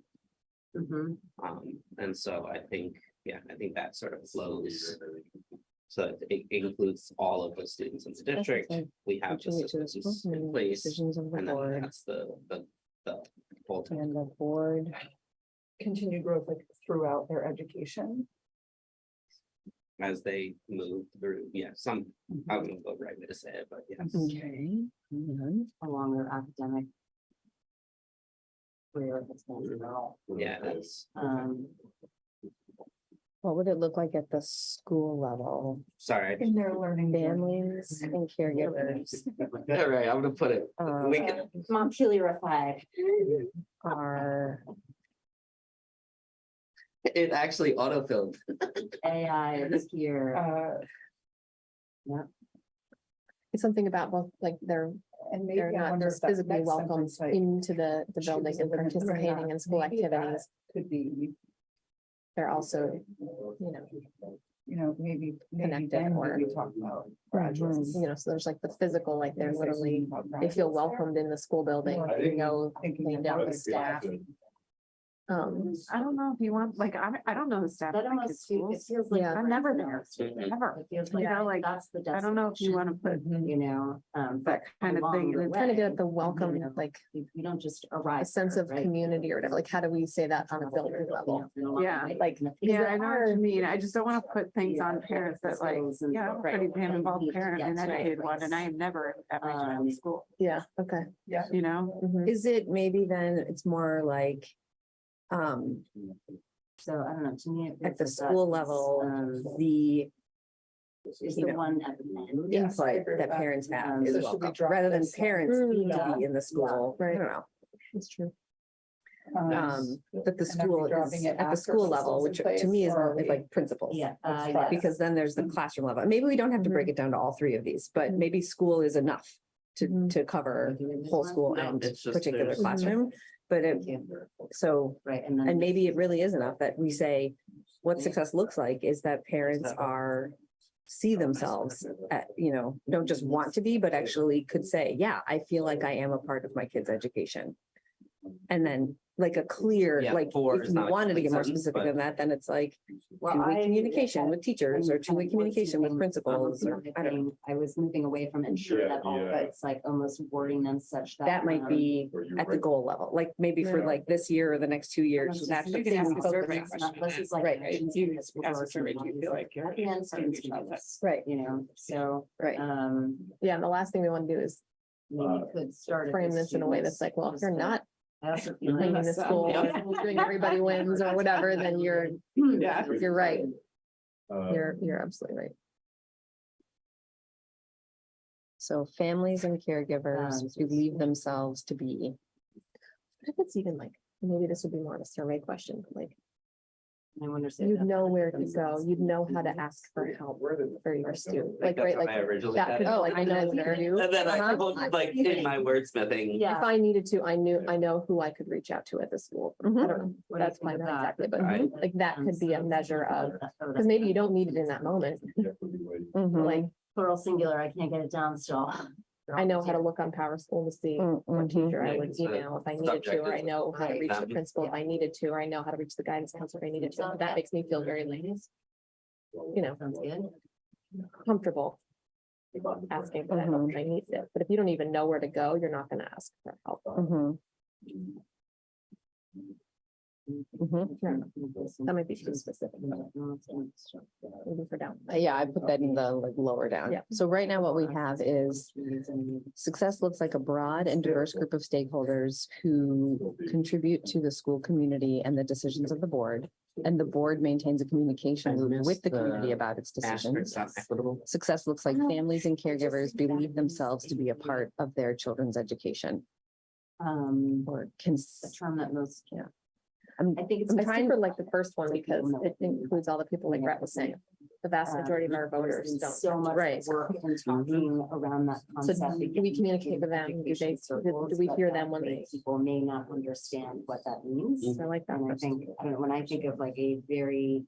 S13: Mhm.
S14: And so I think, yeah, I think that sort of flows. So it includes all of the students in the district,
S13: like
S14: we have the
S13: contribute to the
S14: systems
S13: school
S14: in
S13: committee
S14: place,
S13: decisions of the
S14: and then
S13: board
S14: that's the whole time.
S13: and the board.
S1: Continued growth like throughout their education.
S14: As they move through, yeah, some, I don't know the right way to say it, but yes.
S13: Okay.
S2: Along their academic. Career.
S14: Yeah, that's.
S2: Um.
S15: What would it look like at the school level?
S14: Sorry.
S1: In their learning.
S15: Families and caregivers
S14: Yeah, right, I'm gonna put it. We can,
S2: Montpelier-Roxbury.
S15: are,
S14: it actually autofilled.
S2: AI is here.
S13: It's something about both, like, they're
S1: And maybe
S13: they're
S1: I
S13: not
S1: wonder
S13: just
S1: if that
S13: physically
S1: next
S13: welcomed
S1: sentence, like,
S13: into the building and
S1: choose them or
S13: participating
S1: not,
S13: in school
S1: maybe that
S13: activities.
S1: Could be,
S13: They're also,
S1: maybe
S13: Connected
S1: then
S13: or-
S1: we talk about graduates.
S13: so there's like the physical, like they're literally, they feel welcomed in the school building, they know,
S1: Thinking
S13: they know
S1: about
S13: the
S1: it.
S13: staff.
S11: I don't know if you want, like, I don't know the staff.
S2: That
S11: at my
S2: almost
S11: kid's schools.
S2: it feels like.
S13: Yeah.
S11: I'm never there,
S2: It
S11: ever.
S2: feels
S11: You know, like,
S2: that's the.
S11: I don't know if you want to put
S2: You know,
S11: that kind of thing.
S2: along
S11: in
S2: the
S11: it.
S13: Trying to get
S2: way,
S13: at the welcome,
S2: you know,
S13: like
S2: you don't just
S13: a
S2: arrive.
S13: sense of
S2: right?
S13: community or whatever, like how do we say that on a building level?
S11: Yeah.
S13: Like,
S11: Yeah,
S13: there
S11: I know what
S13: are-
S11: you mean. I just don't want to put things on parents that like, yeah, I'm a pretty damn involved parent and educated one, and I am never at my child's school,
S13: Yeah, okay.
S11: you know?
S13: Mhm.
S15: is it maybe then it's more like,
S2: So I don't know, to me. it
S15: at the
S2: feels like
S15: school
S2: that's,
S15: level, the
S2: Is
S15: you
S2: the
S15: know,
S2: one at the end.
S15: input that parents have is
S1: So should we
S15: welcome,
S1: drop
S15: rather than
S1: this?
S15: parents need to
S1: Yeah.
S15: be in the school. I
S13: Right.
S15: don't know.
S13: That's true.
S15: But the
S1: And are we
S15: school
S1: dropping
S15: is,
S1: it
S15: at the
S1: after
S15: school
S1: principals
S15: level,
S1: in
S15: which to
S1: place,
S15: me is
S1: or are
S15: more
S1: we-
S15: like principals.
S2: Yeah.
S1: That's
S2: yes.
S15: Because then there's the classroom level. Maybe we don't have to break it down to all three of these, but maybe school is enough to cover whole school
S14: No,
S15: and
S14: it's just
S15: particular
S14: there's-
S15: classroom. But it, so,
S2: Right, and then.
S15: and maybe it really is enough that we say, what success looks like is that parents see themselves at, don't just want to be, but actually could say, yeah, I feel like I am a part of my kid's education. And then like a clear,
S14: Yeah,
S15: like,
S14: four
S15: if
S14: is
S15: you
S14: not a
S15: wanted to get more
S14: complete
S15: specific
S14: sentence,
S15: than that, then it's like
S2: Well,
S15: two-way
S2: I-
S15: communication with teachers or
S2: and
S15: two-way
S2: what's
S15: communication with
S2: even-
S15: principals or, I don't know.
S2: I was moving away from ensure
S3: Yeah,
S2: that all,
S3: yeah.
S2: but it's like almost wording them such that.
S15: That might be at the goal level, like maybe for
S13: Yeah.
S15: like this year or the next 2 years, that's the
S11: You can
S15: thing
S11: ask
S15: we
S11: a survey
S15: focus on.
S11: question.
S2: This is like.
S15: Right.
S2: actions
S11: You
S2: because we're
S11: ask a
S2: working
S11: survey, do you
S2: on
S11: feel like you're
S2: at the end,
S11: part of
S2: students
S11: your
S2: do
S11: child's
S2: this,
S15: Right,
S2: you know, so,
S15: right.
S13: Yeah, and the last thing we want to do is
S2: I mean, you could start. at
S13: frame
S2: the
S13: this in a way that's
S2: students,
S13: like, well, if you're
S2: just,
S13: not
S2: I also feel
S13: cleaning
S2: like-
S13: the school, or doing everybody wins or whatever, then you're right. You're absolutely right.
S15: So families and caregivers believe themselves to be,
S13: What if it's even like, maybe this would be more of a survey question, like,
S2: I wonder. if
S13: you'd
S2: that-
S13: know where to go, you'd know how to ask for help for your student, like,
S14: That's
S13: right,
S14: how
S13: like.
S14: I originally
S13: that
S14: had
S13: could-
S14: it.
S13: Oh, like, I know where you.
S14: And then I,
S13: Uh-huh.
S14: like, in my wordsmithing.
S13: If I needed to, I know who I could reach out to at the school. I don't know,
S2: What do you
S13: that's
S2: think
S13: probably
S2: of
S13: not
S2: that?
S13: exactly, but
S14: Right.
S13: like that could be a measure of,
S2: Because
S13: because maybe you don't need it in that moment,
S15: Mhm.
S13: like,
S2: Plural singular, I can't get it down still.
S13: I know how to look on Power School to see what
S15: Mhm.
S13: teacher I
S14: Yeah,
S13: would
S14: it's the
S13: email if I needed to, or I
S14: subject
S13: know how to
S2: is-
S13: reach the
S14: Right.
S13: principal if I needed to, or I know how to reach the guidance counselor if I needed to. That makes me feel very like,
S2: Sounds good.
S13: comfortable asking for that help if I need it. But if you don't even know where to go, you're not gonna ask for help.
S15: Mhm. Mhm.
S13: That might be too specific. Maybe for down.
S15: Yeah, I put that in the like lower down.
S13: Yeah.
S15: So right now what we have is success looks like a broad and diverse group of stakeholders who contribute to the school community and the decisions of the board. And the board maintains a communication loop with the community about its decisions.
S14: Asterisks, not equitable.
S15: Success looks like families and caregivers believe themselves to be a part of their children's education or can.
S2: A term that most,
S15: Yeah.
S2: I think it's.
S13: I'm trying for like the first one because it includes all the people like Brett was saying. The vast majority of our voters
S2: There's been
S13: don't.
S2: So much
S13: Right.
S2: work and talking around that
S13: So
S2: concept.
S13: do we communicate with them? Do we hear them when they?
S2: People may not understand what that means.
S13: I like that.
S2: And I think, I don't know, when I think of like a very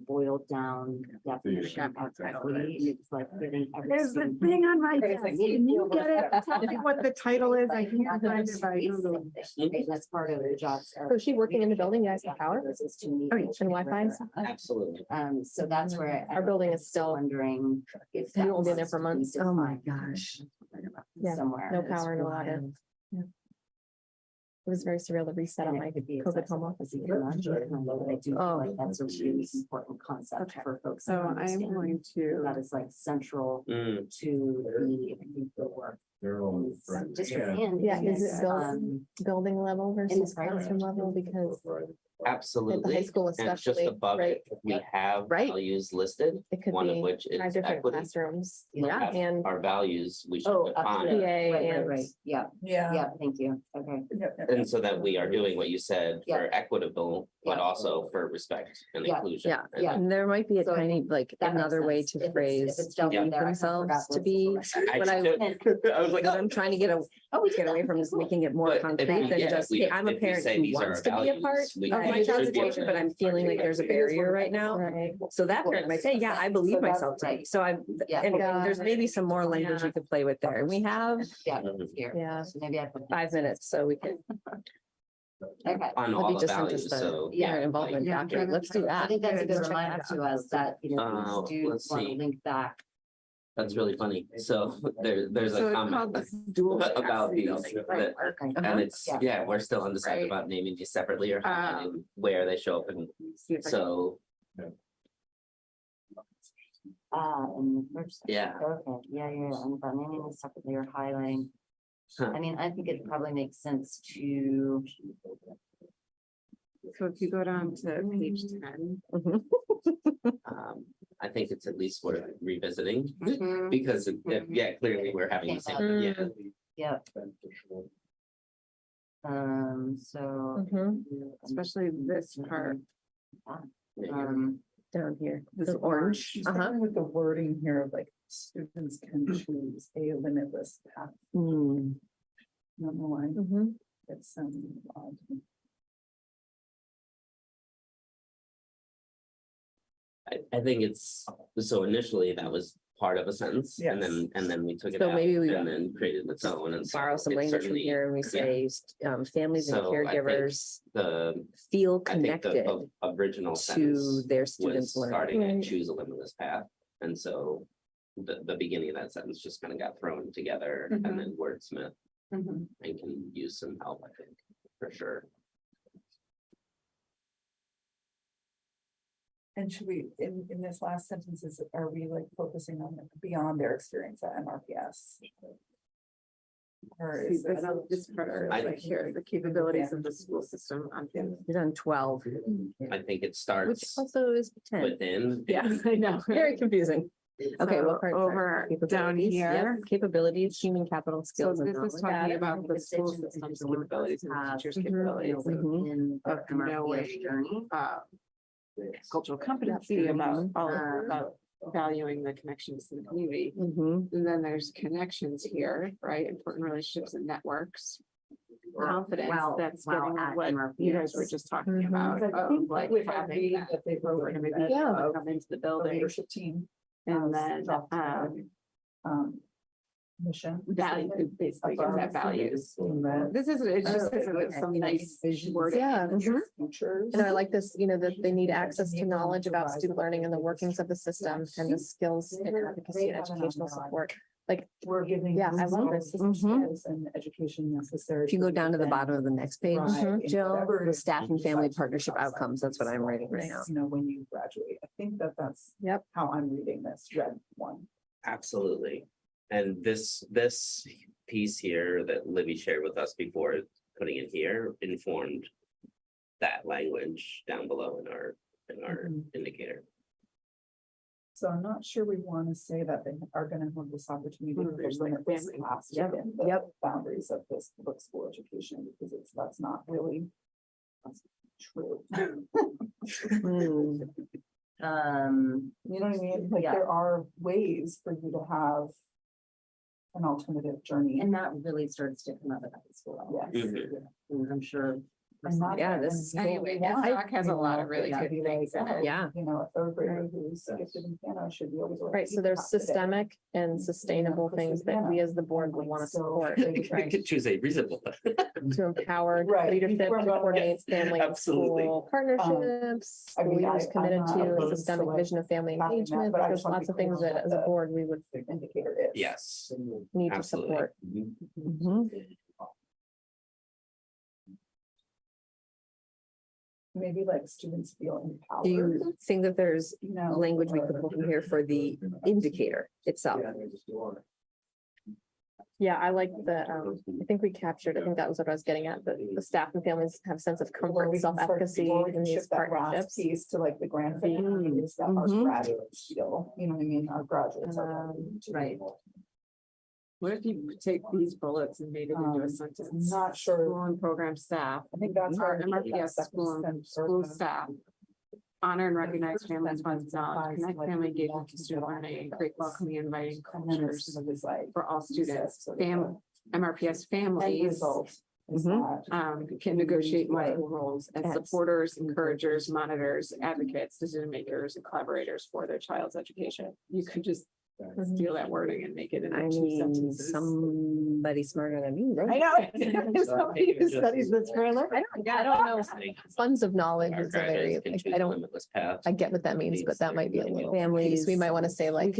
S2: boiled down definition of equity, it's like getting. every
S11: There's a
S2: student-
S11: thing on my
S2: It's like
S11: desk.
S2: getting
S11: Can you
S2: people
S11: get it?
S2: to-
S11: Tell me what the title is. I can't find it by
S2: It's
S11: Google.
S2: something, right? That's part of the job.
S13: So is she working in the building? You guys have power?
S2: Is to meet
S11: Oh, yeah.
S2: each
S13: And Wi-Fi?
S2: other.
S14: Absolutely.
S2: So that's where.
S13: Our building is still-
S2: Wondering if.
S13: You
S2: that
S13: won't be in there
S2: was
S13: for
S2: to be
S13: months.
S15: Oh my
S2: defined
S15: gosh.
S13: Yeah,
S2: Somewhere.
S13: no
S2: It's
S13: power, no water.
S15: wild.
S13: It was very surreal to reset on my COVID home office.
S2: Oh, that's a really important concept for folks.
S11: So I'm going to.
S2: That is like central
S14: Mm.
S2: to the work. District and.
S13: Yeah, is it
S2: um,
S13: building level
S2: in
S13: versus
S2: the primary.
S13: classroom level? Because
S14: Absolutely.
S13: school
S14: And just
S13: especially,
S14: above
S13: right?
S14: it, we have
S13: Right.
S14: values listed,
S13: it could
S14: one of
S13: be
S14: which is
S13: 5 different
S14: equity.
S13: classrooms.
S2: Yeah.
S13: And
S14: Our values, we should
S2: Oh,
S14: define.
S2: absolutely.
S13: PA
S2: Right,
S13: and.
S2: yeah,
S1: Yeah.
S2: thank you, okay.
S14: And so that we are doing what you said
S2: Yeah.
S14: for equitable, but
S2: Yeah.
S14: also for respect and
S2: Yeah.
S14: inclusion.
S13: Yeah,
S14: And
S2: yeah.
S13: and there might be a
S2: So
S13: tiny, like,
S2: that makes
S13: another way
S2: sense.
S13: to
S2: If it's
S13: phrase
S2: dealt with
S14: Yeah.
S2: there, I
S13: themselves
S2: forgot
S13: to
S2: what's
S13: be.
S14: I
S13: What I,
S14: was like,
S13: what
S14: oh.
S13: I'm trying to get away from is making it more
S14: But if
S13: concrete
S14: we-
S13: than
S14: yeah,
S13: just,
S14: we-
S13: hey, I'm a
S14: if we
S13: parent
S14: say
S13: who
S14: these are
S13: wants
S14: our
S13: to be a
S14: values,
S13: part
S14: we
S13: of my
S14: should
S13: child's
S14: be able
S13: education,
S14: to
S13: but I'm feeling like there's a barrier right now.
S2: Right.
S13: So that parent might say, yeah, I believe myself to be. So
S2: Yeah.
S13: and there's maybe some more language we could play with there. And we have,
S2: Yeah,
S14: Mhm.
S2: here,
S13: yeah,
S2: so maybe I put.
S13: 5 minutes, so we can.
S2: Okay.
S14: On
S13: Let
S14: all
S13: me
S14: the
S13: just send
S14: values,
S13: us the
S14: so.
S13: parent involvement
S11: Yeah.
S13: document. Let's do that.
S2: I think that's a good
S13: Check that
S2: reminder
S13: out.
S2: to us that, you know,
S14: Uh,
S2: please do
S14: let's
S2: want to
S14: see.
S2: link back.
S14: That's really funny. So there's
S11: So
S14: a
S11: it's called
S14: comment
S11: this dual
S14: about
S11: capacity
S14: these,
S11: building.
S14: that-
S2: Okay.
S14: and it's,
S2: Yeah.
S14: yeah, we're still undecided
S11: Right.
S14: about naming these separately or highlighting where they show up. And
S11: See if I can-
S14: so,
S2: In the first.
S14: yeah.
S2: Okay, yeah, and by naming this separately or highlighting.
S14: Huh.
S2: I mean, I think it probably makes sense to.
S11: So if you go down to page 10.
S14: I think it's at least worth revisiting
S2: Mhm.
S14: because,
S2: Mhm.
S14: yeah, clearly we're having the same, yeah.
S2: Yep. So.
S13: Mhm.
S11: Especially this part.
S13: Down here,
S1: This
S13: the orange.
S1: With the wording here of like, students can choose a limitless path.
S13: Mm.
S1: I don't know why,
S13: Mhm.
S1: it's odd.
S14: I think it's, so initially that was part of a sentence and then we took it
S13: So
S14: out
S13: maybe we
S14: and then created its own. And so
S13: Borrow some
S14: it
S13: language from
S14: certainly-
S13: here and we say, families and
S14: So I think
S13: caregivers
S14: The,
S13: feel
S14: I think
S13: connected
S14: the original
S13: to
S14: sentence
S13: their
S14: was
S13: students'
S14: starting
S13: learning.
S14: at choose a limitless path. And so the beginning of that sentence just kind of got thrown together and
S11: Mhm.
S14: then wordsmith
S11: Mhm.
S14: and can use some help, I think, for sure.
S1: And should we, in this last sentences, are we like focusing on beyond their experience at MRPS? Or
S11: See,
S1: is
S11: this part
S14: I-
S11: right here, the capabilities of the school system.
S13: It's on 12,
S14: I think it
S13: which
S14: starts
S13: also is 10.
S14: within.
S11: Yeah, I know.
S13: Very confusing. Okay,
S11: So
S13: what part? Sorry.
S11: over down
S13: Capabilities, yep,
S11: here.
S13: Capabilities, human capital
S11: So
S13: skills. and
S11: this is
S13: knowledge.
S11: talking
S13: Got it.
S11: about the school system's capabilities and the teachers' capabilities of
S2: In the
S11: of knowing,
S2: MRPS journey.
S11: cultural competency about all
S2: Mhm.
S11: about valuing the connections to the community.
S13: Mhm.
S11: And then there's connections here, right? Important relationships and networks. Confidence, that's getting
S2: at
S11: what you guys were
S2: MRPS.
S11: just talking
S13: Mhm.
S11: about,
S1: I
S11: of
S1: think
S11: like
S1: if I
S11: having
S1: read
S11: that.
S1: that they were
S11: We're gonna be
S1: that,
S11: able
S13: Yeah.
S11: to come into the
S1: the
S11: building
S1: leadership team.
S11: and then,
S1: Mission.
S11: value, basically, get that values. This is, it just says
S1: okay.
S11: some nice wording.
S13: Yeah. Mhm.
S1: Futures.
S13: And I like this, that they need access to knowledge about student learning and the workings of the system and the skills and advocacy and educational support. Like,
S1: We're giving.
S13: Yeah, I love
S1: them
S13: this.
S1: all the
S13: Mhm.
S1: skills and education necessary.
S13: if you go down to the bottom of the next page,
S1: Thrive in
S13: Jill,
S1: whatever
S13: the staff and family
S1: decides
S13: partnership
S1: process
S13: outcomes, that's what I'm writing right now.
S1: You know, when you graduate, I think that's.
S13: Yep.
S1: How I'm reading this red one.
S14: Absolutely. And this piece here that Libby shared with us before, putting it here, informed that language down below in our indicator.
S1: So I'm not sure we want to say that they are gonna have this opportunity to limit this class within the boundaries of this public school education, because that's not really. That's true.
S13: Hmm.
S1: You know what I mean? Like,
S2: Yeah.
S1: there are ways for you to have. An alternative journey.
S2: And that really starts to come up at the school level.
S1: Yes.
S2: And I'm sure.
S1: And not-
S13: Yeah, this is.
S11: Anyway,
S1: Yeah.
S11: SOC has a lot of
S1: You
S11: really
S1: know,
S11: good
S1: be
S11: things in
S1: like,
S11: it.
S13: Yeah.
S1: You know, a third grader who's gifted in piano should be able to.
S13: Right, so there's systemic and sustainable things that we as the board would want to support, right?
S14: could choose a reasonable.
S13: To empower
S1: Right.
S13: leadership to coordinate family and
S14: Absolutely.
S13: school partnerships.
S1: I mean,
S13: School leaders
S1: I'm
S13: committed
S1: not
S13: to a
S1: opposed to,
S13: systemic
S1: like,
S13: vision of family
S1: having that,
S13: engagement.
S1: but I
S13: There's
S1: just wanna
S13: lots
S1: be
S13: of things
S1: clear
S13: that
S1: on
S13: as a
S1: what
S13: board, we would
S1: the indicator is.
S14: Yes,
S13: need to
S14: absolutely.
S13: support.
S14: Mhm.
S13: Mhm.
S1: maybe like students feel empowered.
S15: Do you think that there's
S1: You know,
S15: language we could put in here for the indicator itself?
S13: Yeah, I like the, I think we captured, I think that was what I was getting at, the staff and families have a sense of comfort and self-efficacy in these
S1: shift that last
S13: partnerships.
S1: piece to like the grand finale is that our
S15: Mhm.
S1: graduates feel, you know what I mean, our graduates are.
S15: Right.
S11: What if you take these bullets and made it into a sentence?
S1: Not sure.
S11: School and program staff,
S1: I think that's
S11: our
S1: where
S11: MRPS school staff. Honor and recognize families' funds knowledge, connect family engagement to student learning, and create welcoming, inviting cultures for all students. MRPS families can negotiate multiple roles as supporters, encouragers, monitors, advocates, decision makers, and collaborators for their child's education. You could just steal that wording and make it into
S15: I
S11: two
S15: mean,
S11: sentences.
S15: somebody smarter than me wrote.
S11: I know. Somebody who studies this further.
S13: I don't know. Funds of knowledge is a very, like, I don't,
S14: Limitless paths.
S13: I get what that means, but that might be a little.
S15: Families.
S13: We might want to say like,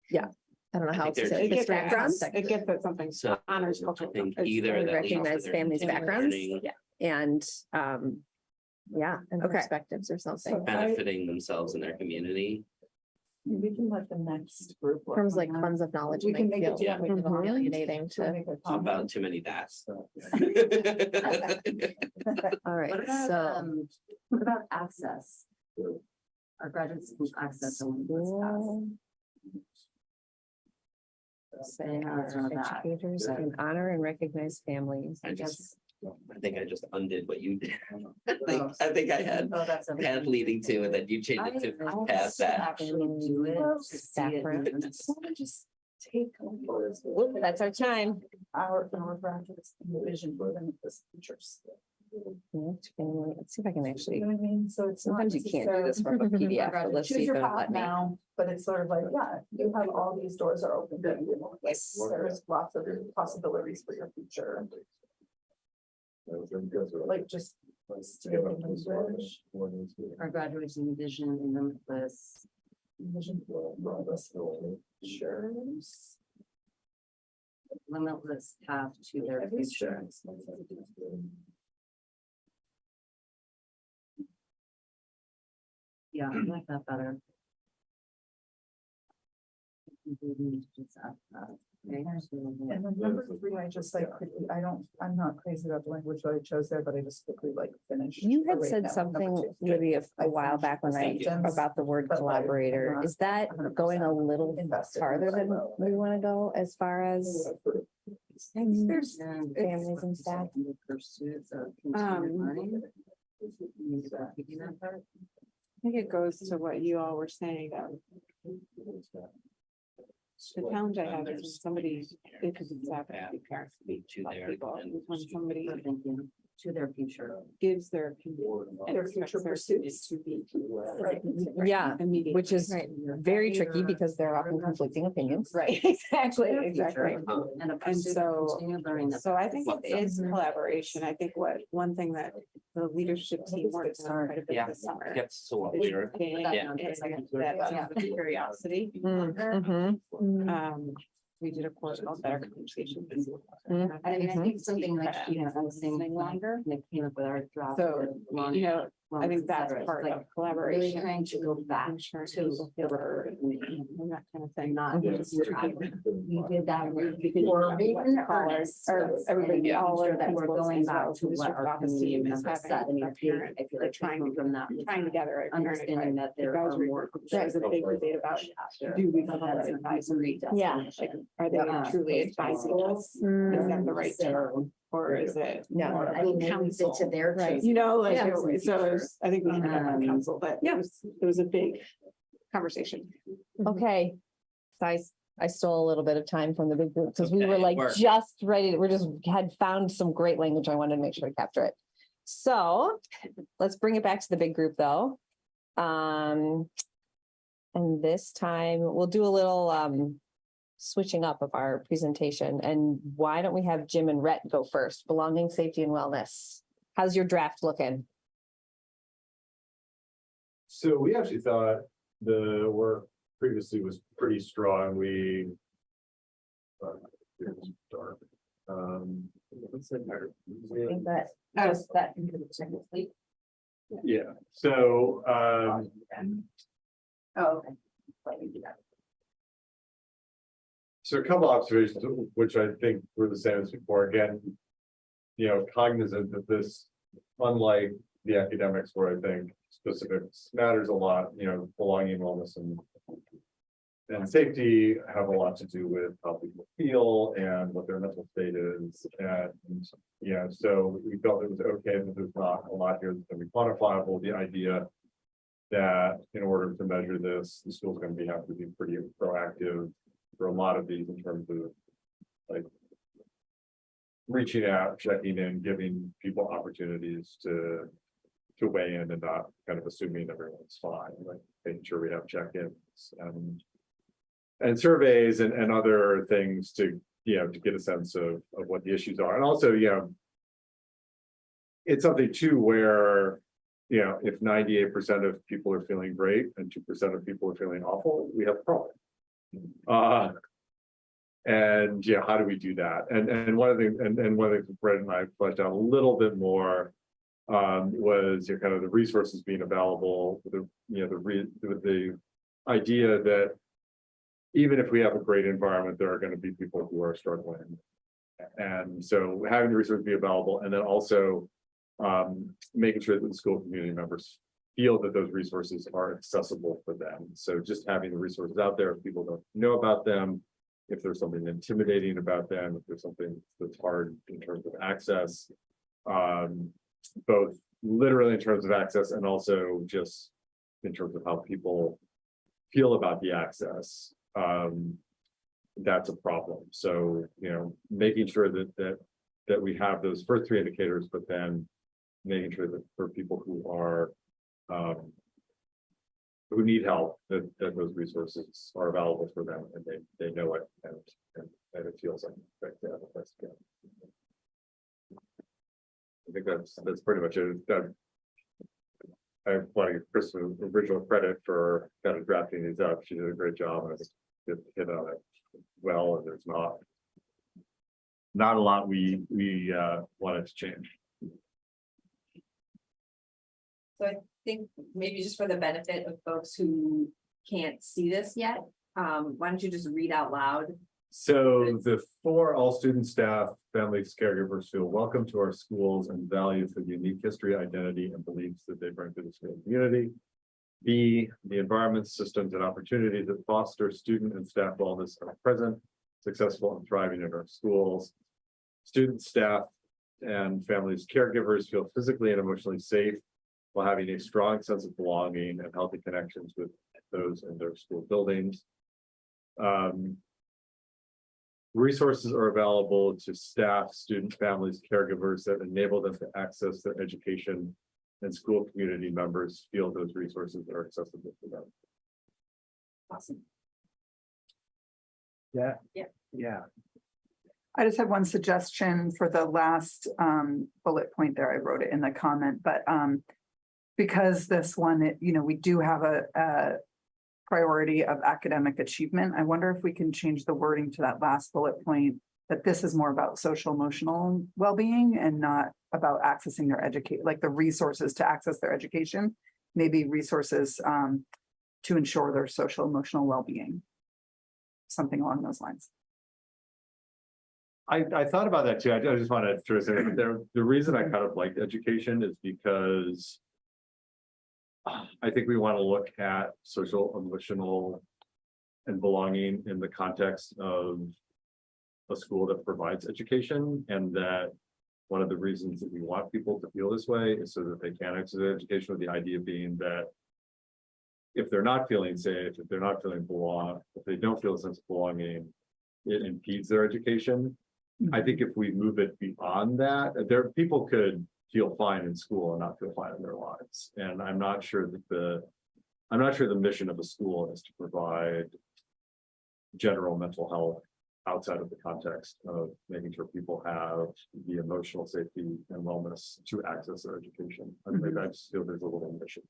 S13: yeah, I don't know how else to say.
S11: It gets
S13: history and
S11: at
S13: context.
S11: it gets at something.
S14: So
S11: Honors
S14: I
S11: cultural.
S14: think
S11: it's
S14: either
S11: really
S14: that leads to
S15: recognize
S14: their
S15: families'
S14: continuing
S15: backgrounds.
S14: learning,
S15: And, yeah,
S13: And
S15: okay.
S13: perspectives or something.
S14: benefiting themselves and their community.
S1: We can let the next group. work
S13: Terms
S1: on
S13: like
S1: that.
S13: funds of knowledge.
S1: We
S13: might
S1: can make
S13: feel
S1: it.
S14: Yeah.
S13: alienating
S1: To
S13: to.
S1: make a
S14: It's
S1: comment.
S14: about too many that's.
S15: All right, so.
S2: What about access? Our graduate school access.
S15: Educators can honor and recognize families.
S14: I think I just undid what you did. I think I had path leading to, and then you changed it to past that.
S2: Actually do it.
S15: Background.
S1: Just take.
S15: That's our time.
S1: Our graduates envision for them as teachers.
S15: Let's see if I can actually,
S1: You know what I mean? So it's. not
S15: sometimes you can't do this from a
S1: necessarily-
S15: PDF, but let's see
S1: Choose
S15: if
S1: your
S15: it'll
S1: path
S15: let me.
S1: now, but it's sort of like, yeah, you have all these doors are open. to you. Like, there's lots of possibilities for your future. Like just. steal the language.
S2: Our graduates envision in limitless.
S1: Vision for limitless futures.
S2: Limitless path to their future. Yeah, I like that better.
S1: And then number three, I just like, quickly, I'm not crazy about the language that I chose there, but I just quickly like finished.
S15: You had
S1: Oh, wait,
S15: said
S1: no, number
S15: something,
S1: two.
S15: Libby, a
S1: I
S15: while back when
S1: finished the
S15: I,
S1: sentence,
S15: about the word
S1: but, like,
S15: collaborator.
S1: not
S15: Is that
S1: 100%
S15: going a little
S1: invested in
S15: farther than
S1: my
S15: we want to go as far as
S11: There's,
S15: families and staff?
S2: Pursuits of
S11: I think it goes to what you all were saying. The challenge I have is when somebody, because it's happening, parents speak to
S14: their
S11: people, is when somebody
S2: to their future.
S11: gives their opinion. and
S1: Their
S11: expects
S1: future
S11: their
S1: pursuits.
S11: opinion to be.
S15: Yeah,
S11: Immediate.
S15: which is very tricky because there are often conflicting opinions. Right, exactly,
S11: Exactly.
S2: And a
S11: And
S2: pursuit
S11: so,
S2: of continued learning. that
S11: so I think it is
S2: Mhm.
S11: collaboration. I think one thing that the leadership team worked on quite a bit
S14: Yeah.
S11: this summer.
S14: Yep, so what
S11: is
S14: we're,
S11: being-
S14: Yeah.
S11: is that sense of curiosity.
S15: Mhm.
S11: We did a course called Better Conversation.
S15: Mhm.
S2: I mean, I think something like, you know, I was saying
S11: Listening longer.
S2: and it came up with our draft.
S11: So, you know, I think that's part of
S2: Really
S11: collaboration.
S2: trying to go back
S11: Ensure
S2: to
S11: people feel heard and that kind of thing, not
S2: not
S11: just.
S2: just. We did that before we were in earnest.
S11: Or everybody,
S2: And
S11: all
S2: making
S11: of
S2: sure that we're
S11: principals
S2: going
S11: as
S2: back
S11: well,
S2: to
S11: the
S2: what
S11: district
S2: our
S11: office
S2: community
S11: team is
S2: members
S11: having
S2: said, and
S11: a parent,
S2: I feel
S11: or
S2: like
S11: trying to
S2: from that.
S11: trying together. a parent
S2: Understanding that there are
S11: advisory
S2: more.
S11: group. There's a big debate about, do we call that advisory?
S15: Yeah.
S11: Are they truly advising us? Is that the right term? Or is it?
S15: No,
S11: more
S2: I mean, maybe
S11: counsel?
S2: to their.
S11: Right,
S2: choice.
S11: you know, like,
S15: Yeah.
S11: so I think we can have
S2: Um,
S11: counsel, but it was a big conversation.
S15: Okay. So I stole a little bit of time from the big group because we were
S14: Okay,
S15: like
S14: work.
S15: just ready, we're just had found some great language. I wanted to make sure to capture it. So let's bring it back to the big group though. And this time we'll do a little switching up of our presentation. And why don't we have Jim and Rhett go first? Belonging, safety and wellness. How's your draft looking?
S3: So we actually thought the work previously was pretty strong. It was dark.
S15: I think that
S2: Just that into the second sleep.
S3: Yeah, so,
S2: Oh, okay. Let me do that.
S3: so a couple observations, which I think were the same as before, again. Cognizant that this, unlike the academics where I think specifics matters a lot, belonging, wellness and safety have a lot to do with how people feel and what their mental state is. And, so we felt it was okay that there's not a lot here that's gonna be quantifiable. The idea that in order to measure this, the school's gonna have to be pretty proactive for a lot of these in terms of like reaching out, checking in, giving people opportunities to weigh in and not kind of assuming everyone's fine, like making sure we have check-ins and surveys and other things to get a sense of what the issues are. And also, it's something too where if 98% of people are feeling great and 2% of people are feeling awful, we have a problem. And how do we do that? And one of the things Brett and I fleshed out a little bit more was kind of the resources being available, the idea that even if we have a great environment, there are going to be people who are struggling. And so having the resources be available, and then also making sure that the school community members feel that those resources are accessible for them. So just having the resources out there, if people don't know about them, if there's something intimidating about them, if there's something that's hard in terms of access, both literally in terms of access and also just in terms of how people feel about the access, that's a problem. So, making sure that we have those first three indicators, but then making sure that for people who are who need help, that those resources are available for them and they know it and it feels like they have a place to go. I think that's pretty much it. I want to give Chris original credit for kind of drafting these up. She did a great job. I think hit on it well, and there's not a lot we wanted to change.
S15: So I think maybe just for the benefit of folks who can't see this yet, why don't you just read out loud?
S3: So all student, staff, families, caregivers feel welcome to our schools and value the unique history, identity, and beliefs that they bring to the school community. B, the environments, systems, and opportunities that foster student and staff wellness are present, successful, and thriving in our schools. Students, staff, and families, caregivers feel physically and emotionally safe while having a strong sense of belonging and healthy connections with those in their school buildings. Resources are available to staff, student families, caregivers that enable them to access their education, and school community members feel those resources are accessible to them.
S15: Awesome.
S12: Yeah.
S15: Yeah.
S12: Yeah.
S1: I just have one suggestion for the last bullet point there. I wrote it in the comment, but because this one, we do have a priority of academic achievement. I wonder if we can change the wording to that last bullet point, that this is more about social emotional well-being and not about accessing their education, like the resources to access their education, maybe resources to ensure their social emotional well-being. Something along those lines.
S3: I thought about that too. I just want to throw something there. The reason I kind of liked education is because I think we want to look at social, emotional, and belonging in the context of a school that provides education, and that one of the reasons that we want people to feel this way is so that they can access education, with the idea being that if they're not feeling safe, if they're not feeling belong, if they don't feel a sense of belonging, it impedes their education. I think if we move it beyond that, people could feel fine in school and not feel fine in their lives. And I'm not sure that the mission of a school is to provide general mental health outside of the context of making sure people have the emotional safety and wellness to access their education. I mean, I just feel there's a little mission.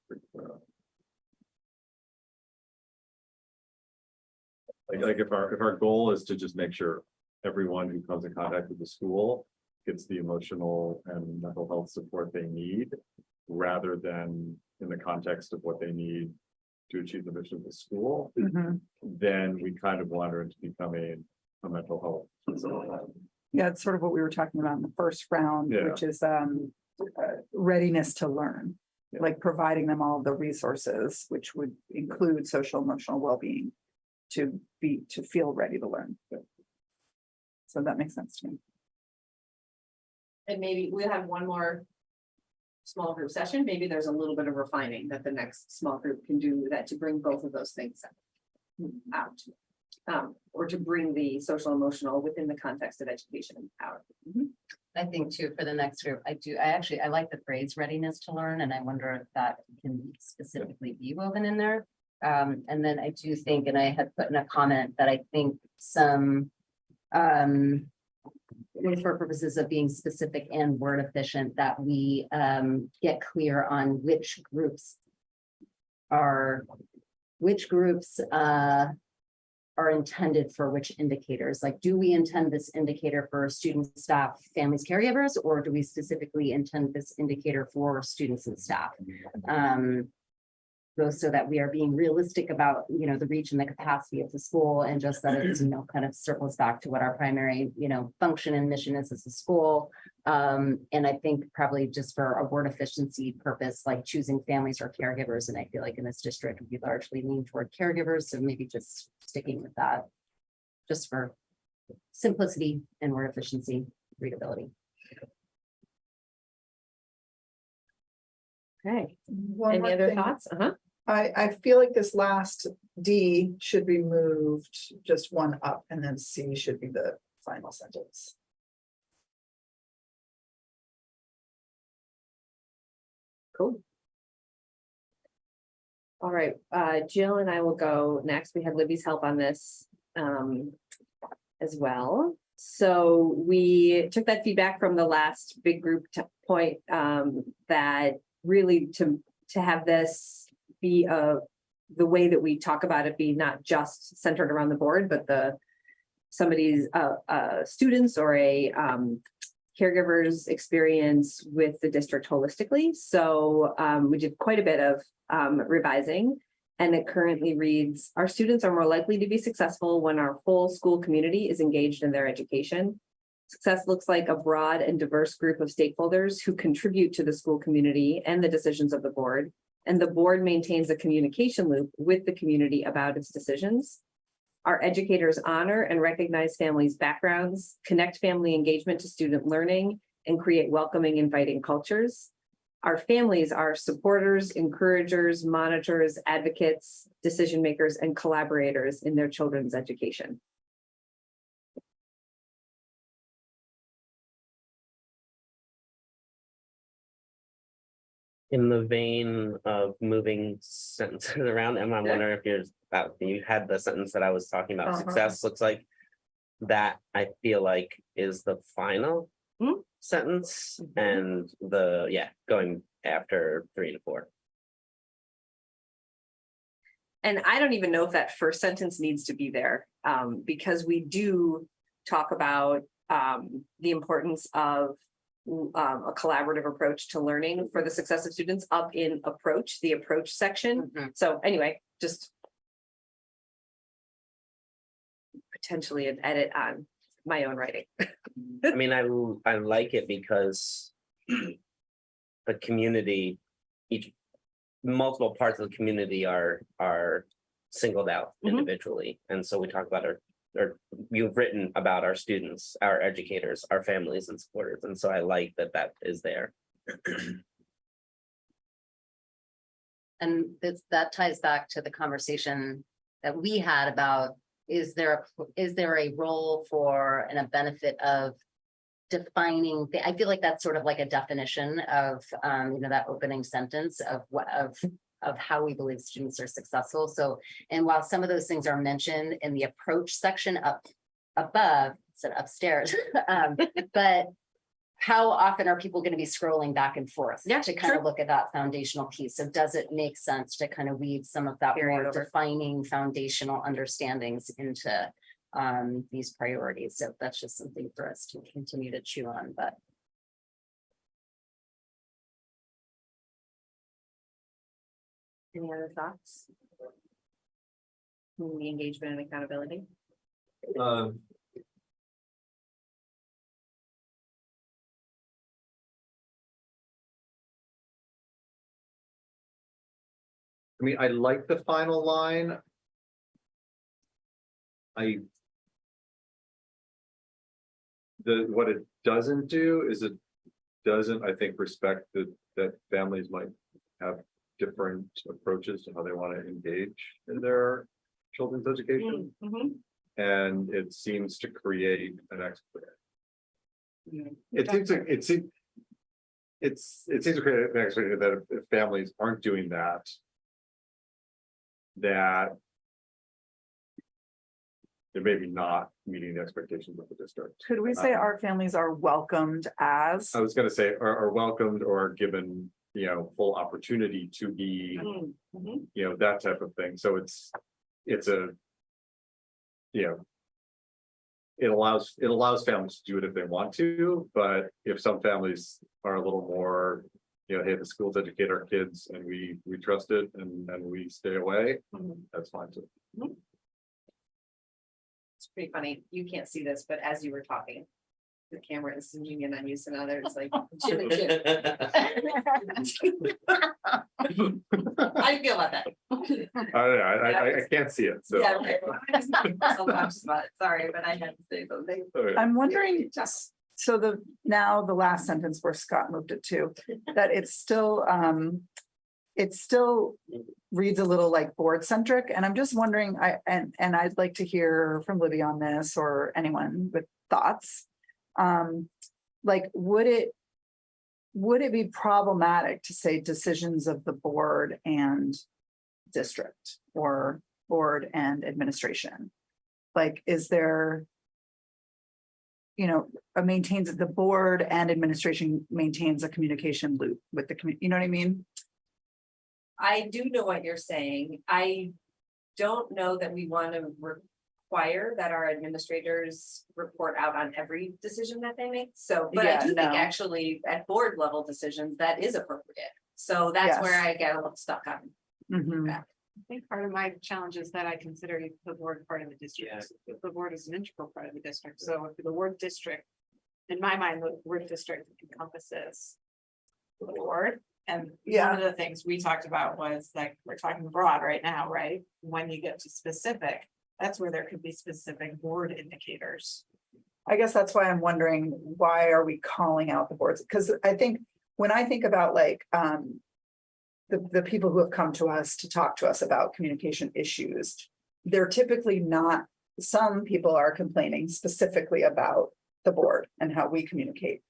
S3: Like if our goal is to just make sure everyone who comes in contact with the school gets the emotional and mental health support they need, rather than in the context of what they need to achieve the mission of the school, then we kind of wander into becoming a mental health facility.
S1: Yeah, it's sort of what we were talking about in the first round,
S3: Yeah.
S1: which is readiness to learn. Like providing them all the resources, which would include social emotional well-being to feel ready to learn. So that makes sense to me.
S15: And maybe we'll have one more small group session. Maybe there's a little bit of refining that the next small group can do that to bring both of those things out. Or to bring the social emotional within the context of education out.
S2: I think too, for the next group, I like the phrase readiness to learn, and I wonder if that can specifically be woven in there. And then I do think, and I had put in a comment that I think some, for purposes of being specific and word efficient, that we get clear on which groups are intended for which indicators. Like, do we intend this indicator for students, staff, families, caregivers, or do we specifically intend this indicator for students and staff? So that we are being realistic about, the reach and the capacity of the school, and just that it's, kind of circles back to what our primary, function and mission is as a school. And I think probably just for a word efficiency purpose, like choosing families or caregivers. And I feel like in this district, we largely lean toward caregivers. So maybe just sticking with that, just for simplicity and word efficiency, readability.
S15: Okay.
S1: One
S15: Any
S1: more
S15: other
S1: thing.
S15: thoughts?
S1: I feel like this last D should be moved just one up, and then C should be the final sentence.
S15: Cool. All right, Jill and I will go next. We had Libby's help on this as well. So we took that feedback from the last big group point that really to have this be the way that we talk about it be not just centered around the board, but somebody's students or a caregiver's experience with the district holistically. So we did quite a bit of revising, and it currently reads, our students are more likely to be successful when our whole school community is engaged in their education. Success looks like a broad and diverse group of stakeholders who contribute to the school community and the decisions of the board, and the board maintains a communication loop with the community about its decisions. Our educators honor and recognize families' backgrounds, connect family engagement to student learning, and create welcoming, inviting cultures. Our families are supporters, encouragers, monitors, advocates, decision makers, and collaborators in their children's education.
S14: In the vein of moving sentences around, and I wonder if you had the sentence that I was talking about. Success looks like that. I feel like is the final sentence, and going after 3 and 4.
S15: And I don't even know if that first sentence needs to be there, because we do talk about the importance of a collaborative approach to learning for the success of students up in the approach section. So anyway, just potentially an edit on my own writing.
S14: I mean, I like it because the community, multiple parts of the community are singled out individually, and so we talk about or you've written about our students, our educators, our families and supporters. And so I like that is there.
S2: And that ties back to the conversation that we had about, is there a role for and a benefit of defining, I feel like that's sort of like a definition of, that opening sentence of how we believe students are successful. So, and while some of those things are mentioned in the approach section up above, instead of upstairs, but how often are people going to be scrolling back and forth to kind of look at that foundational piece? So does it make sense to kind of weave some of that more defining foundational understandings into these priorities? So that's just something for us to continue to chew on, but
S13: Any other thoughts? Community engagement and accountability.
S12: I mean, I like the final line. What it doesn't do is it doesn't, I think, respect that families might have different approaches to how they want to engage in their children's education. And it seems to create an expert. It seems to create an expectation that if families aren't doing that they're maybe not meeting the expectations of the district.
S1: Could we say our families are welcomed as?
S12: I was gonna say are welcomed or given, full opportunity to be, that type of thing. So it's a, it allows families to do it if they want to, but if some families are a little more, hey, the schools educate our kids and we trust it and we stay away, that's fine too.
S13: It's pretty funny. You can't see this, but as you were talking, the camera is zooming in on you, so now there's like. How do you feel about that?
S12: I can't see it, so.
S13: Yeah, okay. I'm just not so conscious about it. Sorry, but I had to say something.
S1: I'm wondering, so the last sentence where Scott moved it to, that it still reads a little like board centric, and I'm just wondering, and I'd like to hear from Libby on this or anyone with thoughts. Like, would it be problematic to say decisions of the board and district or board and administration? Like, is there, maintains the board and administration maintains a communication loop with the community, you know what I mean?
S13: I do know what you're saying. I don't know that we want to require that our administrators report out on every decision that they make. So, but I do think actually at board level decisions, that is appropriate. So that's where I get a little stuck on.
S11: I think part of my challenge is that I consider the board part of the district. The board is an integral part of the district. So if the word district, in my mind, the word district encompasses the board. And one of the things we talked about was like, we're talking broad right now, right? When you get to specific, that's where there could be specific board indicators.
S1: I guess that's why I'm wondering, why are we calling out the boards? Because I think when I think about like the people who have come to us to talk to us about communication issues, they're typically not, some people are complaining specifically about the board and how we communicate.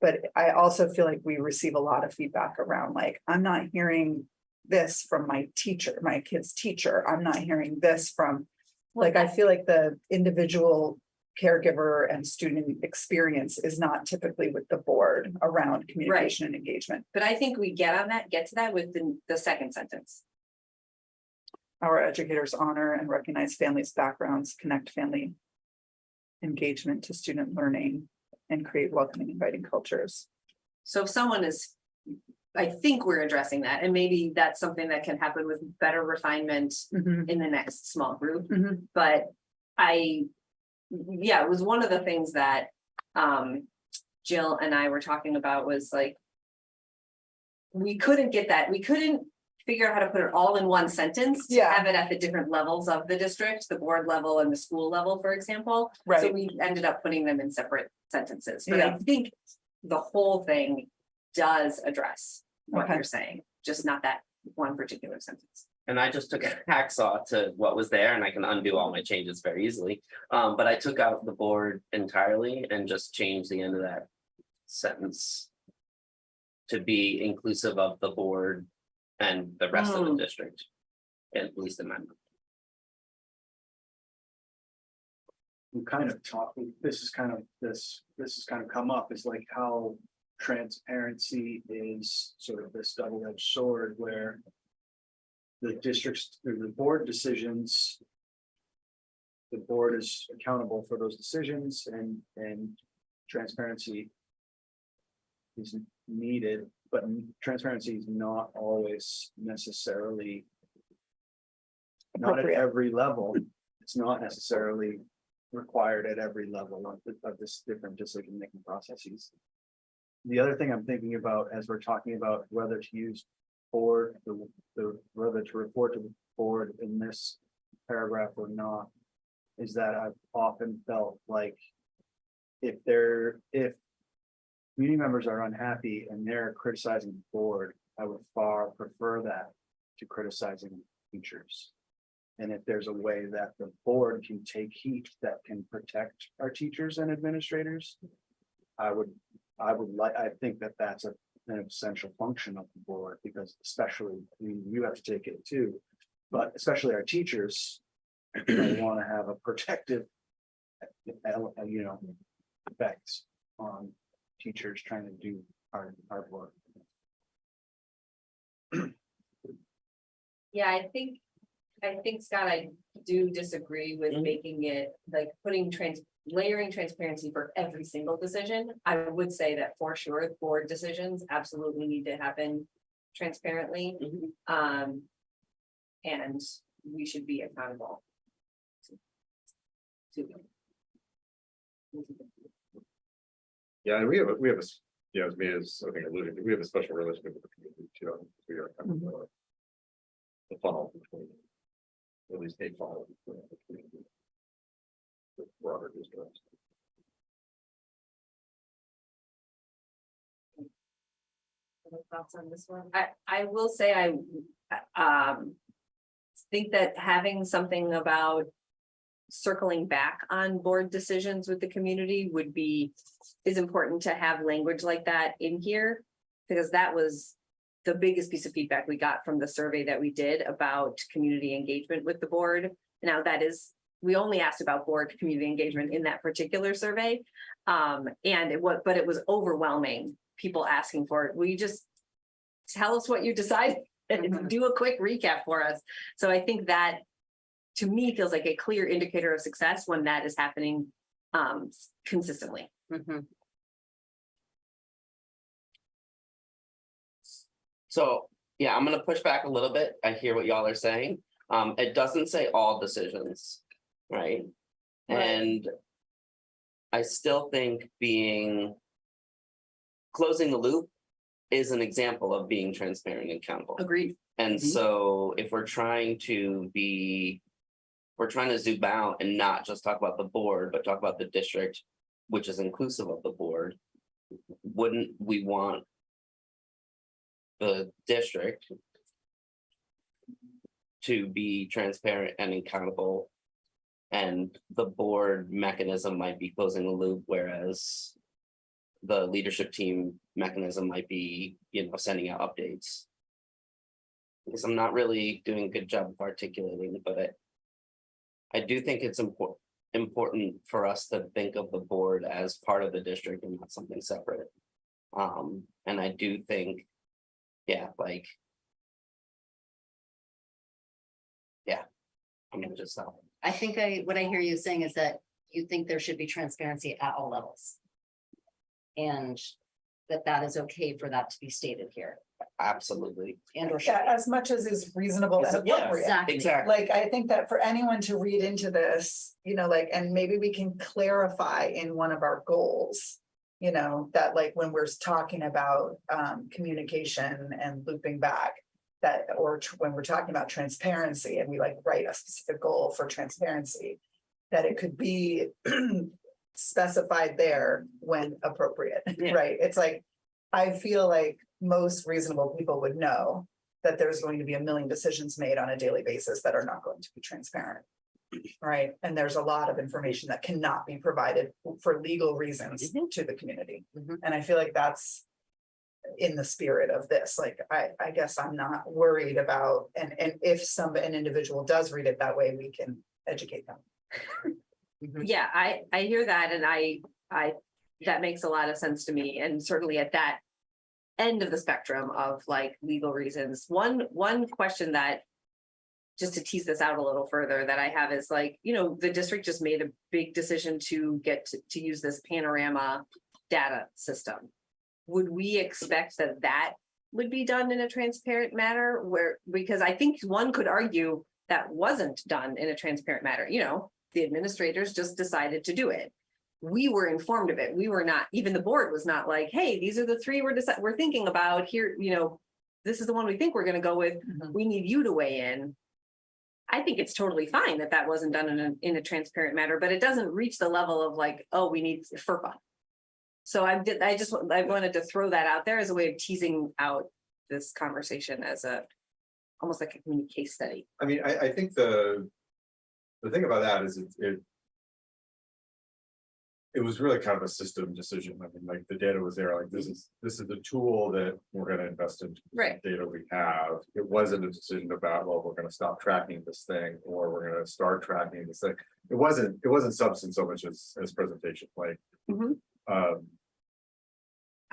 S1: But I also feel like we receive a lot of feedback around like, I'm not hearing this from my teacher, my kid's teacher. I'm not hearing this from, like, I feel like the individual caregiver and student experience is not typically with the board around communication and engagement.
S13: But I think we get to that with the second sentence.
S1: Our educators honor and recognize families' backgrounds, connect family engagement to student learning, and create welcoming, inviting cultures.
S13: So if someone is, I think we're addressing that, and maybe that's something that can happen with better refinement in the next small group. But it was one of the things that Jill and I were talking about was like, we couldn't figure out how to put it all in one sentence to have it at the different levels of the district, the board level and the school level, for example. So we ended up putting them in separate sentences. But I think the whole thing does address what you're saying, just not that one particular sentence.
S14: And I just took a hacksaw to what was there, and I can undo all my changes very easily. But I took out the board entirely and just changed the end of that sentence to be inclusive of the board and the rest of the district, at least in my mind.
S12: We kind of talk, this is kind of come up, is like how transparency is sort of this double-edged sword where the districts, the board decisions, the board is accountable for those decisions and transparency is needed, but transparency is not always necessarily not at
S5: appropriate.
S12: every level. It's not necessarily required at every level of this different decision-making processes. The other thing I'm thinking about as we're talking about whether to use board, whether to report to the board in this paragraph or not, is that I've often felt like if community members are unhappy and they're criticizing the board, I would far prefer that to criticizing teachers. And if there's a way that the board can take heat that can protect our teachers and administrators, I think that that's an essential function of the board, because especially, I mean, you have to take it too, but especially our teachers want to have a protective, effects on teachers trying to do our work.
S13: Yeah, I think, Scott, I do disagree with making it like layering transparency for every single decision. I would say that for sure, board decisions absolutely need to happen transparently. And we should be accountable to them.
S3: Yeah, and we have a, as me as I think alluded to, we have a special relationship with the community too. We are kind of the funnel between, at least a funnel between the community. With broader districts.
S13: Other thoughts on this one? I will say think that having something about circling back on board decisions with the community is important to have language like that in here, because that was the biggest piece of feedback we got from the survey that we did about community engagement with the board. Now we only asked about board community engagement in that particular survey. But it was overwhelming, people asking for it. Will you just tell us what you decided and do a quick recap for us? So I think that, to me, feels like a clear indicator of success when that is happening consistently.
S14: So, yeah, I'm gonna push back a little bit. I hear what y'all are saying. It doesn't say all decisions, right? And I still think closing the loop is an example of being transparent and accountable.
S13: Agreed.
S14: And so if we're trying to zoom out and not just talk about the board, but talk about the district, which is inclusive of the board, wouldn't we want the district to be transparent and accountable, and the board mechanism might be closing the loop, whereas the leadership team mechanism might be, sending out updates? Because I'm not really doing a good job of articulating, but I do think it's important for us to think of the board as part of the district and not something separate. And I do think, I'm gonna just stop.
S2: I think what I hear you saying is that you think there should be transparency at all levels. And that is okay for that to be stated here.
S14: Absolutely.
S2: And or
S1: Yeah, as much as is reasonable and appropriate.
S14: Exactly.
S1: Like, I think that for anyone to read into this, and maybe we can clarify in one of our goals, that like when we're talking about communication and looping back, that, or when we're talking about transparency and we write a specific goal for transparency, that it could be specified there when appropriate, right? It's like, I feel like most reasonable people would know that there's going to be a million decisions made on a daily basis that are not going to be transparent, right? And there's a lot of information that cannot be provided for legal reasons to the community. And I feel like that's in the spirit of this. Like, I guess I'm not worried about, and if an individual does read it that way, we can educate them.
S13: Yeah, I hear that, and I that makes a lot of sense to me, and certainly at that end of the spectrum of legal reasons. One question that, just to tease this out a little further, that I have is the district just made a big decision to get to use this panorama data system. Would we expect that would be done in a transparent manner, because I think one could argue
S15: that wasn't done in a transparent manner, you know, the administrators just decided to do it. We were informed of it. We were not, even the board was not like, hey, these are the three we're thinking about here, you know, this is the one we think we're gonna go with. We need you to weigh in. I think it's totally fine that that wasn't done in a transparent manner, but it doesn't reach the level of like, oh, we need FERPA. So I wanted to throw that out there as a way of teasing out this conversation as almost like a community case study.
S3: I mean, I think the thing about that is it was really kind of a system decision. I mean, like the data was there, like this is a tool that we're gonna invest in.
S15: Right.
S3: Data we have. It wasn't a decision about, well, we're gonna stop tracking this thing or we're gonna start tracking this thing. It wasn't substance so much as presentation, like.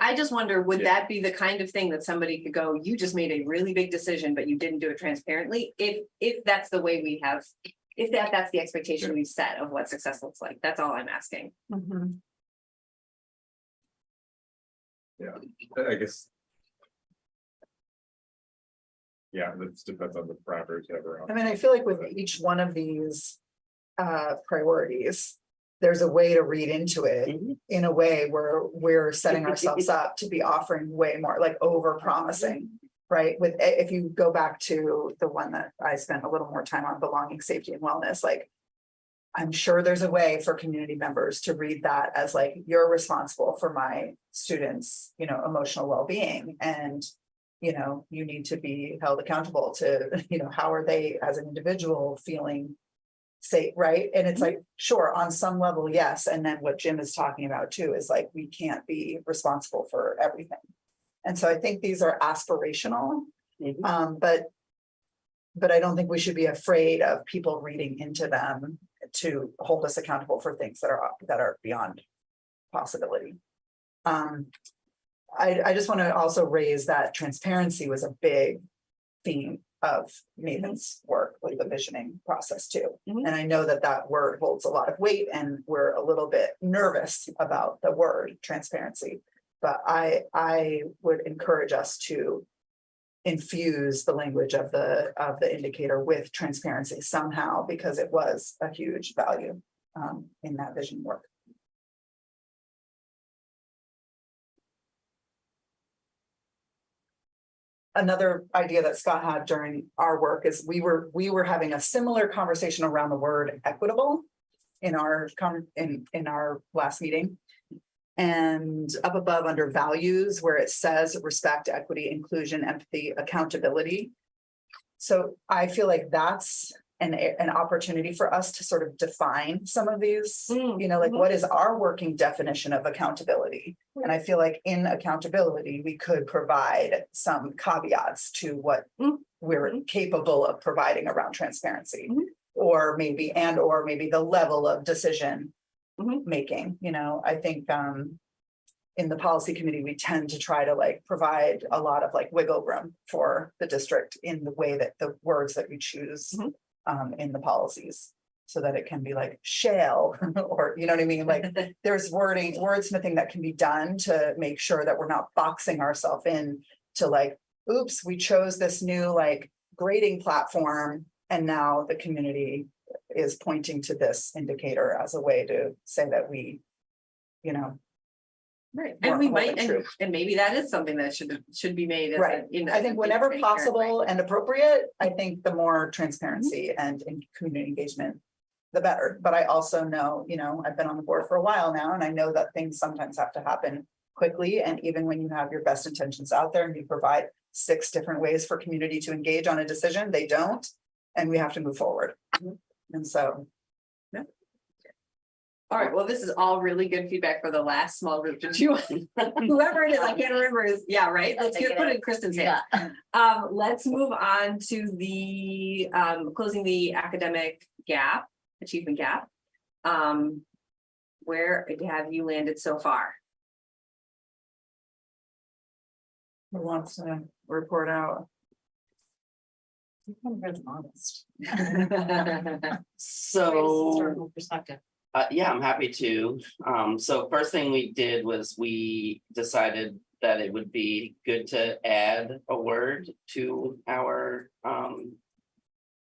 S15: I just wonder, would that be the kind of thing that somebody could go, you just made a really big decision, but you didn't do it transparently? If that's the way we have, if that's the expectation we've set of what success looks like, that's all I'm asking.
S3: Yeah, I guess. Yeah, that depends on the parameters you have around.
S1: I mean, I feel like with each one of these priorities, there's a way to read into it in a way where we're setting ourselves up to be offering way more, like over promising, right? If you go back to the one that I spent a little more time on, belonging, safety and wellness, like I'm sure there's a way for community members to read that as like, you're responsible for my students, you know, emotional well-being, and you know, you need to be held accountable to, you know, how are they as an individual feeling safe, right? And it's like, sure, on some level, yes. And then what Jim is talking about too is like, we can't be responsible for everything. And so I think these are aspirational, but I don't think we should be afraid of people reading into them to hold us accountable for things that are beyond possibility. I just want to also raise that transparency was a big theme of Nathan's work with the visioning process too. And I know that word holds a lot of weight and we're a little bit nervous about the word transparency, but I would encourage us to infuse the language of the indicator with transparency somehow, because it was a huge value in that vision work. Another idea that Scott had during our work is we were having a similar conversation around the word equitable in our last meeting. And up above under values, where it says respect, equity, inclusion, empathy, accountability. So I feel like that's an opportunity for us to sort of define some of these, you know, like what is our working definition of accountability? And I feel like in accountability, we could provide some caveats to what we're capable of providing around transparency, or maybe the level of decision making. You know, I think in the policy committee, we tend to try to like provide a lot of like wiggle room for the district in the way that the words that we choose in the policies, so that it can be like shall or you know what I mean, like there's wordsmithing that can be done to make sure that we're not boxing ourselves in to like, oops, we chose this new like grading platform and now the community is pointing to this indicator as a way to say that we, you know.
S15: Right, and we might, and maybe that is something that should be made.
S1: Right, I think whenever possible and appropriate, I think the more transparency and community engagement, the better. But I also know, you know, I've been on the board for a while now, and I know that things sometimes have to happen quickly. And even when you have your best intentions out there and you provide 6 different ways for community to engage on a decision, they don't, and we have to move forward. And so, yeah.
S15: All right, well, this is all really good feedback for the last small group. Did you, whoever it is, I can't remember is, yeah, right? Let's put it in Kristen's hands. Let's move on to the closing the academic gap, achievement gap. Where have you landed so far?
S1: Who wants to report out?
S2: Honest.
S14: So,
S2: Perspective.
S14: yeah, I'm happy to. So first thing we did was we decided that it would be good to add a word to our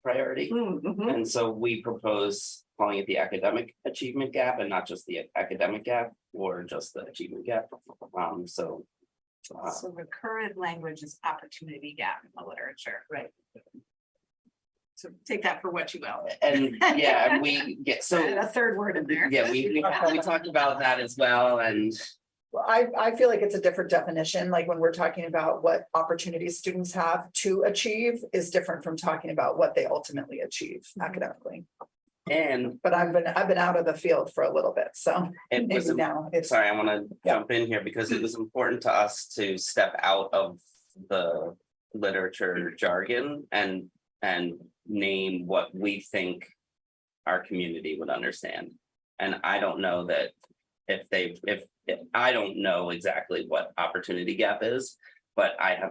S14: priority.
S11: Mhm.
S14: And so we propose calling it the academic achievement gap and not just the academic gap or just the achievement gap. So
S8: So the current language is opportunity gap in the literature.
S2: Right.
S8: So take that for what you will.
S14: and yeah, and we get
S8: A third word in there.
S14: yeah, we talked about that as well, and
S1: Well, I feel like it's a different definition, like when we're talking about what opportunities students have to achieve is different from talking about what they ultimately achieve academically.
S14: and
S1: But I've been out of the field for a little bit, so
S14: it was
S1: maybe now it's.
S14: sorry, I want to
S1: Yeah.
S14: jump in here because it was important to us to step out of the literature jargon and name what we think our community would understand. And I don't know that if I don't know exactly what opportunity gap is, but I'm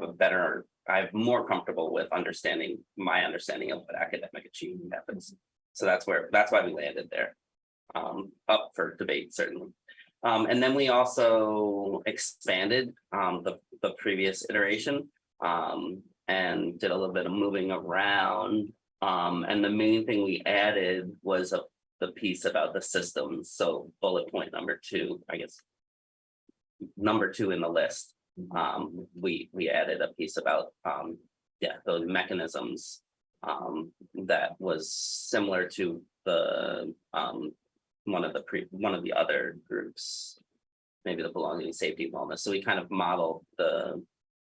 S14: more comfortable with my understanding of what academic achievement gap is. So that's why we landed there. Up for debate, certainly. And then we also expanded the previous iteration and did a little bit of moving around. And the main thing we added was the piece about the systems. So bullet point number 2, I guess. Number 2 in the list. We added a piece about those mechanisms that was similar to the one of the other groups, maybe the belonging, safety, wellness. So we kind of modeled the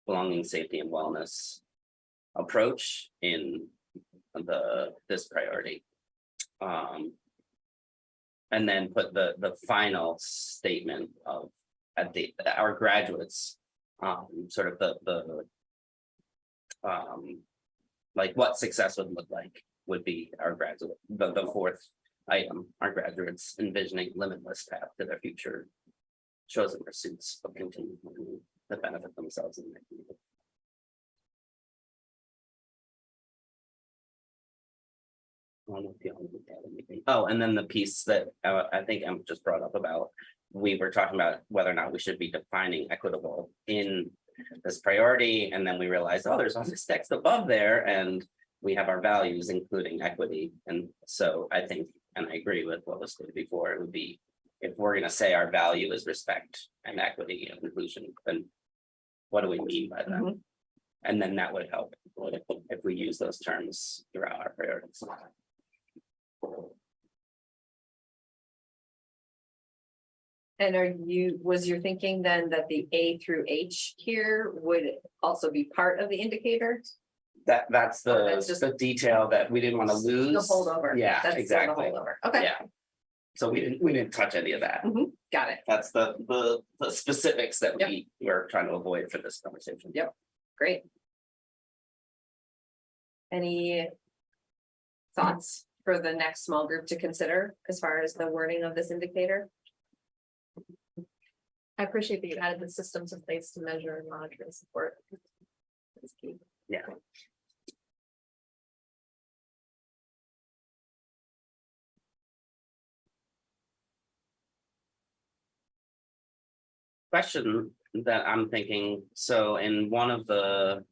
S14: belonging, safety, and wellness approach in this priority. And then put the final statement of our graduates, sort of the like what success would look like would be our graduate, the 4th item, our graduates envisioning limitless path to their future chosen pursuits of continued learning that benefit themselves and their community. Oh, and then the piece that I think Em just brought up about, we were talking about whether or not we should be defining equitable in this priority, and then we realized, oh, there's all this text above there, and we have our values, including equity. And so I think, and I agree with what was stated before, it would be, if we're going to say our value is respect and equity and inclusion, then what do we mean by that? And then that would help if we use those terms throughout our priorities.
S15: And was your thinking then that the A through H here would also be part of the indicator?
S14: That's
S15: just
S14: the detail that we didn't want to lose.
S15: The holdover.
S14: Yeah,
S15: That's
S14: exactly.
S15: The holdover. Okay.
S14: Yeah. So we didn't touch any of that.
S15: Got it.
S14: That's the specifics that we were trying to avoid for this conversation.
S15: Yep. Great. Any thoughts for the next small group to consider as far as the wording of this indicator?
S13: I appreciate that you added the systems in place to measure and monitor and support. That's key.
S14: Yeah. Question that I'm thinking, so in one of the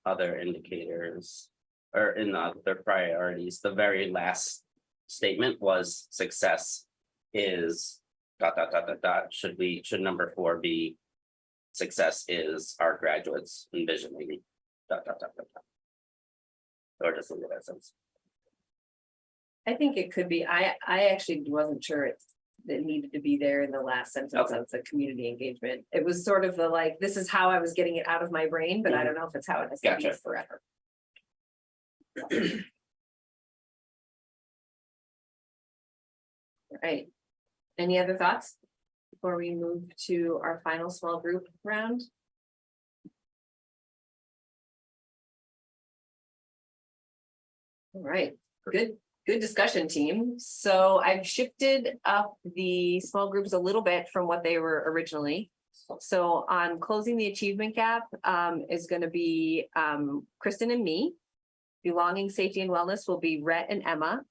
S14: other indicators, or in their priorities, the very last statement was success is ... Should number 4 be success is our graduates envisioning ... Or just leave it as is?
S15: I think it could be. I actually wasn't sure it needed to be there in the last sentence of the community engagement. It was sort of the like, this is how I was getting it out of my brain, but I don't know if it's how it has to be forever. All right. Any other thoughts before we move to our final small group round? All right, good discussion, team. So I've shifted up the small groups a little bit from what they were originally. So on closing the achievement gap is going to be Kristen and me. Belonging, safety, and wellness will be Rhett and Emma.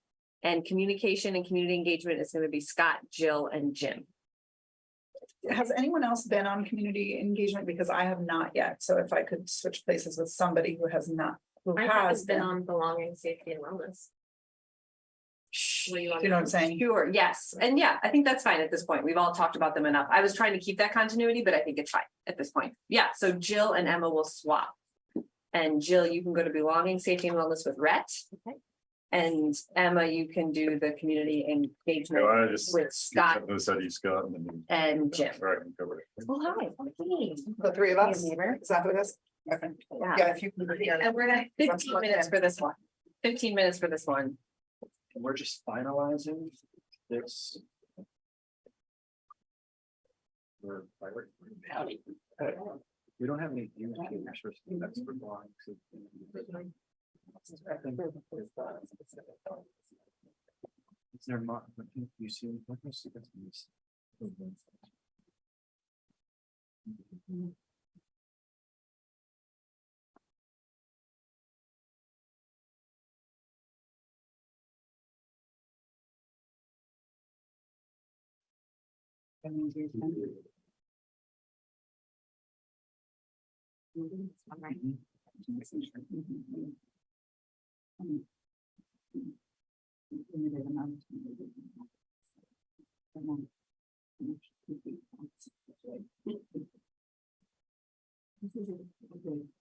S15: And communication and community engagement is going to be Scott, Jill, and Jim.
S1: has anyone else been on community engagement? Because I have not yet. So if I could switch places with somebody who has not, who
S13: I
S1: has
S13: have been on belonging, safety and wellness. What do you want?
S1: You know what I'm saying?
S15: Sure, yes, and yeah, I think that's fine at this point. We've all talked about them enough. I was trying to keep that continuity, but I think it's fine at this point. Yeah, so Jill and Emma will swap. And Jill, you can go to belonging, safety and wellness with Rhett.
S13: Okay.
S15: And Emma, you can do the community engagement with Scott
S3: Scott
S15: and Jim.
S13: Well, hi.
S1: The three of us?
S13: Neighbor.
S1: Is that what it is? Okay.
S15: Yeah.
S1: Yeah, if you can.
S15: And we're gonna 15 minutes for this one. 15 minutes for this one.
S12: And we're just finalizing this. We're. We don't have any. That's for blind. Is there more? You see? Let me see this.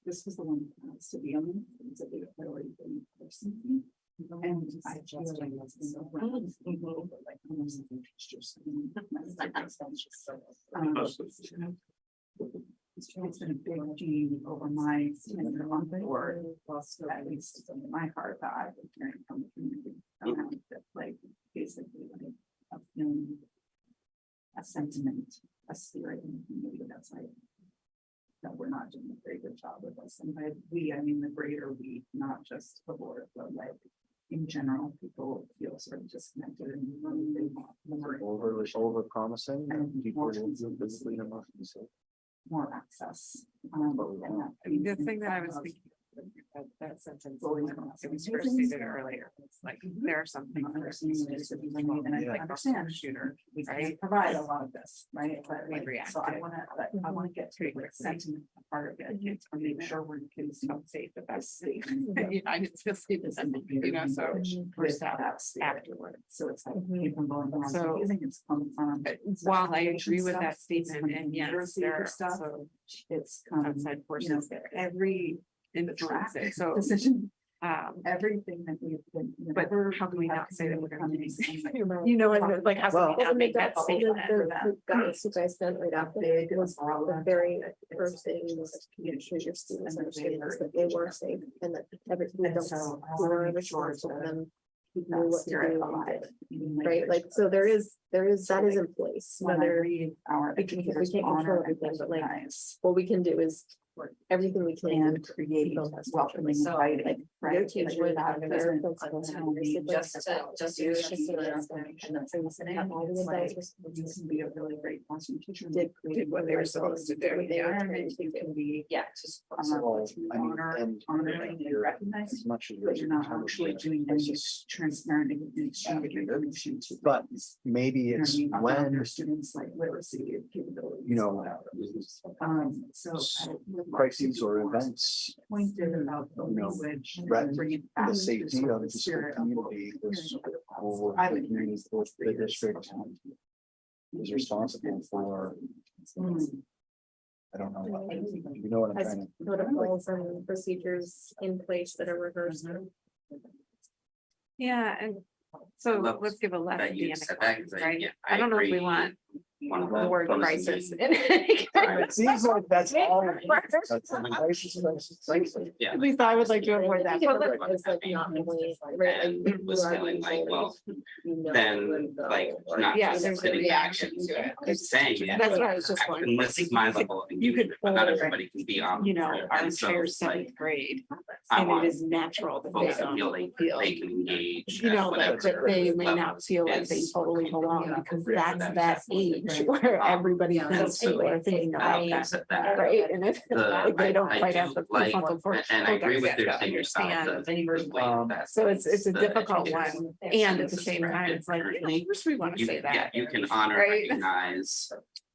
S1: This was the one that has to be on. It's a big priority for me personally. And I just. It's been a big gene over my tenure on the board, at least in my heart, that I've been hearing from the community. That like basically like a feeling, a sentiment, a spirit in the community that's like that we're not doing a very good job with this. And by we, I mean the greater we, not just the board, but like in general, people feel sort of disconnected and they want more.
S12: Over promising and people physically and emotionally safe.
S1: More access.
S11: The thing that I was thinking. That sentence, it was first stated earlier, it's like, there are some things.
S1: And I understand, shooter, we can provide a lot of this, right? But like, so I wanna get to the sentiment part of it, it's to make sure we're kids feel safe, the best safe.
S11: I didn't feel safe, you know, so first out afterwards.
S1: So it's like. people going around
S11: So,
S1: using it's come from.
S11: While I agree with that statement, and yes, there are
S1: stuff,
S11: also
S1: it's
S11: outside forces there.
S1: every
S11: Influence it, so,
S1: decision,
S11: everything
S1: that we've been.
S11: but how can we not say that we're gonna do these?
S1: You
S11: You know, and like, how can we not make that
S13: The
S11: statement?
S13: guidance you guys sent right after was the very first thing was to ensure your students understand that they were safe and that everything we were responsible for them. Knew what to do, right? Like, so there is, that is in place, whether we can't control everything, but like, what we can do is everything we can
S1: And create welcoming,
S13: So,
S1: inviting,
S13: like,
S1: right?
S13: your teachers
S1: Like,
S13: would
S1: that
S13: have
S1: doesn't-
S13: their principals have their siblings, just
S1: use
S13: just so that
S1: information that's listening.
S13: all the
S1: It's like,
S13: advice
S1: you can be a really great classroom teacher.
S11: Did what they were supposed to do, yeah.
S1: You can be.
S13: Yeah.
S1: Just.
S12: Well, I mean, and
S1: Honoring and
S12: you're-
S1: recognizing,
S12: As much as.
S1: but you're not actually doing any transparent and exchanging information to.
S12: But maybe
S1: You know what I
S12: it's
S1: mean, about
S12: when,
S1: your students like literacy capabilities.
S12: you know,
S1: So.
S12: crises or events,
S1: Pointed about the
S12: you know,
S1: language.
S12: threaten
S1: bring it back
S12: the
S1: to
S12: safety
S1: sort
S12: of
S1: the
S12: the school
S1: spirit of
S12: community, the school,
S1: I
S12: the
S1: would agree.
S12: community, the district is responsible for, I don't know. You know what I'm
S13: Has
S12: trying to.
S13: protocols and procedures in place that are rehearsed.
S11: Yeah, and so
S9: love
S11: let's give a lesson.
S9: that you said that, 'cause
S11: Right?
S9: yeah,
S11: I don't know if we
S9: agree.
S11: want
S9: One of
S11: the word
S9: bonus
S11: crisis.
S9: engagement.
S12: It seems like that's all. That's a crisis.
S9: Yeah.
S11: At least I would like to avoid that.
S13: It's like not only, right,
S9: And
S13: like,
S9: was
S13: you are
S9: feeling
S13: being
S9: like,
S13: bullied,
S9: well,
S13: you know
S9: then,
S13: when the-
S9: like, not
S11: Yeah,
S9: just
S11: there's a
S9: sitting back
S11: reaction
S9: and
S11: to it.
S9: just saying it.
S11: That's what I was just
S9: I-
S11: wondering.
S9: Unless it's my level of
S11: You could
S9: engagement, but not
S11: pull,
S9: everybody can be on.
S11: You know,
S9: board.
S11: our
S9: And so
S11: entire
S9: it's like,
S11: seventh grade,
S9: I
S11: and it
S9: want
S11: is natural that they
S9: folks to
S11: don't
S9: feel they
S11: feel.
S9: can engage.
S11: You
S9: at
S11: know,
S9: whatever
S11: that they may
S9: level
S11: not feel like they
S9: is
S11: totally belong, because that's
S9: them.
S11: that age where everybody
S9: And
S11: thinks
S9: so
S11: people are thinking
S9: I'll
S11: about
S9: pass it back.
S11: right, and if
S9: The-
S11: they don't
S9: I
S11: quite
S9: do
S11: have the
S9: like-
S11: prefrontal cortex
S9: And I agree with
S11: yet
S9: their
S11: to
S9: senior side.
S11: understand. So it's a difficult one, and at the same time, it's like, of course we want to say
S9: Yeah,
S11: that.
S9: you can honor,
S11: Right.
S9: recognize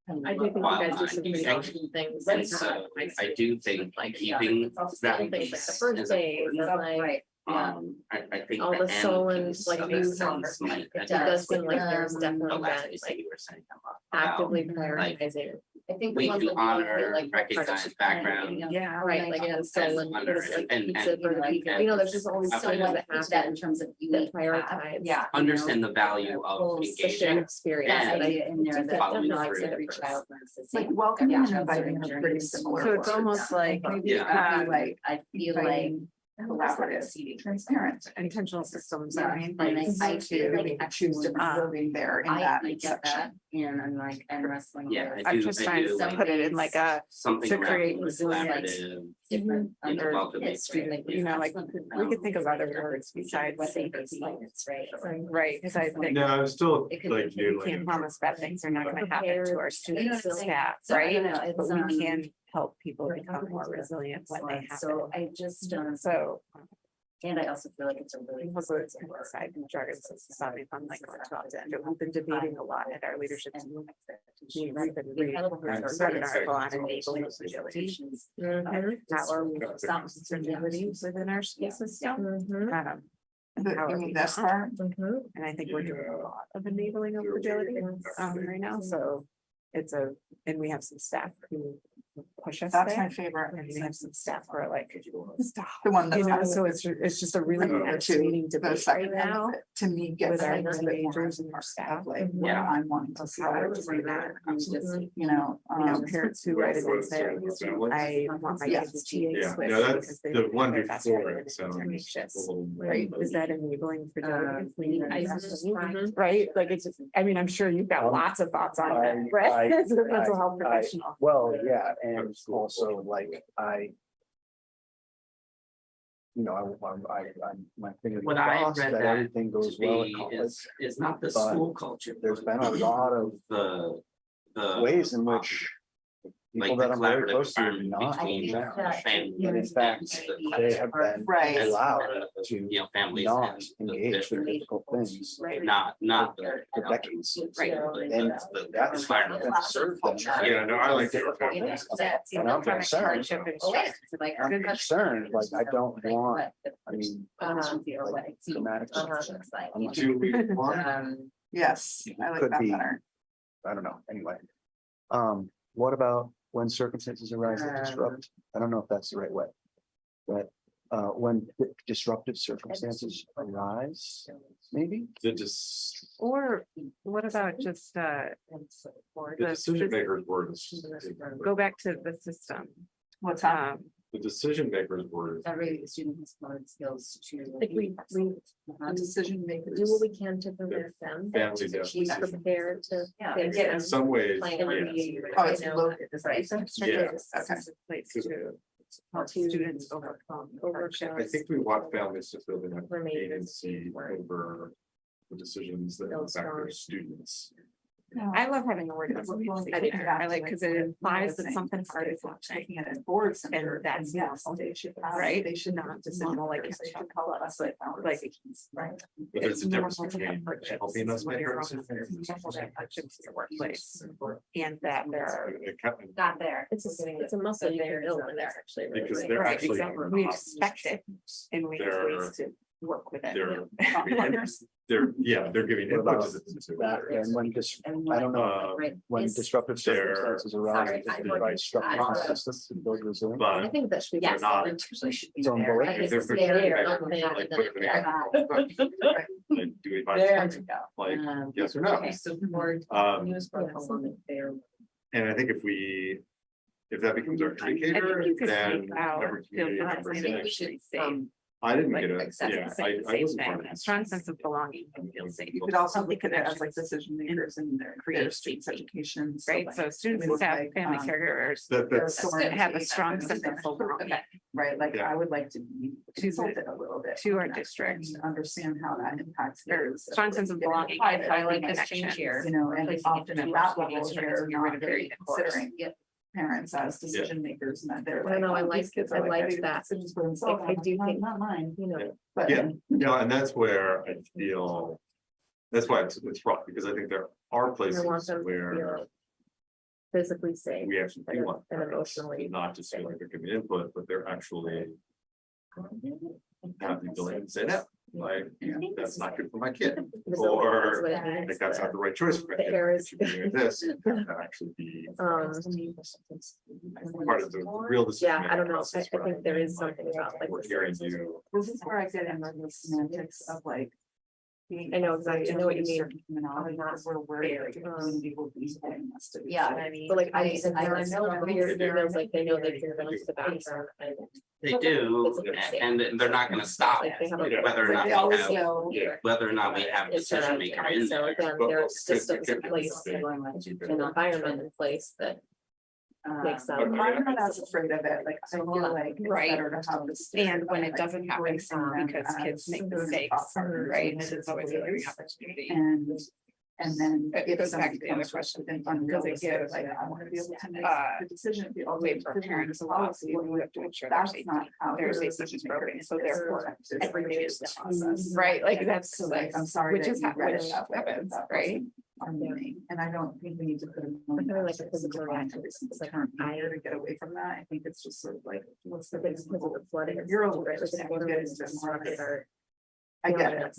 S13: I do think you guys do some really awesome things.
S9: And so I do think like keeping that
S13: Things like the
S9: piece
S13: first
S9: is
S13: day,
S9: important.
S13: like,
S9: I think.
S13: all the
S9: end
S13: Solons,
S9: piece
S13: like,
S9: of
S13: you-
S9: it sounds like
S13: it does seem like there's
S9: the
S13: definitely
S9: last
S13: been,
S9: piece that
S13: like,
S9: you were saying about
S13: actively prioritizing.
S2: I think.
S9: we
S2: the ones
S9: do
S2: that don't feel
S9: honor,
S2: like
S9: recognize
S2: partnership
S9: background.
S2: planning,
S13: Yeah,
S2: or
S13: right, like
S2: like,
S13: the Solon,
S9: under
S13: it's like
S9: and-
S13: pizza for the
S2: like,
S13: people, you know, there's just always
S9: so
S13: things
S2: like
S13: that
S2: that in
S13: happen
S2: terms of
S13: that
S2: unique
S13: prioritize.
S2: path. Yeah.
S9: Understand the value of
S2: Whole
S13: The shared
S9: engagement.
S13: experience.
S2: That
S9: And
S2: idea in there that
S9: following
S2: not
S9: through.
S2: every child learns the
S1: Like
S2: same.
S1: welcoming and
S2: Yeah.
S1: inviting are pretty similar.
S11: So it's
S1: words.
S11: almost like,
S1: Maybe
S9: Yeah.
S1: it could be like
S2: I feel like.
S1: collaborative, transparent.
S11: intentional systems,
S2: Yeah,
S11: I mean.
S2: and I feel like
S1: Choose different wording there in that
S2: I get that,
S1: section.
S2: and I'm like, I'm wrestling.
S9: Yeah,
S2: with
S9: I
S11: I'm
S9: do-
S11: just
S9: I
S11: trying
S9: do
S11: to
S9: like
S11: put it in like a,
S9: something
S11: to
S9: around
S11: create
S9: the
S11: resilience.
S9: collaborative,
S2: different.
S9: you know,
S2: under
S9: welcoming,
S2: history, like,
S11: you know, like, we could think of other words besides
S2: what they
S11: safety.
S2: baselines, right?
S11: Right, because I think
S3: No, I'm still
S2: It could
S3: like
S2: be-
S11: we
S3: noodling.
S11: can't promise bad things are not gonna happen to our students and staff,
S2: So, I
S11: right?
S2: don't know, it's,
S11: But we can help people become more resilient when they
S2: So
S11: happen.
S2: I just,
S11: So.
S2: and I also feel like it's a really.
S11: Also, it's kind of side jargon, so it's not even like going to opt in, but we've been debating a lot at our leadership team. We've been reading, I read an article on enabling fragility. How are we some fragility within our school system? And how are we
S1: That's
S11: not?
S1: part.
S11: And I think we're doing a lot of enabling of fragility right now, so it's a, and we have some staff who push us
S1: That's my
S11: there.
S1: favorite.
S11: And we have some staff who are like, stop.
S1: The one that's.
S11: You know, so it's just a really fascinating
S1: The
S11: debate right
S1: second end
S11: now.
S1: of it, to me, gets
S11: with our
S1: a little bit more
S11: teenagers and
S1: of
S11: our staff.
S1: like, what
S9: Yeah.
S1: I'm wanting to see.
S11: How
S1: out
S11: we're
S1: of
S11: doing
S1: it.
S11: that.
S1: I'm just, you
S11: You know,
S1: know,
S11: parents who write it and say, I want my
S1: Yes.
S11: kids to TA
S3: Yeah,
S11: switch
S3: no,
S11: because
S3: that's
S11: they.
S3: the one
S11: they're best
S3: before
S11: friend
S3: it
S11: and
S3: sounds
S11: they're
S3: a
S11: anxious.
S3: little.
S11: Right, is that enabling fragility?
S2: Mhm.
S11: Right, like it's, I mean, I'm sure you've got lots of thoughts on that,
S12: I-
S11: right? As a
S12: I-
S11: mental health
S12: I-
S11: professional.
S12: Well, yeah, and also like my finger
S9: What I
S12: crossed
S9: read
S12: that
S9: that
S12: everything
S9: to
S12: goes well at
S9: be
S12: college.
S9: is not the
S12: but
S9: school culture.
S12: There's been a lot of
S9: The.
S12: ways in which people
S9: Like
S12: that
S9: the
S12: I'm very
S9: collaborative
S12: close to are
S9: environment
S12: not
S9: between
S12: being challenged.
S9: family.
S12: And in fact, they have been
S1: Right.
S12: allowed to
S9: You know, families
S12: not
S9: and the
S12: engage with
S9: district,
S12: difficult things
S9: not the.
S12: for decades.
S9: Right.
S12: And that's
S9: environment.
S12: served them.
S3: Yeah, no, I like it.
S12: difficult
S2: You know,
S12: things.
S2: that's-
S12: And I'm concerned,
S2: hardship and stress, like,
S12: I'm concerned, like I don't want, I mean,
S2: or what it seems.
S12: dramatic.
S2: Looks like.
S12: I'm not-
S3: Do we want
S1: yes, I like
S12: Could
S1: that
S12: be.
S1: better.
S12: I don't know, anyway. What about when circumstances arise that disrupt? I don't know if that's the right way. But when disruptive circumstances arise, maybe?
S3: the just
S11: Or what about just,
S3: the decision makers word is.
S11: go back to the system?
S1: What's that?
S3: The decision makers word is.
S2: Every student has learned skills to.
S13: Like we
S1: Decision makers.
S13: do what we can to prevent them.
S3: Families, yeah.
S13: Be prepared to.
S2: Yeah,
S13: face
S3: In
S13: them,
S3: some ways,
S13: plan
S3: yes.
S13: remediate,
S1: Oh, it's
S13: you know,
S1: located, right?
S3: Yeah.
S11: Place to help students overcome hardship.
S3: I think we want families to feel they have
S13: Remain
S3: agency over the decisions that
S13: Feel
S3: impact their
S13: strong.
S3: students.
S11: I love having the word resiliency. I like, because it implies that something hard is happening.
S1: Looking at it board center.
S11: And that's
S1: yes,
S11: normal,
S1: they should.
S11: right?
S1: They should
S11: Not just normal, like,
S1: They should
S11: catch
S1: call us like.
S11: Like,
S1: Right.
S3: But there's a difference
S11: normal to have
S3: between
S11: hardships
S3: helping us
S11: when
S3: make
S11: you're
S3: our
S11: on the
S3: decisions.
S11: hardships in your workplace. And that there are.
S3: It kind of-
S2: Got there.
S13: It's a muscle you can build in there actually. really,
S3: Because
S13: right?
S3: they're
S11: Right,
S3: actually.
S11: exactly. We expect it, and we have ways to work with it.
S3: They're giving
S12: What
S3: input
S12: about
S3: to the.
S12: that, and when I don't know, when
S2: Is-
S12: disruptive
S3: they're-
S12: circumstances arise,
S2: Sorry,
S12: it
S2: I
S12: provides structural
S2: worked-
S12: processes to build resilience.
S2: I
S3: But
S2: think that should be.
S3: They're not-
S2: Usually should be
S12: It's on
S2: there.
S12: board.
S2: I think
S3: They're
S2: it's
S3: for
S2: there,
S3: sure.
S2: not there,
S3: Like,
S2: then
S3: put it in
S2: there.
S3: like, do we
S2: There
S3: advise,
S2: we go.
S3: like, yes or no?
S2: Okay, support. News protocol there.
S3: And I think if that becomes our indicator,
S11: you could
S3: then
S11: take out
S3: every
S11: feel
S3: community
S11: free.
S3: member
S11: I
S3: says,
S11: think we should say,
S3: I didn't
S11: like,
S3: get it,
S11: accept
S3: yeah,
S11: the same
S3: I wasn't
S11: thing,
S3: part of
S11: a
S3: this.
S11: strong sense of belonging and feel safe.
S1: You could also
S11: Healthy
S1: look at it as like
S11: connections
S1: decision makers and their
S11: create
S1: students'
S11: safety.
S1: education.
S11: Right, so students,
S1: we
S11: staff,
S1: like,
S11: family caregivers
S3: That's,
S11: have a strong sense of belonging
S1: Right, like
S3: Yeah.
S1: I would like to be consulted a little bit.
S11: to our
S1: on that
S11: district.
S1: and Understand how that impacts.
S11: Or
S1: theirs.
S11: strong sense of belonging.
S2: I like this
S11: connection.
S2: change here.
S1: You know, and
S2: Placing
S1: often at that
S11: school
S1: level,
S11: districts,
S1: they're
S11: get rid
S1: not
S11: of
S1: very
S11: their course.
S1: considering parents as decision makers and that they're
S13: I
S1: like.
S13: know, I
S1: oh,
S13: like-
S1: these kids
S13: I
S1: are
S13: like
S1: making
S13: that.
S1: decisions for themselves.
S13: I do think-
S1: Not mine,
S13: You know,
S1: but.
S3: yeah, no, and that's where I feel, that's why it's rough, because I think there are
S13: I
S3: places
S13: want them to
S3: where
S13: feel
S15: physically safe
S3: We actually do want
S15: and
S3: parents to
S15: emotionally.
S3: not just feel like they're giving input, but they're actually have the ability to say that, like, that's not good for my kid. Or I think that's not the right choice for my kid. I should be doing this, that actually be part of the real decision.
S15: Yeah, I don't know.
S3: process,
S15: I think there is something about like.
S3: We're hearing you.
S1: This is where I get into the semantics of like.
S15: I know exactly, I know what you mean.
S1: Terminology, because we're worried. People be saying this to be.
S2: Yeah,
S1: said.
S2: I mean.
S15: But like I
S2: I
S15: just know emails like they know they can go to the bathroom and.
S14: They do, and they're not gonna stop
S15: Like they have a.
S14: whether or not
S1: They
S14: we
S1: always
S14: have,
S1: know.
S14: whether or not we have a decision maker in
S15: So
S14: there.
S15: again, there are systems in place, an environment in place that makes that.
S1: I'm not as afraid of it, like, I feel like it's
S11: Right.
S1: better to have this.
S11: And when it doesn't happen, because kids make mistakes, right?
S1: And
S11: It's always a learning opportunity.
S1: And then.
S11: It
S1: if
S11: goes back
S1: something
S11: to the other
S1: comes
S11: question,
S1: within
S11: does it
S1: unrealistic,
S11: give,
S1: like, I wanna be able to make the decision. If the
S11: Wait for parents a lot, so you have to ensure their
S1: That's
S11: safety.
S1: not how.
S11: Their
S1: you're a
S11: safety is
S1: decision maker.
S11: broken, so therefore everything is
S1: the process.
S11: Right, like that's
S1: So like, I'm sorry.
S11: which
S1: that
S11: is
S1: you
S11: how,
S1: read
S11: which
S1: it that way, but
S11: happens,
S1: that
S11: right?
S1: wasn't our meaning, and I don't think we need to put.
S15: But they're like a physical reaction.
S1: It's like higher to get away from that. I think it's just sort of like, what's the
S15: Because
S1: biggest
S15: of the flooding.
S1: You're
S15: Right,
S1: over.
S15: like the water is disrupted or.
S1: I get it.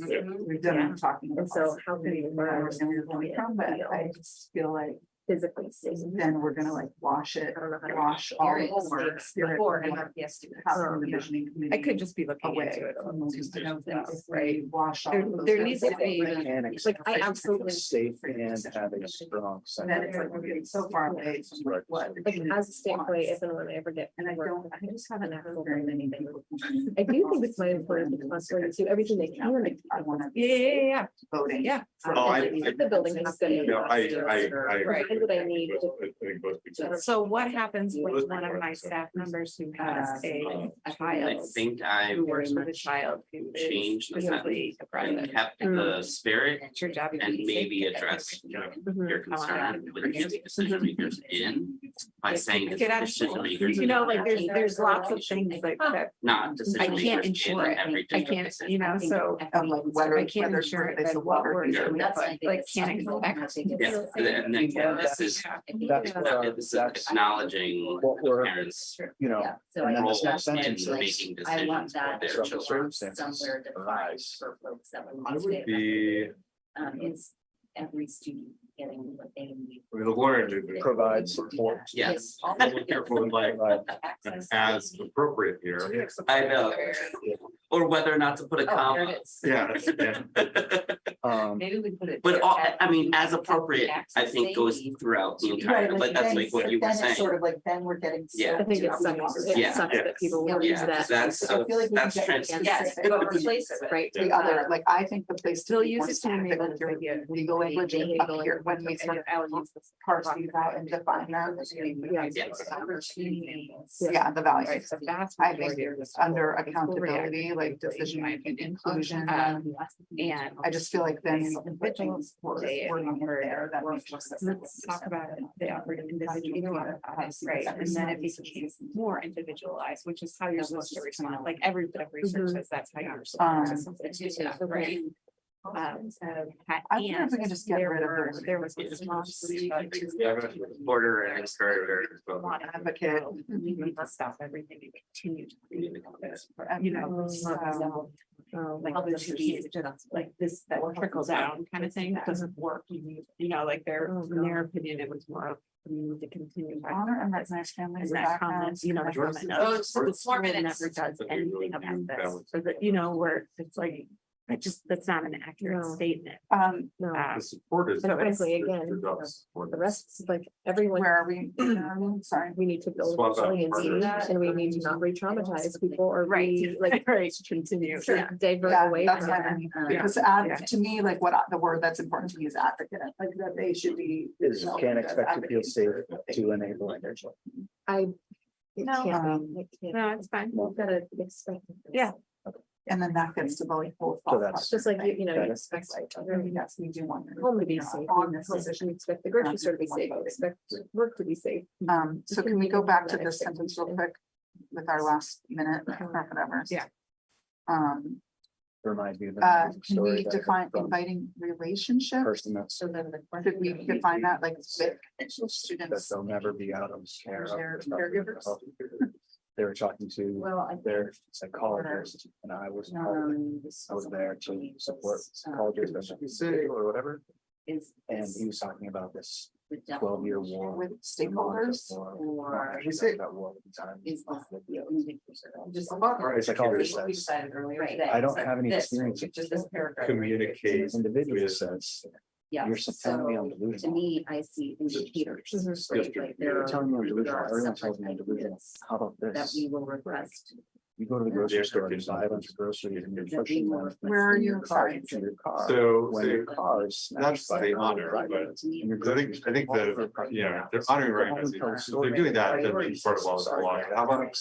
S1: We've done it talking.
S15: And so how can you learn?
S1: I understand where you're coming from, but I just feel like
S15: Physically safe.
S1: then we're gonna like wash it,
S15: I don't know how to.
S1: wash all the
S2: Experience
S1: homework. spirit,
S2: before
S1: and
S2: MRPS students.
S1: have the visioning
S11: I
S1: committee
S11: could just be looking
S1: away
S11: into it.
S1: from those decisions,
S11: Right.
S1: right? Wash all
S11: There-
S1: of those
S11: there
S1: things
S11: needs to
S1: away.
S11: be-
S12: Mechanics.
S15: Like, I absolutely-
S12: Safe and have a strong.
S1: And then it's like, we're getting so far away from like what.
S15: Like as a standpoint, if and when I ever get.
S1: And I don't,
S15: I just haven't actually
S1: very
S15: learned
S1: many
S15: anything.
S1: people.
S15: I do think it's my important to constantly do everything they can to keep
S1: I wanna.
S11: Yeah.
S1: Voting.
S11: Yeah.
S15: The building has been.
S3: You know, I
S11: Right.
S15: Find what I need.
S3: I think both people.
S11: So what happens with one of my staff members who has a
S14: I
S11: child,
S14: think I
S11: who works with a child who is
S14: changed the
S11: physically
S14: and
S11: aggressive?
S14: kept the spirit
S11: It's your job. to
S14: and
S11: be
S14: maybe
S11: safe.
S14: address
S15: Mhm.
S14: your concern with getting decision makers in by saying that
S11: Get out of
S14: decision
S11: school.
S14: makers.
S11: You know, like there's lots of things like that.
S14: Not
S11: I
S14: decision
S11: can't
S14: makers in
S11: ensure it.
S14: every
S11: I
S14: district
S11: can't,
S14: decision.
S11: you know, so
S1: Of like whether.
S11: I can't
S1: whether
S11: ensure
S1: it's
S11: that
S1: a
S11: what
S1: water
S11: we're
S1: heater.
S11: doing,
S2: That's
S11: but
S2: my
S11: like,
S2: biggest
S11: can I
S2: thing.
S11: go back?
S14: Yeah, and then this is this is acknowledging
S12: What we're,
S14: parents'
S12: you know.
S2: Yeah, so I
S12: and then
S14: role
S12: this
S2: think
S12: next
S2: that's
S12: sentence
S14: in
S2: like,
S12: is,
S14: making
S2: I want
S14: decisions for
S2: that
S14: their
S2: to
S14: children.
S2: somewhere defined for folks that would want to
S3: Would
S2: stay.
S3: be,
S2: It's every student getting what they need.
S3: I mean, the lawyer to
S12: provide support.
S14: Yes.
S3: I'm a little careful with like,
S2: Access.
S3: as appropriate here.
S14: I know. Or whether or not to put a
S2: Oh, there
S14: comma.
S2: it is.
S3: Yeah.
S2: Maybe we put it.
S14: But
S2: there.
S14: all, I mean, as appropriate, I
S2: Access
S14: think goes
S2: safety.
S14: throughout the
S1: Right,
S14: entire, but that's like what you were
S1: then it's
S14: saying.
S1: Sort of like, then we're getting.
S14: Yeah.
S15: I think it sucks,
S14: Yeah.
S15: it sucks that people will use
S14: Yeah,
S15: that.
S14: that's,
S1: I feel like we can
S14: that's
S1: get
S14: trans.
S1: against
S2: Yes,
S1: it.
S2: but replace it.
S15: Right.
S1: The other, like, I think the place to
S11: They'll
S1: be
S11: use
S1: more
S11: it to
S1: specific
S11: enable
S1: with your
S11: this idea.
S1: legal language is up here, when we start
S11: I'll use this.
S1: parse these out and define them.
S15: Yeah.
S1: Yeah, the values.
S11: Right, so that's.
S1: I think under accountability, like decision making, inclusion, and I just feel like then you put things wording in there that makes sense.
S11: Let's talk about it. They operate individually, right? And then it becomes more individualized, which is how you're supposed to respond. Like every bit of research says that's how you're supposed to. do that, right?
S1: I wonder if we can just get rid of
S11: There was a response.
S14: Order and encourager.
S1: advocate.
S11: We need to stop everything and continue to read this, you know, so. Like this should be just like this, that trickle down kind of thing, that doesn't work. You know, like in their opinion, it was more of, we need to continue.
S1: Honor and recognize families.
S11: And that comment, you know, the comment of, the school never does anything about this, or that, you know, where it's like, that's not an accurate statement.
S15: No,
S3: The support is.
S15: And frankly, again,
S3: Your job is support.
S15: the rest, is like everyone,
S1: Where are we? Sorry.
S15: we need to build
S3: Swap out
S15: resiliency
S3: partners.
S15: and we need to not re-traumatize people or
S11: Like, right, continue.
S15: divert
S1: Yeah,
S15: away
S1: that's
S15: from
S1: what
S15: it.
S1: I mean,
S2: Yeah.
S1: because to me, like the word that's important to me is advocate, like that they should be.
S12: Is can expect to feel safe to enable their children.
S15: It
S1: No,
S15: can't be. It can't.
S11: No, it's fine.
S15: You've gotta expect. it.
S11: Yeah.
S1: And then that gets to the whole.
S12: So that's-
S15: It's just like, you know, you
S12: That
S15: expect like
S1: Yes, we do want.
S15: home to be safe,
S1: On
S15: you
S1: this position.
S15: expect the grocery store to be safe, you expect work to be safe.
S1: So can we go back to this sentence real quick with our last minute or whatever?
S11: Yeah.
S12: Reminds me of.
S1: Can we define inviting relationship?
S12: Person that's,
S2: So then the.
S1: Could we define that like with
S12: that
S1: students?
S12: they'll never be out of care.
S1: Their
S12: of.
S1: caregivers?
S12: They were talking to
S2: Well, I.
S12: their psychologist, and I was there to support psychologists, that should be sick or whatever,
S2: Is.
S12: and he was talking about this 12-year war.
S1: With stakeholders
S2: Or.
S12: He said that war at the time.
S2: Is.
S12: Just a psychologist
S2: We
S12: says,
S2: decided earlier
S8: Right.
S2: today.
S12: I don't
S2: So
S12: have any
S2: this,
S12: experience with
S2: Just this paragraph.
S3: Communicate.
S12: individual says,
S2: Yeah.
S12: you're telling me I'm
S2: So,
S12: delusional.
S2: to me, I see indicators. Right, like there
S12: You're
S2: are-
S12: telling me I'm
S2: there
S12: delusional,
S2: are
S12: everyone
S2: separate
S12: tells me I'm delusional,
S2: ideas
S12: how about
S2: That
S12: this?
S2: we will request.
S12: You go to the grocery store, you buy a bunch of groceries and you're
S2: That we
S12: pushing
S2: will
S12: them.
S2: request
S1: Where are
S2: in
S1: you
S2: your
S1: sorry,
S2: cards.
S12: To your car.
S3: So,
S12: When your car is
S3: that's
S12: smashed by
S3: the
S12: another
S3: honor,
S12: driver.
S3: but-
S2: To me,
S12: And you're
S3: I think the, you know, they're honoring recognizing, if they're doing that, then it's part of all the law. How about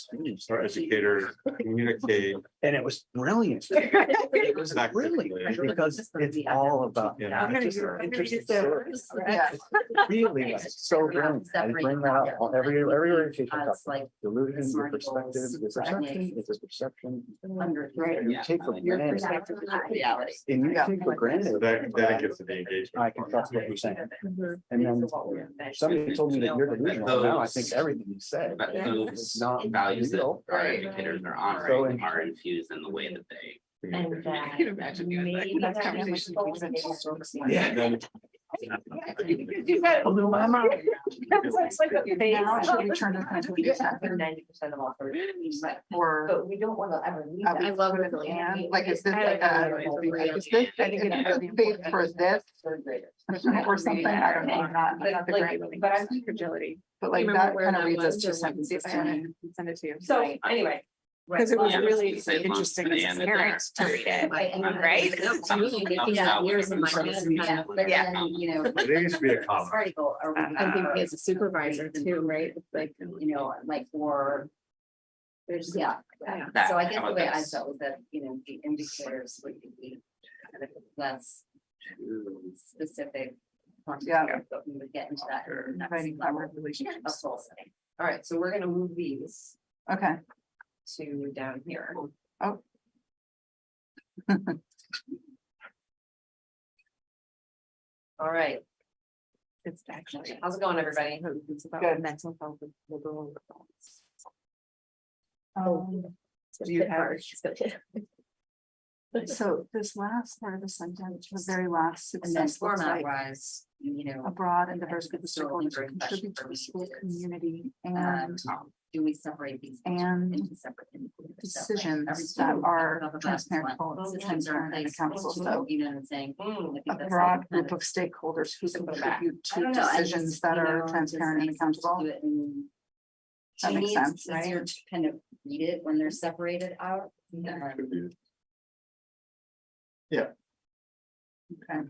S3: our educators communicate?
S12: And it was brilliant. It was brilliant, because it's all about.
S3: Yeah.
S12: It's just an interesting story.
S1: Yeah.
S12: It's really like so brilliant. I bring that up on every orientation. I talk
S2: As like
S12: delusion, your perspective, your perception, it's a perception.
S2: under.
S12: And you take for
S2: Your
S12: granted,
S2: perspective is not reality.
S12: and you
S1: Yeah.
S12: take for granted
S3: That
S12: that
S3: gets to the engagement.
S12: I can trust what you're saying. And then somebody told me that you're delusional, now I think everything you said
S9: But
S12: is
S9: those
S12: not
S9: values that
S12: real.
S9: our educators are honoring are infused in the way that they.
S2: And that.
S11: I can imagine doing that.
S2: maybe
S1: That's
S2: that
S1: conversation
S2: was
S1: we've been
S2: full of
S1: to.
S12: Yeah.
S3: Then
S1: Blew my mind.
S11: That's like a face.
S1: Now should we turn to kind of
S2: Ninety percent of all.
S1: or
S2: But we don't wanna ever leave
S1: are
S2: that.
S1: we love it and like is this like is this I think it's paid for this or something? I don't know, not the great.
S11: But I think fragility.
S1: But like
S11: Remember
S1: that
S11: where
S1: kind of
S11: that
S1: reads
S11: was
S1: as two
S11: just like,
S1: sentences
S11: I
S1: to me.
S11: Send it to you.
S15: So anyway,
S11: Because it was
S9: Yeah,
S11: really
S9: say as long
S11: interesting
S9: as
S11: as
S9: the
S11: a
S9: end of
S11: parent to read it.
S2: Right? To me, making that years in my head,
S11: Yeah.
S2: you know.
S3: there used to be a comment.
S2: Article, are we?
S11: I think as a supervisor too, right? It's like,
S2: You know, like for. There's, yeah,
S9: That-
S2: so I guess
S9: how
S2: the
S9: about
S2: way I
S9: this?
S2: felt was that, you know, the indicators would be kind of less specific.
S1: Yeah.
S2: But we would get into that. next
S1: Inviting
S2: level
S1: farmer relationships.
S2: of soul setting. All right, so we're gonna move these
S1: Okay.
S2: to down here.
S1: Oh.
S2: All right,
S11: it's actually.
S2: how's it going, everybody?
S11: It's about
S1: Good.
S11: mental health and liberal thoughts.
S1: Do you have? So this last part of the sentence, the very last
S2: And then
S1: success looks
S2: format
S1: like
S2: wise, you know.
S1: a broad and diverse group of
S2: Still
S1: stakeholders
S2: very
S1: who contribute to the
S2: question
S1: school
S2: for
S1: community
S2: And
S1: and
S2: do we separate these?
S1: and
S2: into separate individual stuff, like
S1: decisions
S2: every
S1: that
S2: school
S1: are
S2: about the last
S1: transparent,
S2: one.
S1: full,
S2: Systems are in
S1: transparent and
S2: place,
S1: accountable. So
S2: you know, and saying, I think
S1: a
S2: that's
S1: broad
S2: kind
S1: group of stakeholders who
S2: Simple back.
S1: contribute
S2: I
S1: to
S2: don't know, I
S1: decisions
S2: just,
S1: that
S2: you
S1: are
S2: know, it just
S1: transparent and
S2: makes sense to
S1: accountable.
S2: do it in-
S1: That
S2: To
S1: makes
S2: me, it's
S1: sense, right?
S2: easier to kind of read it when they're separated out.
S3: Could be.
S1: Okay.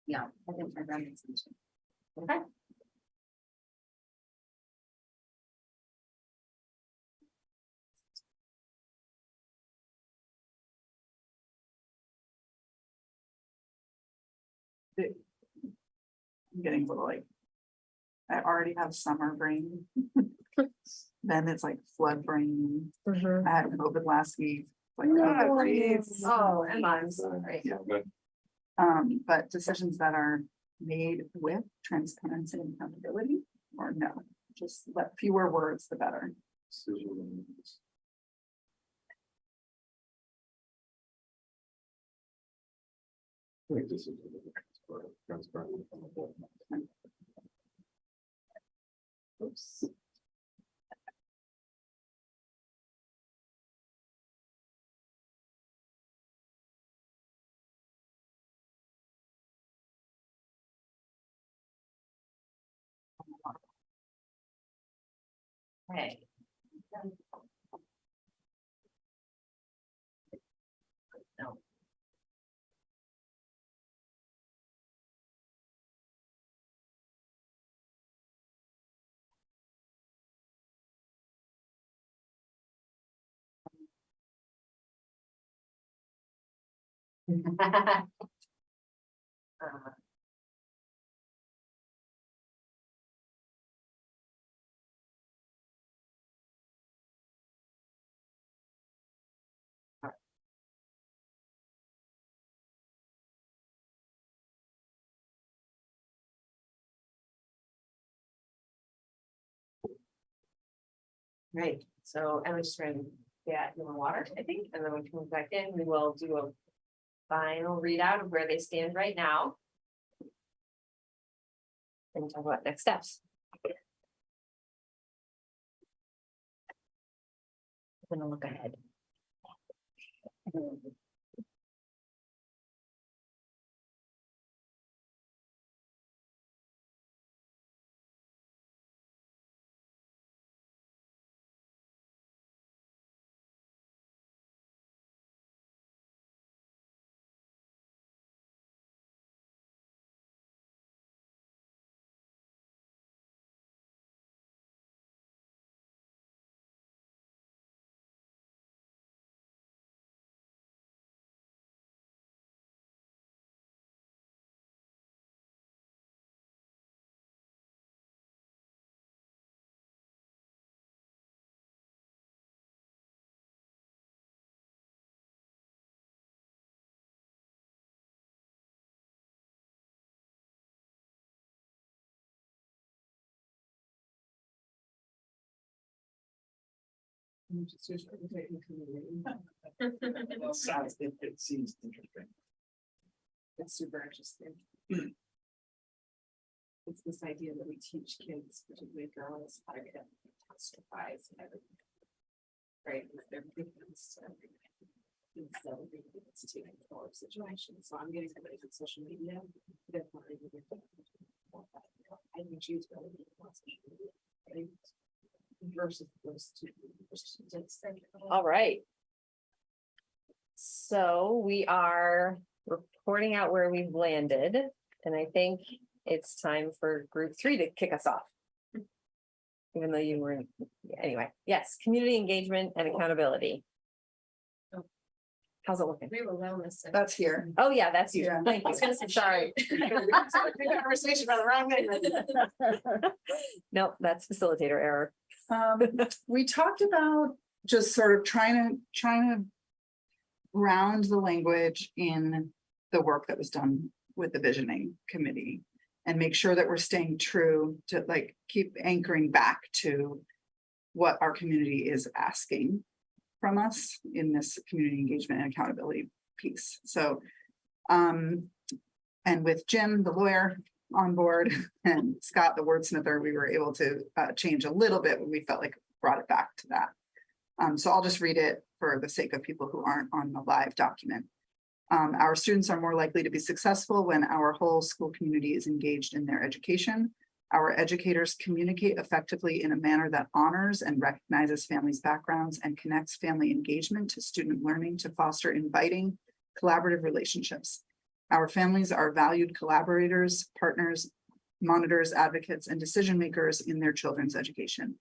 S2: Yeah, I think that makes sense. Okay.
S1: I'm getting a little like, I already have summer brain. Then it's like flood brain. I had COVID last week. Like, oh, geez.
S2: Oh, and I'm sorry.
S1: Yeah. But decisions that are made with transparency and accountability, or no, just let fewer words, the better.
S3: I think this is transparent.
S1: Oops.
S2: Okay. No.
S13: Right, so Emma just ran, yeah, in the water, I think, and then when we come back in, we will do a final readout of where they stand right now. And talk about next steps. I'm gonna look ahead.
S12: It seems interesting.
S11: It's super interesting. It's this idea that we teach kids, particularly girls, how to catastrophize and everything. Right, with their victims. Instead of being able to take control of situations, so I'm getting somebody from social media. They're finding it. I think she's really good on social media, right? Versus those two.
S13: All right. So we are reporting out where we've landed, and I think it's time for group 3 to kick us off. Even though you were, anyway, yes, community engagement and accountability. How's it looking?
S11: We were wellness.
S1: That's here.
S13: Oh, yeah, that's you.
S1: Yeah.
S13: Thank you. Sorry.
S11: Conversation about the wrong thing.
S13: Nope, that's facilitator error.
S1: We talked about just sort of trying to ground the language in the work that was done with the visioning committee and make sure that we're staying true to like keep anchoring back to what our community is asking from us in this community engagement and accountability piece. So, and with Jim, the lawyer, on board and Scott, the wordsmither, we were able to change a little bit when we felt like brought it back to that. So I'll just read it for the sake of people who aren't on the live document. Our students are more likely to be successful when our whole school community is engaged in their education. Our educators communicate effectively in a manner that honors and recognizes families' backgrounds and connects family engagement to student learning to foster inviting, collaborative relationships. Our families are valued collaborators, partners, monitors, advocates, and decision makers in their children's education.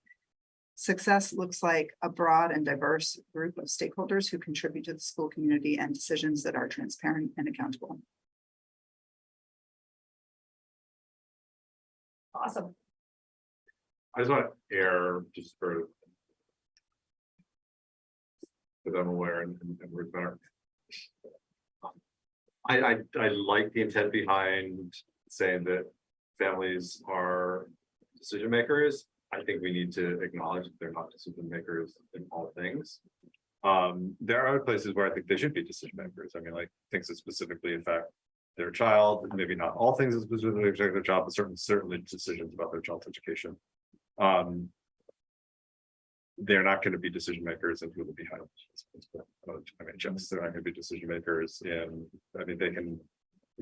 S1: Success looks like a broad and diverse group of stakeholders who contribute to the school community and decisions that are transparent and accountable.
S13: Awesome.
S3: I just want to air just for. Because I'm aware and we're better. I like the intent behind saying that families are decision makers. I think we need to acknowledge that they're not decision makers in all things. There are other places where I think they should be decision makers. I mean, like things that specifically affect their child, maybe not all things that specifically affect their child, but certainly decisions about their child's education. They're not going to be decision makers in who will be hired. I mean, just they're not going to be decision makers in. I mean, they can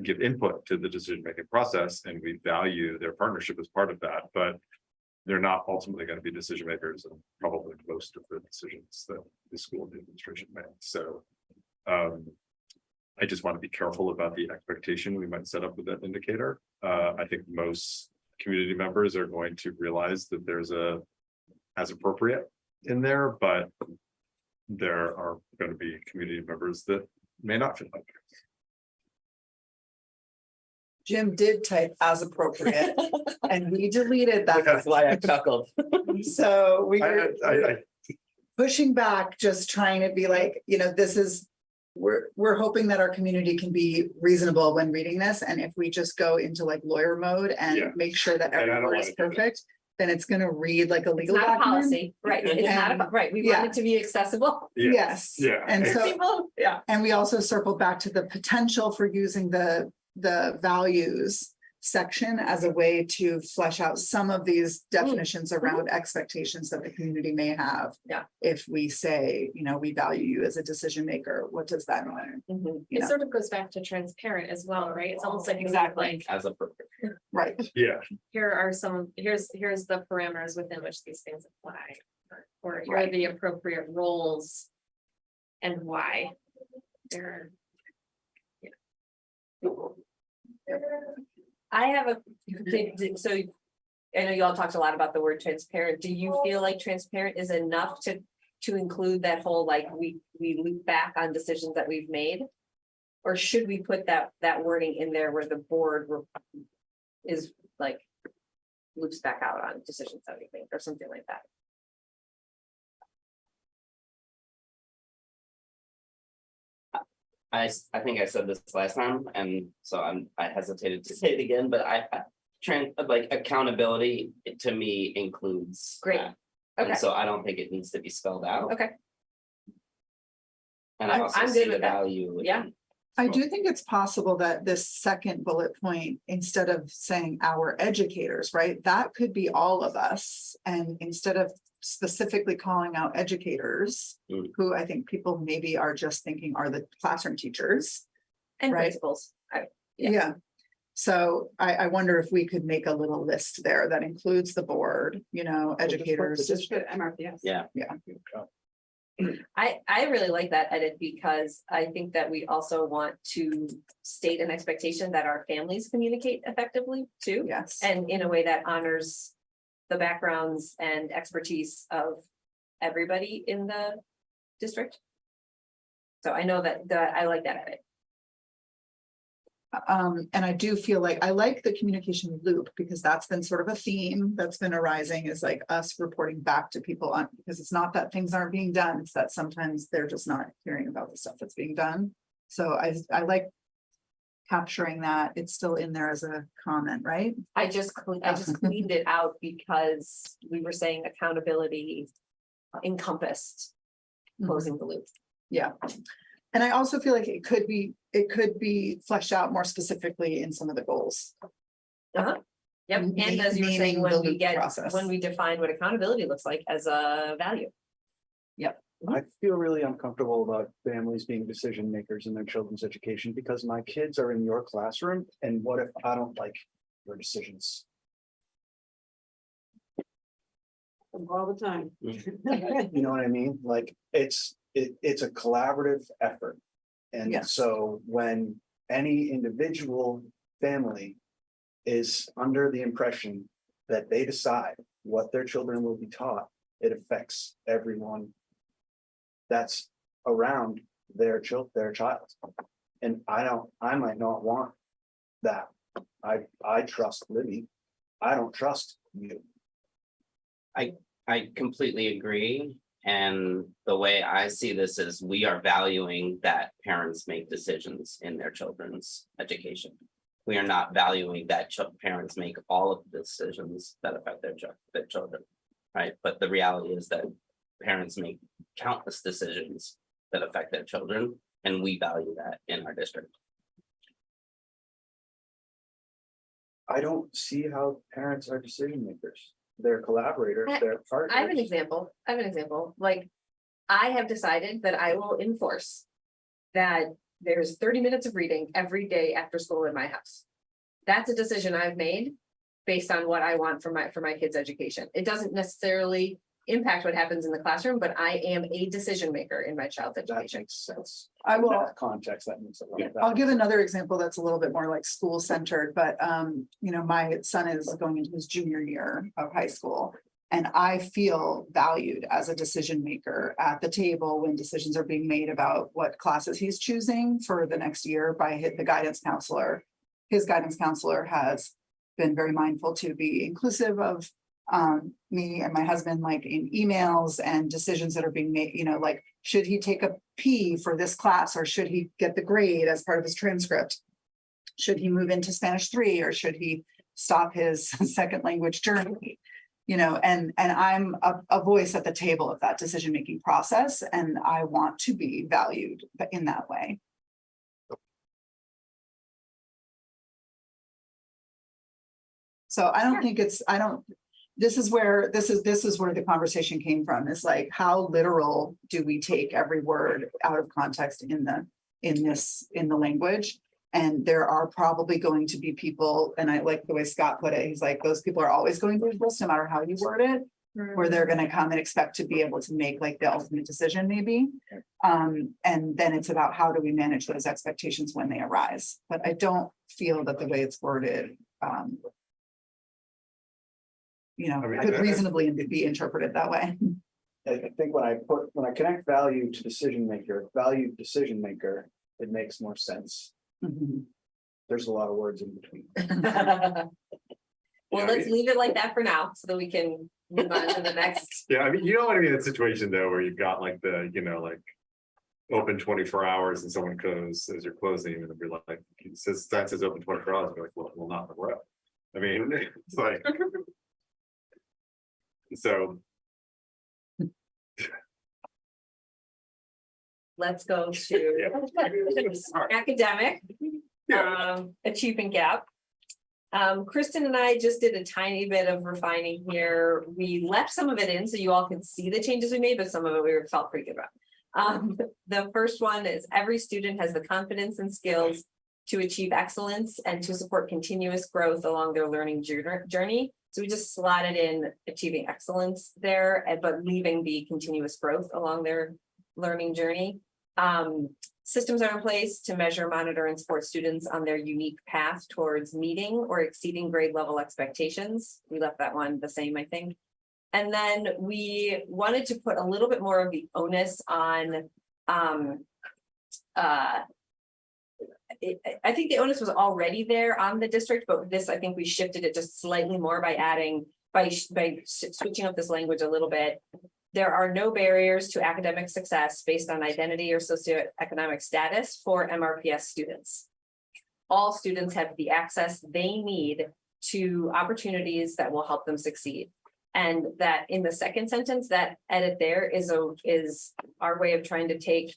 S3: give input to the decision making process, and we value their partnership as part of that. But they're not ultimately going to be decision makers in probably most of the decisions that the school administration makes. So, I just want to be careful about the expectation we might set up with that indicator. I think most community members are going to realize that there's a as appropriate in there, but there are going to be community members that may not feel like it.
S1: Jim did type as appropriate and we deleted that.
S14: That's why I chuckled.
S1: So we were
S3: I
S1: pushing back, just trying to be like, you know, this is, we're hoping that our community can be reasonable when reading this. And if we just go into like lawyer mode and
S3: Yeah.
S1: make sure that
S3: And I
S1: every
S3: don't
S1: word
S3: wanna
S1: is
S3: do that.
S1: perfect, then it's gonna read like a
S15: It's
S1: legal
S15: not a
S1: document.
S15: policy, right? It's not a, right, we want it to be accessible.
S1: Yes.
S3: Yeah.
S1: And so,
S15: People, yeah.
S1: and we also circled back to the potential for using the values section as a way to flesh out some of these definitions around expectations that the community may have.
S15: Yeah.
S1: If we say, you know, we value you as a decision maker, what does that mean?
S15: Mhm.
S1: You
S13: It
S1: know,
S13: sort of goes back to transparent as well, right? It's almost like
S15: Exactly.
S14: As appropriate.
S1: right.
S3: Yeah.
S13: here are some, here's the parameters within which these things apply. Or here are
S1: Right.
S13: the appropriate roles and why. They're,
S15: I have so I know you all talked a lot about the word transparent. Do you feel like transparent is enough to include that whole, like, we loop back on decisions that we've made? Or should we put that wording in there where the board is like loops back out on decisions that we made or something like that?
S14: I think I said this last time, and so I hesitated to say it again, but like accountability to me includes.
S15: Great.
S14: that. And
S15: Okay.
S14: so I don't think it needs to be spelled out.
S15: Okay.
S14: And I also
S15: I'm
S14: see
S15: good
S14: the
S15: with that.
S14: value. in-
S15: Yeah.
S1: I do think it's possible that this second bullet point, instead of saying our educators, right, that could be all of us. And instead of specifically calling out educators,
S14: Mm.
S1: who I think people maybe are just thinking are the classroom teachers.
S15: And
S1: Right.
S15: principals. Yeah.
S1: Yeah. So I wonder if we could make a little list there that includes the board, you know, educators.
S8: Just put MRPS.
S14: Yeah.
S1: Yeah.
S15: I really like that edit because I think that we also want to state an expectation that our families communicate effectively too.
S1: Yes.
S15: And in a way that honors the backgrounds and expertise of everybody in the district. So I know that I like that edit.
S1: And I do feel like I like the communication loop because that's been sort of a theme that's been arising, is like us reporting back to people on, because it's not that things aren't being done, it's that sometimes they're just not hearing about the stuff that's being done. So I like capturing that. It's still in there as a comment, right?
S15: I just cleaned it out because we were saying accountability encompassed closing the loop.
S1: Yeah. And I also feel like it could be fleshed out more specifically in some of the goals.
S15: Yep, and as you were saying,
S1: Naming the
S15: when we
S1: loop
S15: get,
S1: process.
S15: when we define what accountability looks like as a value.
S12: I feel really uncomfortable about families being decision makers in their children's education because my kids are in your classroom, and what if I don't like your decisions?
S8: All the time.
S12: You know what I mean? Like, it's a collaborative effort. And
S1: Yes.
S12: so when any individual family is under the impression that they decide what their children will be taught, it affects everyone that's around their child. And I might not want that. I trust Libby. I don't trust you.
S14: I completely agree. And the way I see this is we are valuing that parents make decisions in their children's education. We are not valuing that parents make all of the decisions that affect their children, right? But the reality is that parents make countless decisions that affect their children, and we value that in our district.
S12: I don't see how parents are decision makers. They're collaborators, they're partners.
S15: I have an example, like, I have decided that I will enforce that there's 30 minutes of reading every day after school in my house. That's a decision I've made based on what I want for my kids' education. It doesn't necessarily impact what happens in the classroom, but I am a decision maker in my child's
S12: That
S15: education.
S12: makes sense.
S1: I will.
S12: In that context, that makes a lot of
S1: I'll give another example that's a little bit more like school centered, but you know, my son is going into his junior year of high school. And I feel valued as a decision maker at the table when decisions are being made about what classes he's choosing for the next year by the guidance counselor. His guidance counselor has been very mindful to be inclusive of me and my husband, like in emails and decisions that are being made, you know, like, should he take a P for this class or should he get the grade as part of his transcript? Should he move into Spanish 3 or should he stop his second language journey? You know, and I'm a voice at the table of that decision-making process, and I want to be valued in that way. So I don't think it's, this is where the conversation came from, is like, how literal do we take every word out of context in the language? And there are probably going to be people, and I like the way Scott put it, he's like, those people are always going to exist no matter how you word it, where they're going to come and expect to be able to make like the ultimate decision maybe. And then it's about how do we manage those expectations when they arise. But I don't feel that the way it's worded, could reasonably be interpreted that way.
S12: I think when I connect value to decision maker, valued decision maker, it makes more sense. There's a lot of words in between.
S15: Well, let's leave it like that for now, so that we can move on to the next.
S3: Yeah, I mean, you don't want to be in that situation though, where you've got like the, like open 24 hours and someone goes as you're closing and be like, it says open 24 hours, be like, well, not the row. I mean, it's like, so.
S15: Let's go to academic, achievement gap. Kristen and I just did a tiny bit of refining here. We left some of it in so you all could see the changes we made, but some of it we felt pretty good about. The first one is every student has the confidence and skills to achieve excellence and to support continuous growth along their learning journey. So we just slotted in achieving excellence there, but leaving the continuous growth along their learning journey. Systems are in place to measure, monitor, and support students on their unique path towards meeting or exceeding grade level expectations. We left that one the same, I think. And then we wanted to put a little bit more of the onus on, I think the onus was already there on the district, but this, I think we shifted it just slightly more by adding, by switching up this language a little bit. There are no barriers to academic success based on identity or socioeconomic status for MRPS students. All students have the access they need to opportunities that will help them succeed. And that in the second sentence, that edit there is our way of trying to take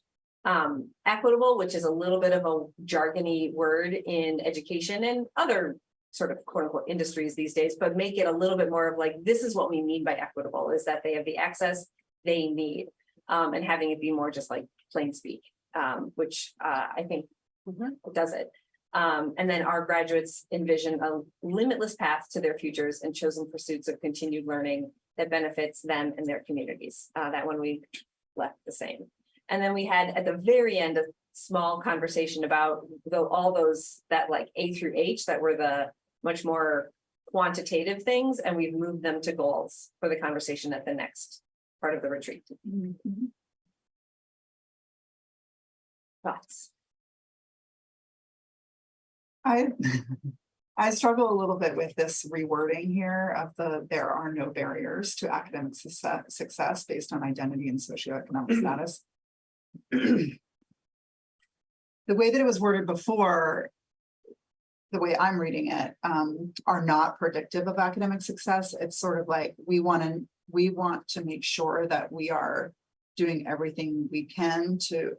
S15: equitable, which is a little bit of a jargony word in education and other sort of quote unquote industries these days, but make it a little bit more of like, this is what we mean by equitable, is that they have the access they need, and having it be more just like plain speak, which I think does it. And then our graduates envision a limitless path to their futures and chosen pursuits of continued learning that benefits them and their communities. That one we left the same. And then we had at the very end a small conversation about all those that like A through H that were the much more quantitative things, and we've moved them to goals for the conversation at the next part of the retreat. Thoughts?
S1: I struggle a little bit with this rewording here of there are no barriers to academic success based on identity and socioeconomic status. The way that it was worded before, the way I'm reading it, are not predictive of academic success. It's sort of like we want to make sure that we are doing everything we can to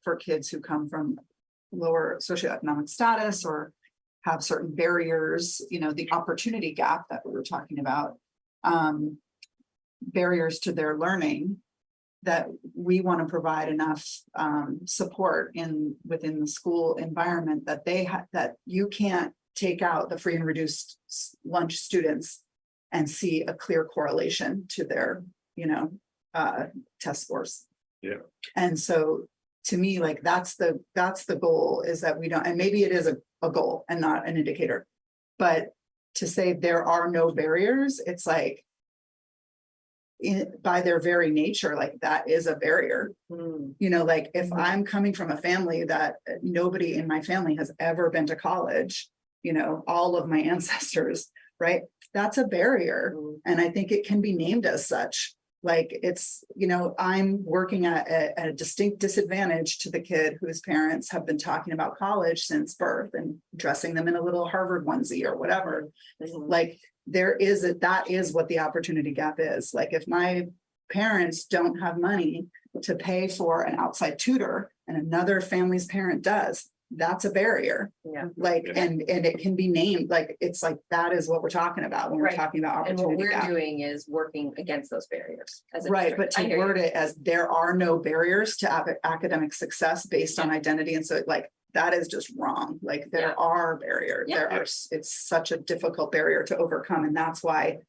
S1: for kids who come from lower socioeconomic status or have certain barriers, the opportunity gap that we were talking about, barriers to their learning, that we want to provide enough support within the school environment that that you can't take out the free and reduced lunch students and see a clear correlation to their test scores.
S3: Yeah.
S1: And so to me, like that's the goal, is that we don't, and maybe it is a goal and not an indicator, but to say there are no barriers, it's like by their very nature, like that is a barrier. Like if I'm coming from a family that nobody in my family has ever been to college, all of my ancestors, right? That's a barrier. And I think it can be named as such. Like it's, I'm working at a distinct disadvantage to the kid whose parents have been talking about college since birth and dressing them in a little Harvard onesie or whatever. Like that is what the opportunity gap is. Like if my parents don't have money to pay for an outside tutor and another family's parent does, that's a barrier.
S13: Yeah.
S1: Like, and it can be named, like, it's like, that is what we're talking about when we're
S13: Right.
S1: talking about
S13: And what
S1: opportunity
S13: we're
S1: gap.
S13: doing is working against those barriers. As a
S1: Right, but
S13: district. I
S1: to
S13: hear you.
S1: word it as there are no barriers to academic success based on identity. And so like, that is just wrong. Like there
S13: Yeah.
S1: are barriers.
S13: Yeah.
S1: It's such a difficult barrier to overcome. And that's why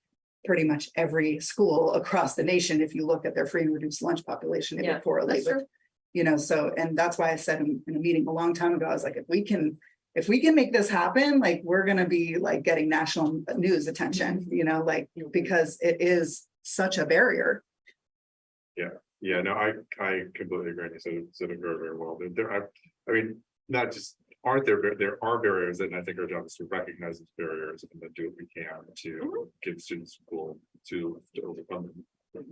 S1: pretty much every school across the nation, if you look at their free and reduced lunch population, it
S13: Yeah,
S1: would correlate
S13: that's
S1: with, you know, so, and that's why I said in a meeting a long time ago, I was like, if we can make this happen, like, we're gonna be like getting national news attention, you know, like, because it is such a barrier.
S3: Yeah, no, I completely agree. You said it very, very well. I mean, not just there are barriers, and I think our job is to recognize those barriers and then do what we can to give students school to overcome them.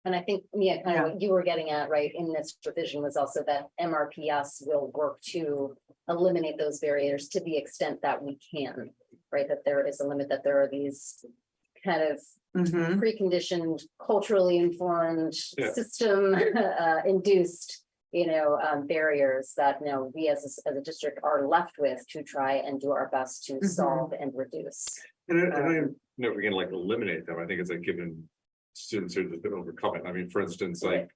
S2: And I think, yeah, kind of what you were getting at, right, in this revision was also that MRPS will work to eliminate those barriers to the extent that we can, right? That there is a limit, that there are these kind of preconditioned, culturally informed, system induced, you know, barriers that, you know, we as a district are left with to try and do our best to solve and reduce.
S3: And I don't know if we can like eliminate them. I think it's like given students who just overcome it. I mean, for instance, like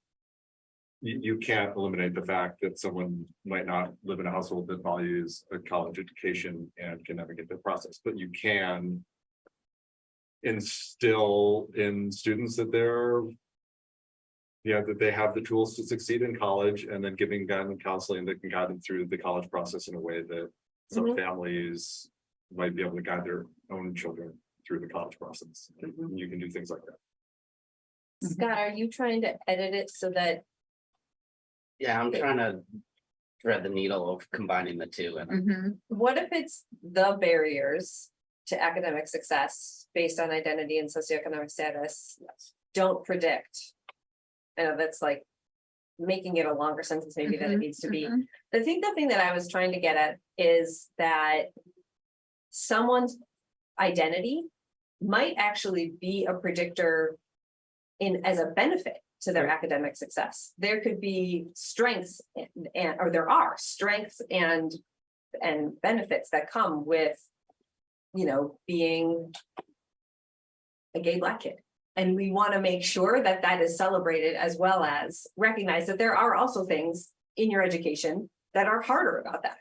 S3: you can't eliminate the fact that someone might not live in a household that values a college education and can navigate the process, but you can instill in students that that they have the tools to succeed in college, and then giving them counseling that can guide them through the college process in a way that some families might be able to guide their own children through the college process. And you can do things like that.
S13: Scott, are you trying to edit it so that?
S14: Yeah, I'm trying to thread the needle of combining the two. And
S13: What if it's the barriers to academic success based on identity and socioeconomic status don't predict? I know that's like making it a longer sentence maybe than it needs to be. I think the thing that I was trying to get at is that someone's identity might actually be a predictor as a benefit to their academic success. There could be strengths or there are strengths and benefits that come with, you know, being a gay Black kid. And we want to make sure that that is celebrated, as well as recognize that there are also things in your education that are harder about that.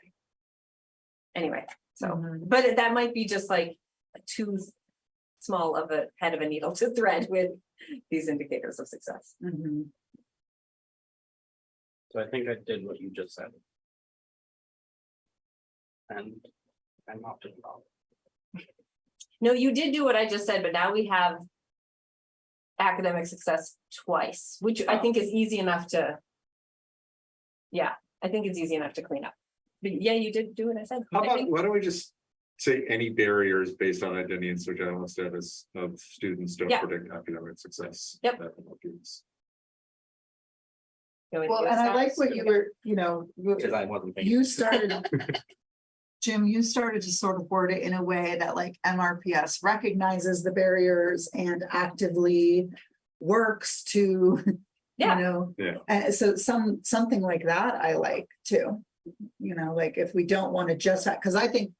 S13: Anyway, so, but that might be just like too small of a head of a needle to thread with these indicators of success.
S14: so I think I did what you just said. And I'm not doing wrong.
S13: No, you did do what I just said, but now we have academic success twice, which I think is easy enough to. Yeah, I think it's easy enough to clean up. But yeah, you did do what I said.
S3: How
S13: I
S3: about,
S13: think-
S3: why don't we just say any barriers based on identity and socioeconomic status of students don't predict academic success?
S13: Yep.
S1: Well, and I like what you were, you know,
S14: Because I wasn't thinking.
S1: you started, Jim, you started to sort of word it in a way that like MRPS recognizes the barriers and actively works to, you know, so something like that I like too. You know, like if we don't want to just have, because I think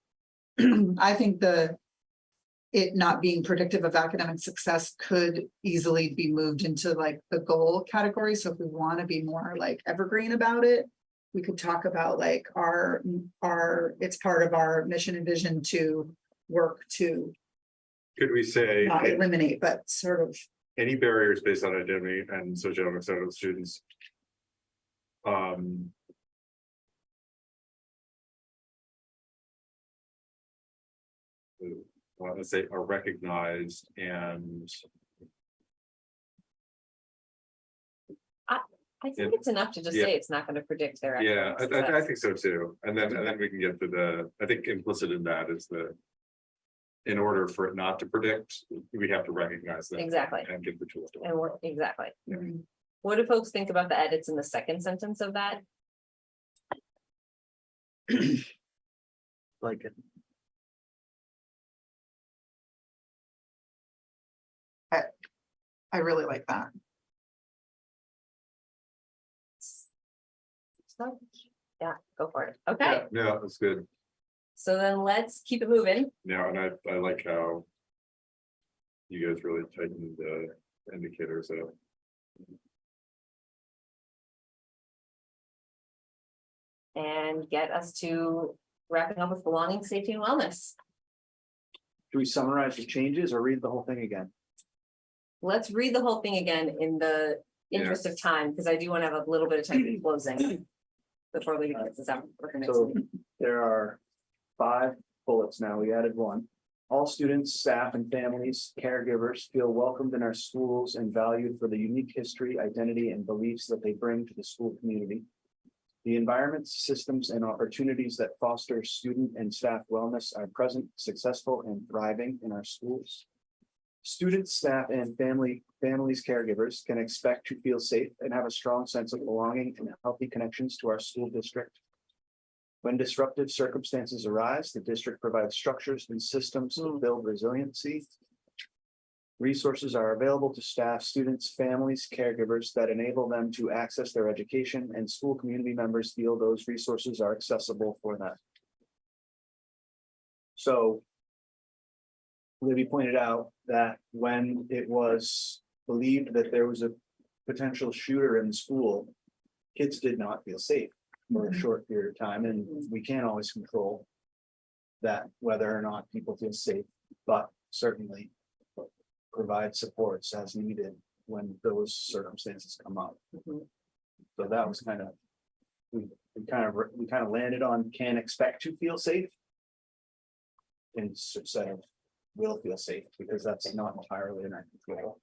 S1: it not being predictive of academic success could easily be moved into like the goal category. So if we want to be more like evergreen about it, we could talk about like it's part of our mission and vision to work to.
S3: Could we say?
S1: Not eliminate, but sort of.
S3: Any barriers based on identity and socioeconomic status of students. I want to say are recognized and.
S13: I think it's enough to just say it's not going to predict their.
S3: Yeah,
S13: academic
S3: I
S13: success.
S3: think so too. And then we can get to I think implicit in that is in order for it not to predict, we have to recognize that.
S13: Exactly.
S3: And give the tools to.
S13: And exactly. What do folks think about the edits in the second sentence of that?
S12: like it.
S1: I really like that.
S15: So, yeah, go for it. Okay,
S3: Yeah, that's good.
S15: so then let's keep it moving.
S3: Yeah, and I like how you guys really tightened the indicators up.
S15: And get us to wrapping up with belonging, safety and wellness.
S12: Do we summarize the changes or read the whole thing again?
S15: Let's read the whole thing again in the interest of time, because I do want to have a little bit of time for closing. Before we get this out for the next
S12: So
S15: meeting.
S12: there are 5 bullets now. We added 1. All students, staff, and families, caregivers feel welcomed in our schools and valued for the unique history, identity, and beliefs that they bring to the school community. The environments, systems, and opportunities that foster student and staff wellness are present, successful, and thriving in our schools. Students, staff, and families, caregivers can expect to feel safe and have a strong sense of belonging and healthy connections to our school district. When disruptive circumstances arise, the district provides structures and systems to build resiliency. Resources are available to staff, students, families, caregivers that enable them to access their education, and school community members feel those resources are accessible for them. So Libby pointed out that when it was believed that there was a potential shooter in the school, kids did not feel safe for a short period of time, and we can't always control that, whether or not people feel safe, but certainly provide supports as needed when those circumstances come up. So that was kind of, we kind of landed on can expect to feel safe instead of will feel safe, because that's not entirely in our control.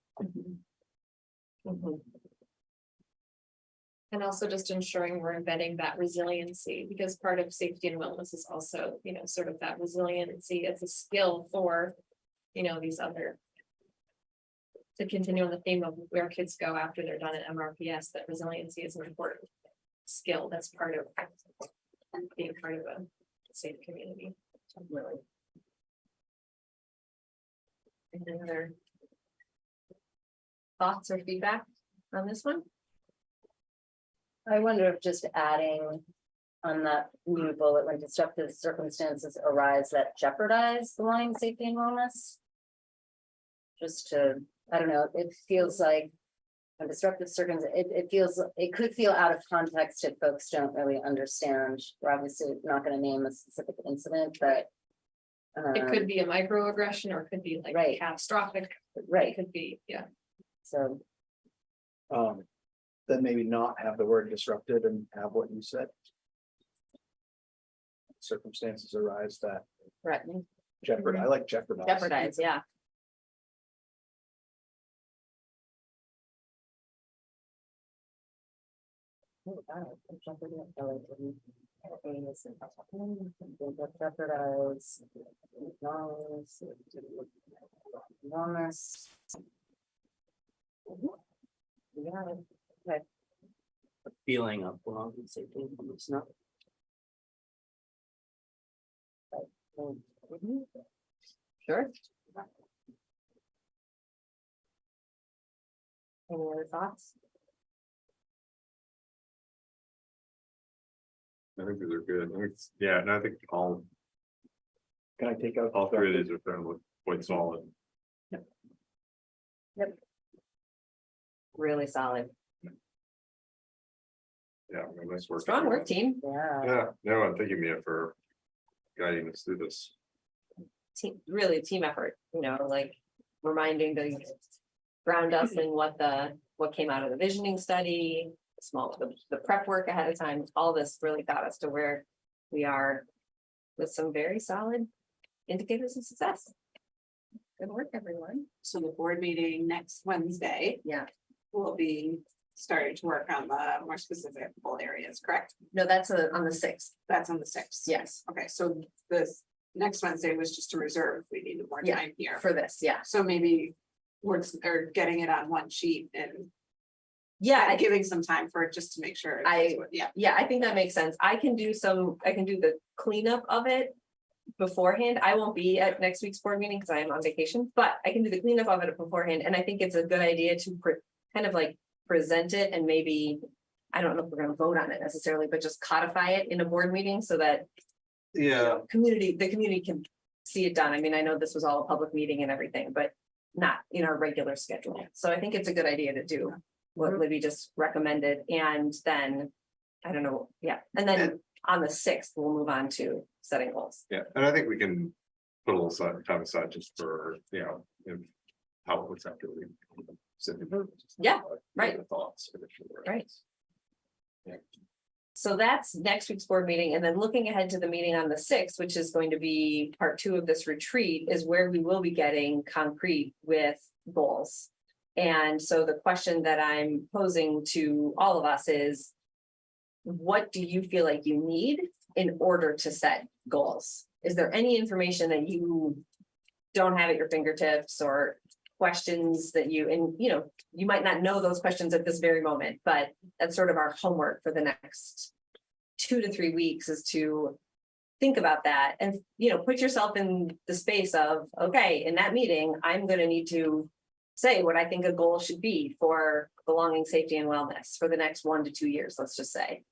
S13: And also just ensuring we're embedding that resiliency, because part of safety and wellness is also, you know, sort of that resiliency as a skill for, you know, these other. To continue on the theme of where kids go after they're done at MRPS, that resiliency is an important skill that's part of being part of a safe community. Really. Any other thoughts or feedback on this one?
S2: I wonder if just adding on that new bullet, when disruptive circumstances arise that jeopardize belonging, safety and wellness. Just to, I don't know, it feels like a disruptive circumstance, it could feel out of context if folks don't really understand. We're obviously not going to name a specific incident, but
S13: It could be a microaggression or it could be like
S2: Right.
S13: catastrophic.
S2: Right.
S13: It could be, yeah.
S2: So
S12: Then maybe not have the word disrupted and have what you said. Circumstances arise that
S15: Threatening,
S12: jeopardize. I like jeopardize.
S15: jeopardize, yeah.
S2: jeopardize wellness. Yeah, okay.
S14: Feeling of belonging, safety, it's not.
S15: Sure. Any other thoughts?
S3: I think these are good. Yeah, and I think all
S12: Can I take out?
S3: 3 of these are fairly quite solid.
S15: Really solid.
S3: Yeah, nice work.
S15: Strong work, team.
S2: Yeah.
S3: Yeah, no, I'm thanking Mia for guiding us through this.
S15: Team, really team effort, you know, like reminding the ground us in what came out of the visioning study, the prep work ahead of time, all this really got us to where we are with some very solid indicators of success. Good work, everyone.
S8: So the board meeting next Wednesday.
S15: Yeah.
S8: Will be starting to work on the more specific goal areas, correct?
S15: No, that's on the 6th.
S8: That's on the 6th.
S15: Yes,
S8: Okay, so this next Wednesday was just a reserve. We needed more
S15: Yeah,
S8: time here.
S15: for this, yeah.
S8: So maybe we're getting it on one sheet and
S15: Yeah,
S8: giving some time for it just to make sure.
S15: I
S8: Yeah.
S15: Yeah, I think that makes sense. I can do the cleanup of it beforehand. I won't be at next week's board meeting because I am on vacation, but I can do the cleanup of it beforehand. And I think it's a good idea to kind of like present it and maybe, I don't know if we're gonna vote on it necessarily, but just codify it in a board meeting so that
S3: Yeah,
S15: the community can see it done. I mean, I know this was all a public meeting and everything, but not in our regular schedule. So I think it's a good idea to do what Libby just recommended, and then, I don't know, yeah, and then on the 6th, we'll move on to setting goals.
S3: yeah, and I think we can put a little time aside just for, if how it looks after we.
S15: Yeah, right.
S3: Thoughts.
S15: Right. So that's next week's board meeting, and then looking ahead to the meeting on the 6th, which is going to be part 2 of this retreat, is where we will be getting concrete with goals. And so the question that I'm posing to all of us is, what do you feel like you need in order to set goals? Is there any information that you don't have at your fingertips, or questions that you might not know those questions at this very moment, but that's sort of our homework for the next 2 to 3 weeks, is to think about that and, put yourself in the space of, okay, in that meeting, I'm going to need to say what I think a goal should be for belonging, safety, and wellness for the next 1 to 2 years, let's just say.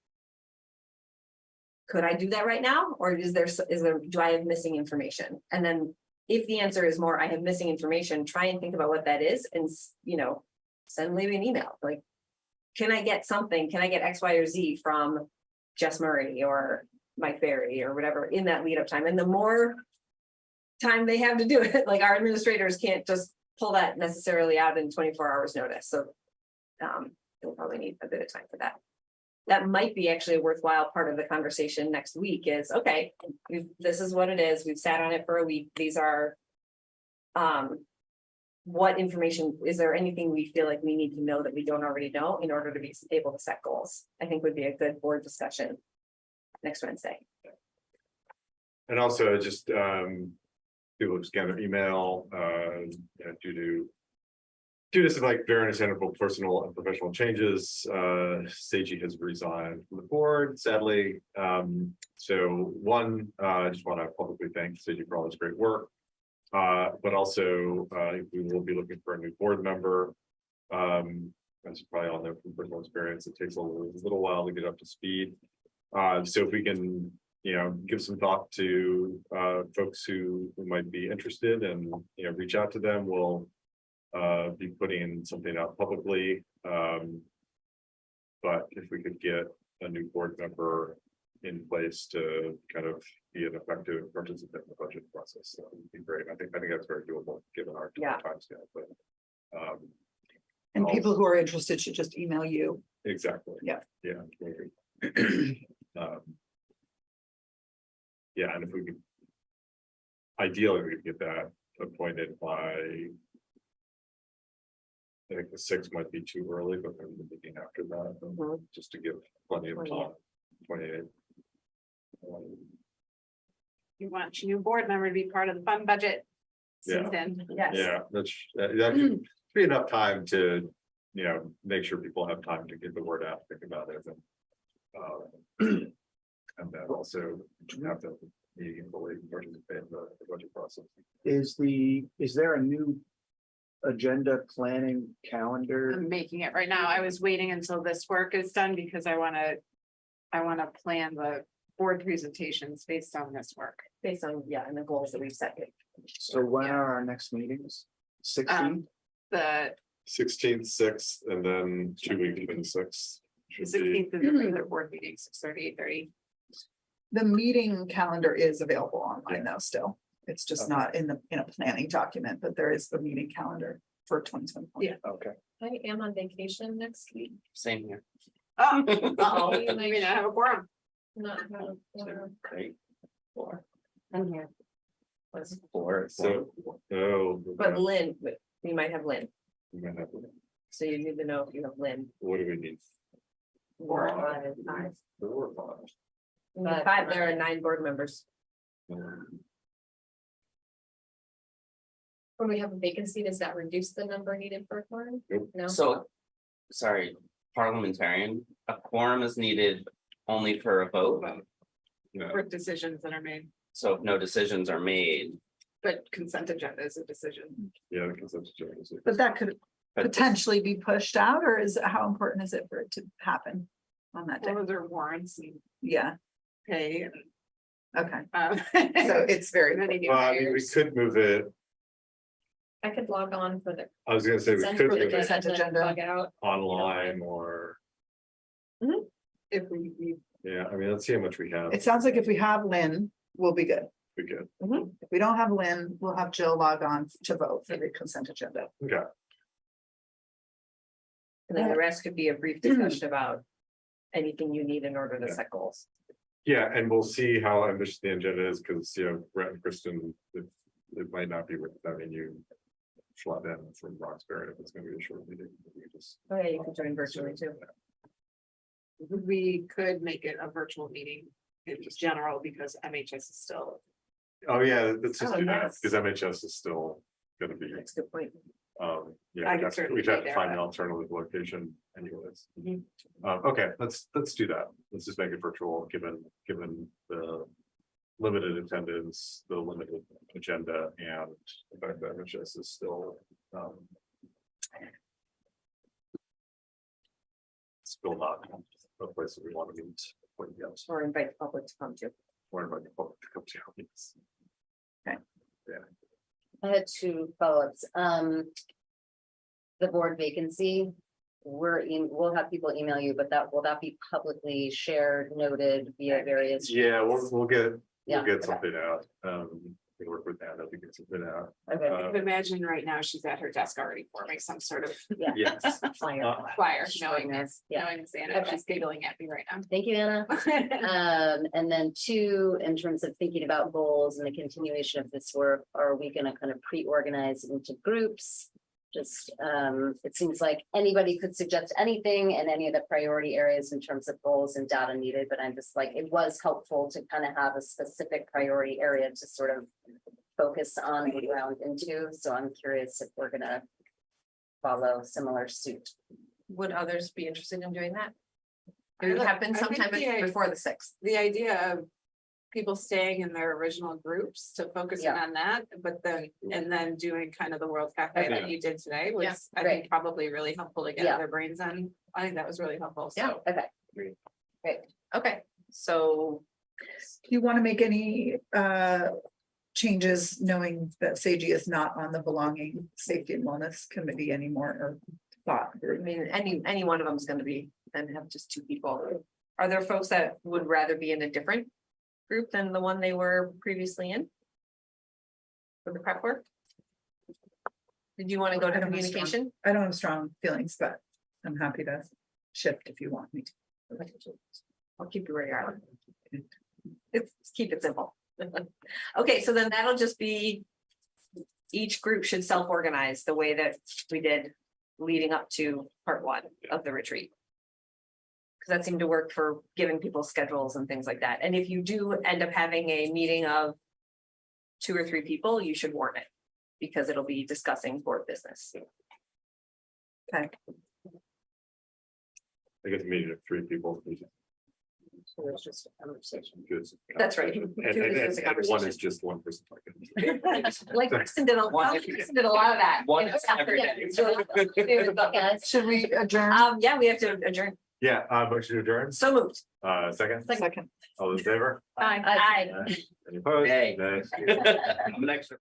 S15: Could I do that right now? Or do I have missing information? And then if the answer is more, I have missing information, try and think about what that is and, send Libby an email. Like, can I get something? Can I get X, Y, or Z from Jess Murray or Mike Berry or whatever in that lead up time? And the more time they have to do it, like our administrators can't just pull that necessarily out in 24 hours notice. So they'll probably need a bit of time for that. That might be actually a worthwhile part of the conversation next week is, okay, this is what it is. We've sat on it for a week. These are, what information, is there anything we feel like we need to know that we don't already know in order to be able to set goals? I think would be a good board discussion next Wednesday.
S3: And also just, people just get their email, due to some very understandable personal and professional changes, Seiji has resigned from the board, sadly. So one, I just want to publicly thank Seiji for all his great work. But also, we will be looking for a new board member. As you probably all know from personal experience, it takes a little while to get up to speed. So if we can, give some thought to folks who might be interested and, reach out to them, we'll be putting something out publicly. But if we could get a new board member in place to kind of be an effective participant in the budget process, that would be great. I think that's very doable given our time scale, but
S1: and people who are interested should just email you.
S3: Exactly.
S1: Yeah.
S3: Yeah. Yeah, and if we could, ideally, we could get that appointed by, I think the 6th might be too early, but maybe the meeting after that, just to give plenty of time. 28.
S11: You want your new board member to be part of the fund budget
S3: Yeah.
S11: season.
S15: Yes.
S3: Yeah, that should be enough time to, make sure people have time to get the word out, think about it, and then also have the meeting fully participate in the budget process.
S12: Is there a new agenda planning calendar?
S11: I'm making it right now. I was waiting until this work is done because I want to plan the board presentations based on this work.
S15: Based on, and the goals that we've set.
S12: So when are our next meetings? 16?
S11: The
S3: 16th, 6th, and then 2 weeks from the 6th. should be-
S11: 16th is the regular board meeting, 6:30, 8:30.
S1: The meeting calendar is available online though, still. It's just not in a planning document, but there is the meeting calendar for 2024.
S11: Yeah.
S12: Okay.
S13: I am on vacation next week.
S14: Same here.
S11: Oh,
S13: Uh-oh.
S11: you may not have a quorum.
S13: Not have a
S14: Great.
S15: I'm here.
S14: Was 4.
S3: So,
S15: But Lynn, we might have Lynn,
S3: we might have-
S15: so you need to know if you have Lynn.
S3: what do we need?
S15: 4 or 5.
S3: 4 or 5?
S15: We need 5, there are 9 board members.
S13: When we have a vacancy, does that reduce the number needed for a quorum? No.
S14: So, sorry, parliamentarian, a quorum is needed only for a vote.
S3: Yeah.
S11: For decisions that are made.
S9: So if no decisions are made,
S11: But consent agenda is a decision.
S3: Yeah, because that's just.
S1: But that could
S9: but
S1: potentially be pushed out, or is, how important is it for it to happen on that day?
S11: Or there warrants and
S1: Yeah,
S11: pay and.
S1: okay,
S11: So
S1: so it's very,
S11: many new
S3: Well, I mean, we
S11: hires.
S3: could move it,
S13: I could log on for the
S3: I was gonna say, we
S13: consent
S3: could
S1: for the
S3: move it
S1: consent
S13: and then
S1: agenda.
S13: log out.
S3: online or,
S11: If we,
S3: yeah, I mean, let's see how much we have.
S1: it sounds like if we have Lynn, we'll be good.
S3: We could,
S1: If we don't have Lynn, we'll have Jill log on to vote for the consent agenda.
S3: okay.
S13: And then the rest could be a brief discussion about anything you need in order to set goals.
S3: Yeah, and we'll see how ambitious the agenda is, because, you know, Brett and Kristen, it might not be with, I mean, you. Schlep in from Roxbury, if it's gonna be a short meeting. We just-
S13: Oh, yeah, you can join virtually too.
S11: we could make it a virtual meeting in general because MHS is still.
S3: Oh, yeah, let's just
S11: Oh,
S3: do that,
S11: yes.
S3: because MHS is still gonna be,
S13: That's a good point.
S3: yeah,
S11: I could certainly
S3: we've had
S11: be
S3: to
S11: there,
S3: find an
S11: but-
S3: alternative location anyways.
S11: Mhm.
S3: Okay, let's do that, let's just make it virtual, given the limited attendance, the limited agenda, and the fact that MHS is still, still not a place that we want to meet, when you get,
S13: Or invite the public to come to.
S3: or invite the public to come to our meetings.
S2: I had two follow-ups. The board vacancy, we'll have people email you, but will that be publicly shared, noted via various?
S3: Yeah, we'll get
S2: Yeah, okay.
S3: something out, we work with Anna to get something out.
S2: Okay,
S11: I can imagine right now she's at her desk already forming some sort of
S3: Yes.
S2: flyer.
S11: flyer,
S2: Showing
S11: knowing
S2: us, yeah.
S11: knowing this, Anna,
S2: Okay.
S11: she's giggling at me right now.
S2: Thank you, Anna. And then two, in terms of thinking about goals and the continuation of this work, are we gonna kind of pre-organize into groups? Just, it seems like anybody could suggest anything in any of the priority areas in terms of goals and data needed, but I'm just like, it was helpful to kind of have a specific priority area to sort of focus on and round into, so I'm curious if we're gonna follow similar suit.
S13: Would others be interested in doing that?
S11: I
S13: It would
S11: like-
S13: happen
S11: I think
S13: sometime
S11: the-
S13: before the 6th.
S11: The idea of people staying in their original groups to focus in
S2: Yeah.
S11: on that, but then doing kind of the World Cafe that you did today
S13: Yeah,
S11: was, I think, probably really helpful to get
S2: Yeah.
S11: their brains on. I think that was really helpful, so.
S2: Okay.
S13: Okay, so
S1: Do you want to make any changes, knowing that Seiji is not on the belonging safety and wellness committee anymore, or thought
S13: I
S1: group?
S13: mean, any one of them is gonna be, then have just two people. Are there folks that would rather be in a different group than the one they were previously in? For the prep work? Did you want to go
S1: I
S13: to
S1: don't have
S13: communication?
S1: I don't have strong feelings, but I'm happy to shift if you want me to.
S13: I'll keep you where you are. Keep it simple. Okay, so then that'll just be. Each group should self-organize the way that we did leading up to part 1 of the retreat. Because that seemed to work for giving people schedules and things like that. And if you do end up having a meeting of 2 or 3 people, you should warn it. Because it'll be discussing board business.
S1: Okay,
S3: I guess a meeting of 3 people.
S2: So it's just a conversation.
S3: Good.
S13: That's right.
S3: And
S13: It's a
S3: one
S13: conversation.
S3: is just one person.
S13: Like Kristen did a lot of that.
S9: One
S13: You know,
S9: every day.
S13: it's really-
S2: Yes.
S1: should we adjourn?
S13: Yeah, we have to adjourn.
S3: Yeah, motion to adjourn,
S13: So moved.
S3: second,
S1: Second.
S3: all those in favor?
S13: Bye.
S3: Any opposed?
S9: Nay.
S3: Nay.
S9: I'm an extra.